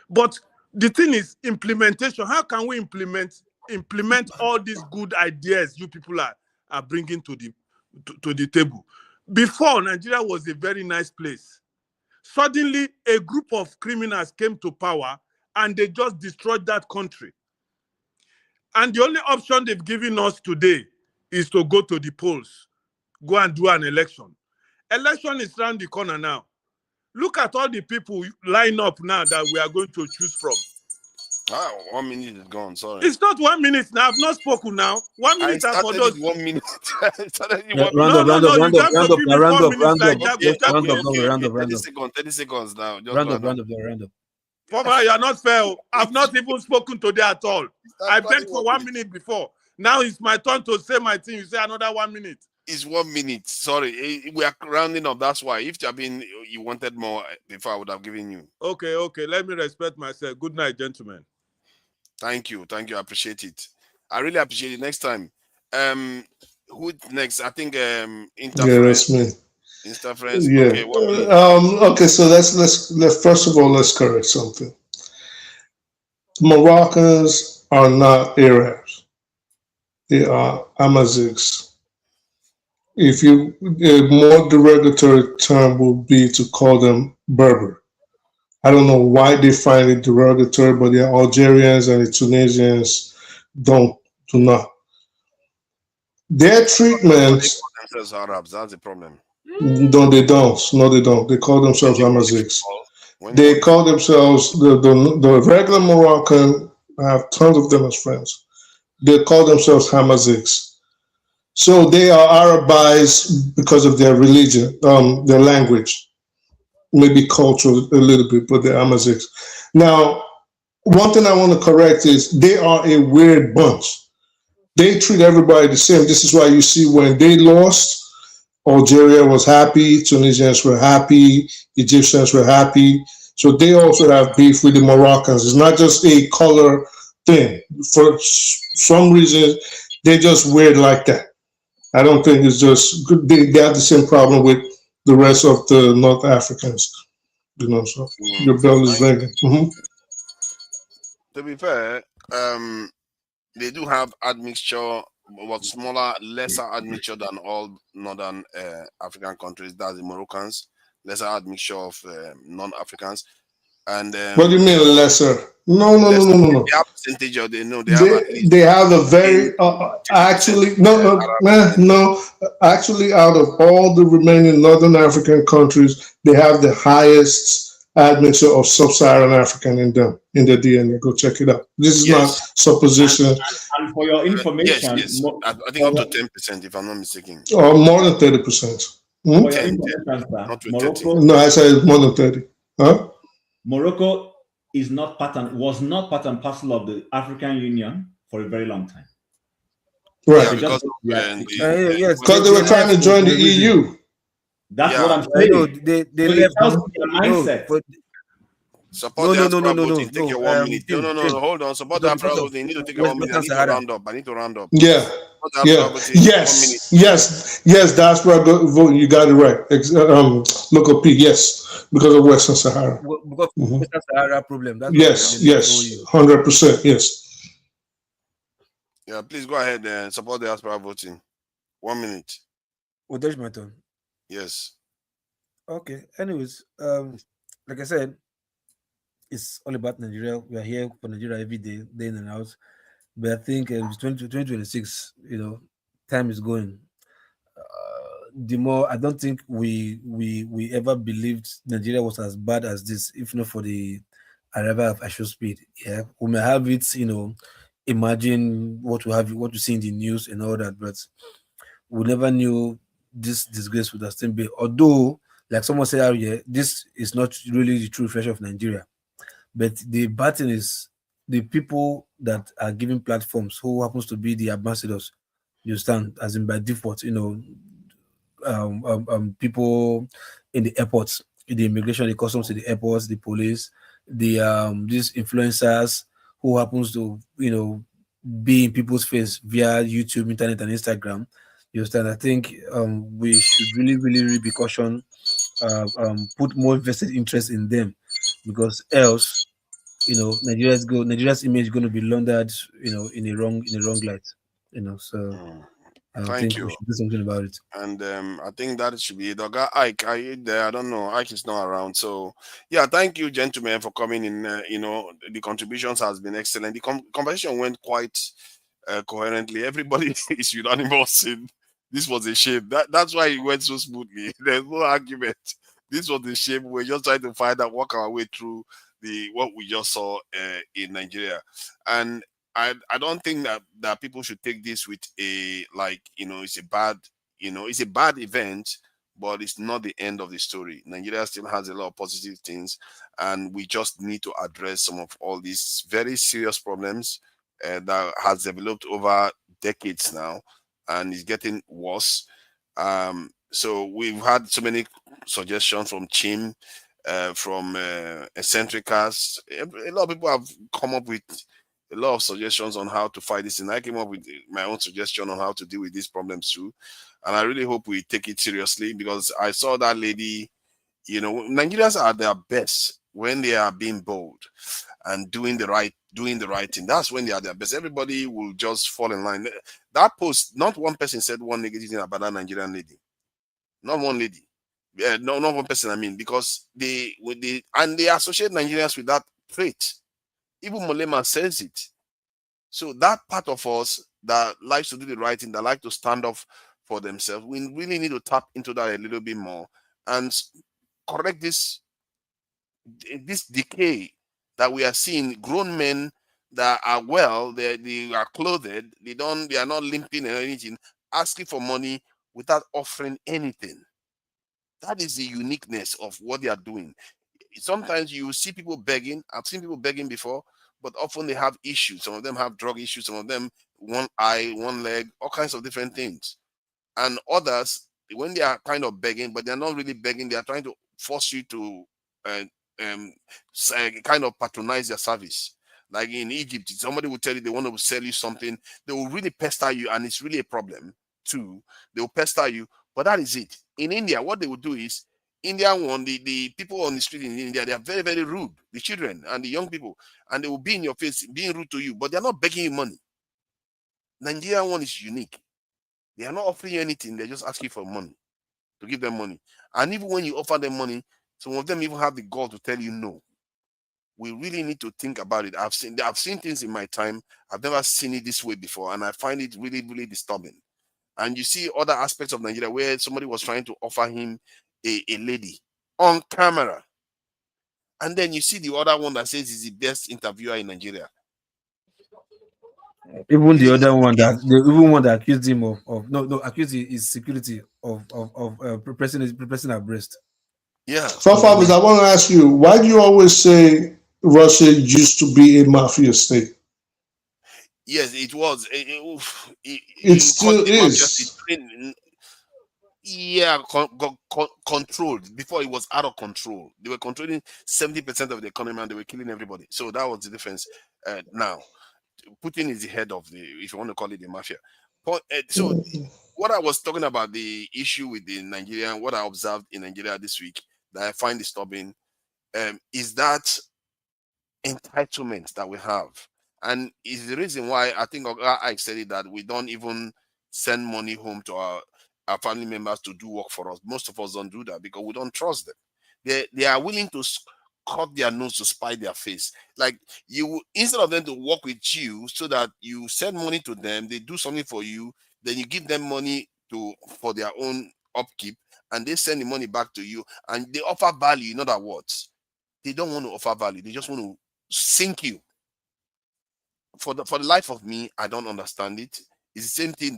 But the thing is implementation. How can we implement all these good ideas you people are bringing to the table? Before, Nigeria was a very nice place. Suddenly, a group of criminals came to power and they just destroyed that country. And the only option they've given us today is to go to the polls, go and do an election. Election is around the corner now. Look at all the people line up now that we are going to choose from. 1 minute is gone. Sorry. It's not 1 minute now. I've not spoken now. 1 minute I for started those. it 1 minute. Round up. 30 seconds now. Just round up. Former, you are not fair. I've not even spoken today at all. I begged for 1 minute before. Now it's my turn to say my thing. You say another 1 minute. It's 1 minute. Sorry, we are rounding up. That's why. If you wanted more before, I would have given you. Okay. Let me respect myself. Good night, gentlemen. Thank you. I appreciate it. I really appreciate it. Next time. Who next? I think that's me. Interference. Yeah. Okay. Okay. So let's first of all let's correct something. Moroccans are not Arabs. They are Amazighs. If a more derogatory term would be to call them Berber. I don't know why they find it derogatory, but the Algerians and the Tunisians do not. Their treatment. They call themselves Arabs. That's the problem. No, they don't. They call themselves Amazighs. They call themselves the regular Moroccan. I have tons of them as friends. They call themselves Hamazighs. So they are Arabized because of their religion, their language, maybe culture a little bit, but they're Amazighs. Now, one thing I want to correct is they are a weird bunch. They treat everybody the same. This is why you see when they lost, Algeria was happy, Tunisians were happy, Egyptians were happy. So they also have beef with the Moroccans. It's not just a color thing. For some reason, they're just weird like that. I don't think it's just good. They have the same problem with the rest of the North Africans. So your bell is ringing. To be fair, they do have admixture, but smaller, lesser admixture than all northern African countries. That's the Moroccans, lesser admixture of non-Africans. And what do you mean lesser? No. They have percentage of they have a very actually actually out of all the remaining northern African countries, they have the highest admixture of sub-Saharan African in them in their DNA. Go check it out. This is not supposition. And for your information, yes. I think up to 10%, if I'm not mistaken. Or more than 30%. For your information, Morocco, no, I said more than 30. Huh? Morocco was not part and parcel of the African Union for a very long time. Right. Because they were trying to join the EU. That's what I'm saying. They left their mindset. Support the African voting. Take your 1 minute. No. Hold on. Support the African voting. You need to take your 1 minute. I need to round up. Yeah. Yes. That's where I go vote. You got it right. Local P. Yes, because of Western Sahara. Because Western Sahara problem. That's yes. 100%. Yes. Yeah, please go ahead and support the diaspora voting. 1 minute. Oh, there's my turn. Yes. Okay. Anyways, like I said, it's all about Nigeria. We are here for Nigeria every day, day in and out. But I think 2026, time is going. The more I don't think we ever believed Nigeria was as bad as this, if not for the arrival of Asho Speed. Yeah, we may have it, imagine what we see in the news and all that, but we never knew this disgrace would have still been. Although, like someone said earlier, this is not really the true reflection of Nigeria. But the bad thing is the people that are giving platforms, who happens to be the ambassadors, you understand, as in by default, people in the airports, the immigration, the customs, the airports, the police, the these influencers who happens to be in people's face via YouTube, internet, and Instagram. You understand? I think we should really be caution, put more invested interest in them, because else, Nigeria's image going to be laundered, in a wrong light. So I Thank think we you. should do something about it. And I think that should be it. Oga Ike, are you there? I don't know. Ike is not around. So yeah, thank you, gentlemen, for coming in. The contributions has been excellent. The conversation went quite coherently. Everybody is unanimous in this was a shame. That's why it went so smoothly. There's no argument. This was a shame. We're just trying to find out, work our way through what we just saw in Nigeria. And I don't think that people should take this with it's a bad event, but it's not the end of the story. Nigeria still has a lot of positive things, and we just need to address some of all these very serious problems that has developed over decades now, and is getting worse. So we've had so many suggestions from Chim, from Eccentricas. A lot of people have come up with a lot of suggestions on how to fight this, and I came up with my own suggestion on how to deal with these problems too. And I really hope we take it seriously, because I saw that lady. Nigerians are their best when they are being bold and doing the right thing. That's when they are their best. Everybody will just fall in line. That post, not one person said one negative thing about that Nigerian lady. Not one lady. No, not one person. I mean, because they associate Nigerians with that trait. Even Molema says it. So that part of us that likes to do the right thing, that like to stand up for themselves, we really need to tap into that a little bit more and correct this decay that we are seeing. Grown men that are well, they are clothed, they are not limping or anything, asking for money without offering anything. That is the uniqueness of what they are doing. Sometimes you see people begging. I've seen people begging before, but often they have issues. Some of them have drug issues, some of them one eye, one leg, all kinds of different things. And others, when they are kind of begging, but they're not really begging, they are trying to force you to kind of patronize their service. Like in Egypt, somebody will tell you they want to sell you something, they will really pester you, and it's really a problem too. They will pester you, but that is it. In India, what they will do is, the people on the street in India, they are very, very rude, the children and the young people, and they will be in your face being rude to you, but they're not begging you money. Nigerian one is unique. They are not offering you anything, they're just asking for money, to give them money. And even when you offer them money, some of them even have the gall to tell you no. We really need to think about it. I've seen things in my time. I've never seen it this way before, and I find it really, really disturbing. And you see other aspects of Nigeria where somebody was trying to offer him a lady on camera. And then you see the other one that says he's the best interviewer in Nigeria. Even the other one that accused him accused his security of pressing her breast. Yeah. Fathers, I want to ask you, why do you always say Russia used to be a mafia state? Yes, it was. It still is. Yeah, controlled. Before it was out of control. They were controlling 70% of the economy, and they were killing everybody. So that was the difference. Now, Putin is the head of if you want to call it the mafia. So what I was talking about, the issue with the Nigerian, what I observed in Nigeria this week that I find disturbing, is that entitlement that we have. And is the reason why I think I said it, that we don't even send money home to our family members to do work for us. Most of us don't do that because we don't trust them. They are willing to cut their nose to spite their face. Like, you, instead of them to work with you so that you send money to them, they do something for you, then you give them money for their own upkeep, and they send the money back to you, and they offer value. In other words, they don't want to offer value, they just want to sink you. For the life of me, I don't understand it. It's the same thing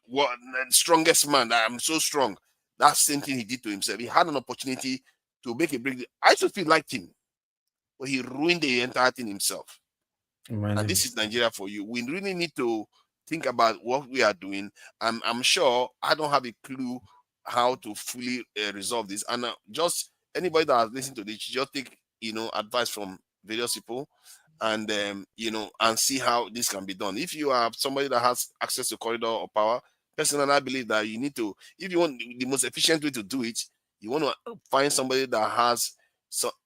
what strongest man, that I'm so strong. That same thing he did to himself. He had an opportunity to make a break. I should feel like him, but he ruined the entire thing himself. And this is Nigeria for you. We really need to think about what we are doing. I'm sure I don't have a clue how to fully resolve this. And just anybody that has listened to this, just take advice from various people and and see how this can be done. If you are somebody that has access to corridor or power, personally, I believe that you need to, if you want the most efficient way to do it, you want to find somebody that has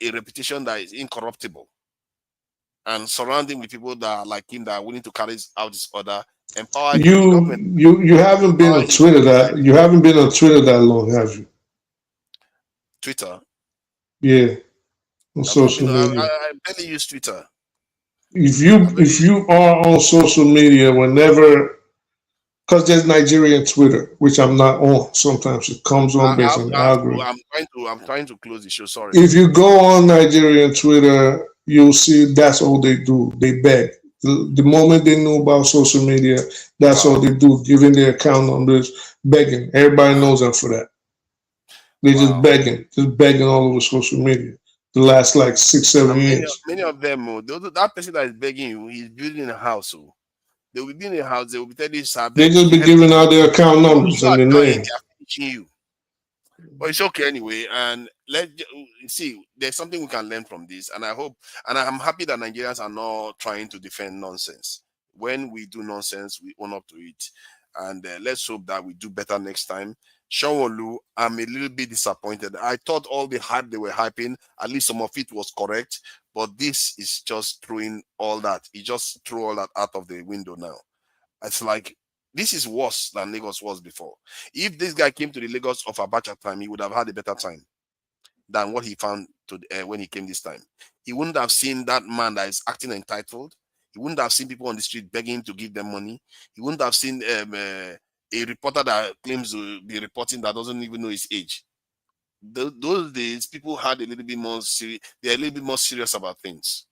a reputation that is incorruptible, and surrounding with people that are like him, that are willing to carry out this order, empower him. You haven't been on Twitter that long, have you? Twitter. Yeah, on social media. I barely use Twitter. If you are on social media, whenever, because there's Nigerian Twitter, which I'm not on. Sometimes it comes on based on the algorithm. I'm trying to close the show. Sorry. If you go on Nigerian Twitter, you'll see that's all they do. They beg. The moment they know about social media, that's all they do, giving their account numbers, begging. Everybody knows them for that. They just begging all over social media. The last like 6-7 years. Many of them, that person that is begging you, he's building a house. They will be building a house. They will be telling you, sir, They just be giving out their account numbers and their name. You. But it's okay anyway. And let's see. There's something we can learn from this, and I hope, and I'm happy that Nigerians are not trying to defend nonsense. When we do nonsense, we own up to it, and let's hope that we do better next time. Shawolu, I'm a little bit disappointed. I thought all the hype they were hyping, at least some of it was correct, but this is just throwing all that. He just threw all that out of the window now. It's like, this is worse than Lagos was before. If this guy came to the Lagos of Abacha time, he would have had a better time than what he found when he came this time. He wouldn't have seen that man that is acting entitled. He wouldn't have seen people on the street begging him to give them money. He wouldn't have seen a reporter that claims to be reporting that doesn't even know his age. Those days, people had a little bit more serious. They're a little bit more serious about things.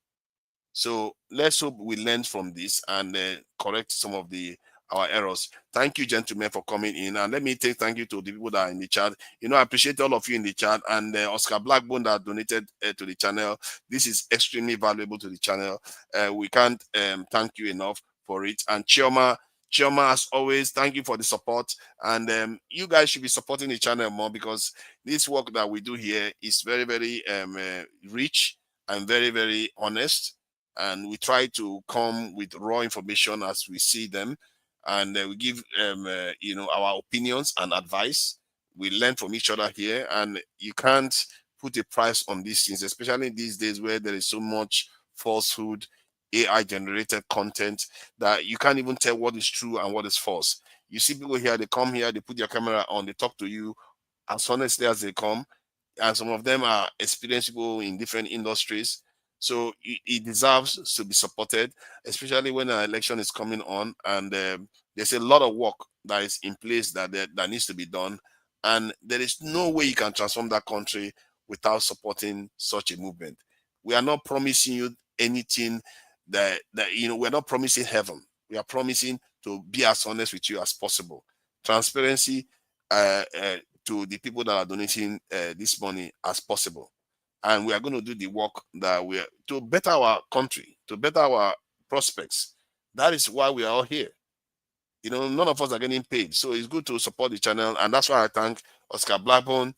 So let's hope we learn from this and correct some of our errors. Thank you, gentlemen, for coming in. And let me thank you to the people that are in the chat. I appreciate all of you in the chat, and Oscar Blackbone that donated to the channel. This is extremely valuable to the channel. We can't thank you enough for it. And Chioma, as always, thank you for the support. And you guys should be supporting the channel more, because this work that we do here is very, very rich and very, very honest. And we try to come with raw information as we see them. And we give our opinions and advice. We learn from each other here, and you can't put a price on these things, especially these days where there is so much falsehood, AI generated content, that you can't even tell what is true and what is false. You see people here, they come here, they put their camera on, they talk to you as honestly as they come, and some of them are experienced people in different industries. So it deserves to be supported, especially when an election is coming on, and there's a lot of work that is in place that needs to be done, and there is no way you can transform that country without supporting such a movement. We are not promising you anything that we're not promising heaven. We are promising to be as honest with you as possible. Transparency to the people that are donating this money as possible. And we are going to do the work that we are to better our country, to better our prospects. That is why we are all here. None of us are getting paid. So it's good to support the channel. And that's why I thank Oscar Blackbone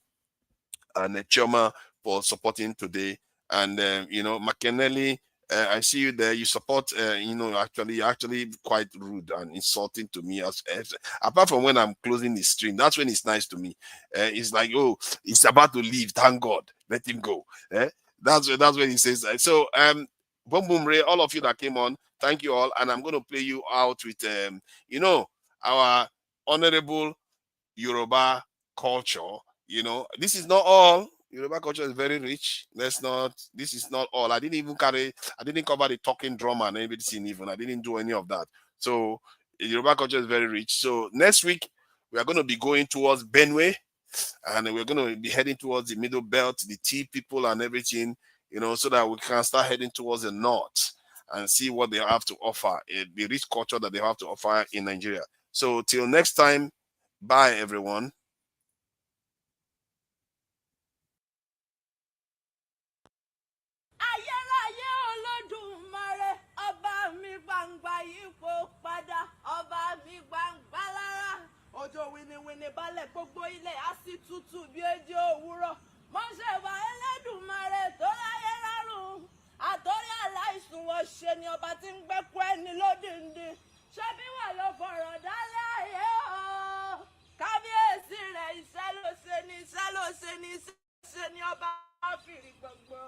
and Chioma for supporting today. And, McKennelly, I see you there. You support, you're actually quite rude and insulting to me. Apart from when I'm closing the stream, that's when it's nice to me. It's like, oh, it's about to leave. Thank God. Let him go. That's when he says that. So, Boom Boom Ray, all of you that came on, thank you all. And I'm going to play you out with, our honorable Yoruba culture. This is not all. Yoruba culture is very rich. This is not all. I didn't cover the talking drum and everything even. I didn't do any of that. So Yoruba culture is very rich. So next week, we are going to be going towards Benue, and we're going to be heading towards the Middle Belt, the tea people and everything, so that we can start heading towards the north and see what they have to offer, the rich culture that they have to offer in Nigeria. So till next time, bye everyone. ayérayé olódùmarè ọba mi gbangba yípo padà ọba mi gbangba lára òjò wìnìwìnì balẹ̀ gbogbo ilẹ̀ á sì tutù bí ejò òwúrọ̀ mọ́ṣẹ́wà ẹlẹ́dùmarè tó láyé rárùn àtọ́rí aláìsùn wọ̀ wọ́n ṣe ni ọba tí ń gbẹ́kú ẹni lódìndín ṣé bí wà ló fọ̀rọ̀ dálé ayé o kábíyèsí rẹ̀ iṣẹ́ ló ṣe ni iṣẹ́ ló ṣe ni iṣẹ́ ló ṣe ni ọba fìrí gbogbo.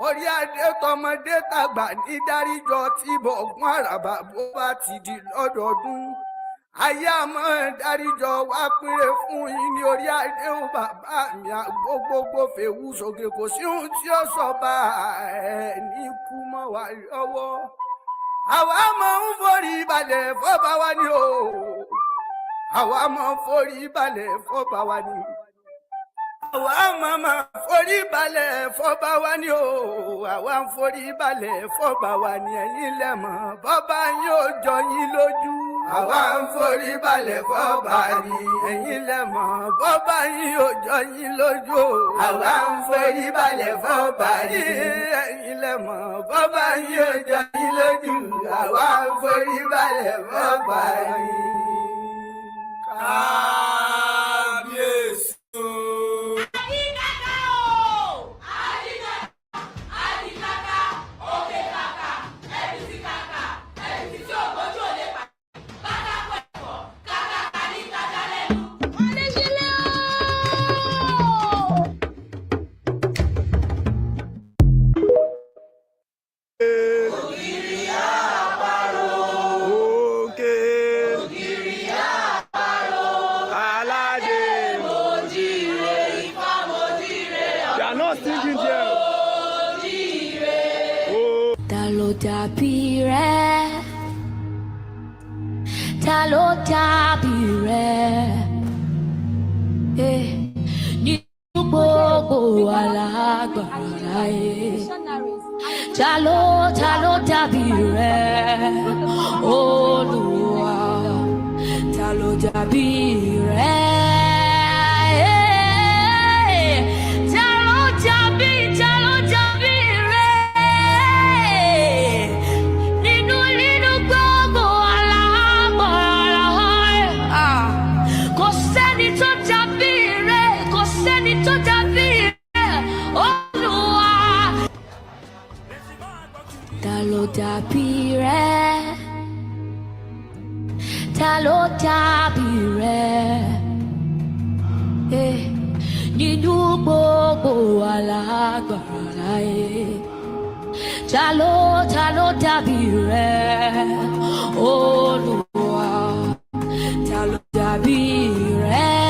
orí adé tọmọdé tàgbà ní dáríjọ tí bọ̀gún àràbà bó bá ti di lọ́dọọdún ayé àmọ́ dáríjọ wá pínrẹ fún yín ní orí adé ó bàbá mi àgbógbógbó fèwú sókè kò sí ohun tí ó sọ bá ẹ ní kú mọ́ wa lọ́wọ́ àwa máa ń forí balẹ̀ fọ́ba wa ni o àwa máa ń forí balẹ̀ fọ́ba wa ni àwa máa forí balẹ̀ fọ́ba wa ni o àwa ń forí balẹ̀ fọ́ba wa ni ẹ̀yin lẹ́mọ̀ bọ́ba yín ò jọ yín lójú àwa ń forí balẹ̀ fọ́ba ni ẹ̀yin lẹ́mọ̀ bọ́ba yín ò jọ yín lójú àwa ń forí balẹ̀ fọ́ba ni ẹ̀yin lẹ́mọ̀ bọ́ba yín ò jọ yín lójú àwa ń forí balẹ̀ fọ́ba ni. Kábíyèsí. Ta ló dàbí rẹ̀ nínú gbogbo alágbára ta ló dàbí rẹ̀ Olúwa ta ló dàbí rẹ̀. Dàbí rẹ̀ ta ló dàbí rẹ̀ nínú gbogbo alágbára ta ló dàbí rẹ̀ Olúwa ta ló dàbí rẹ̀.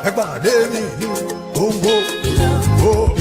Ẹ pàdé mi ní Congo.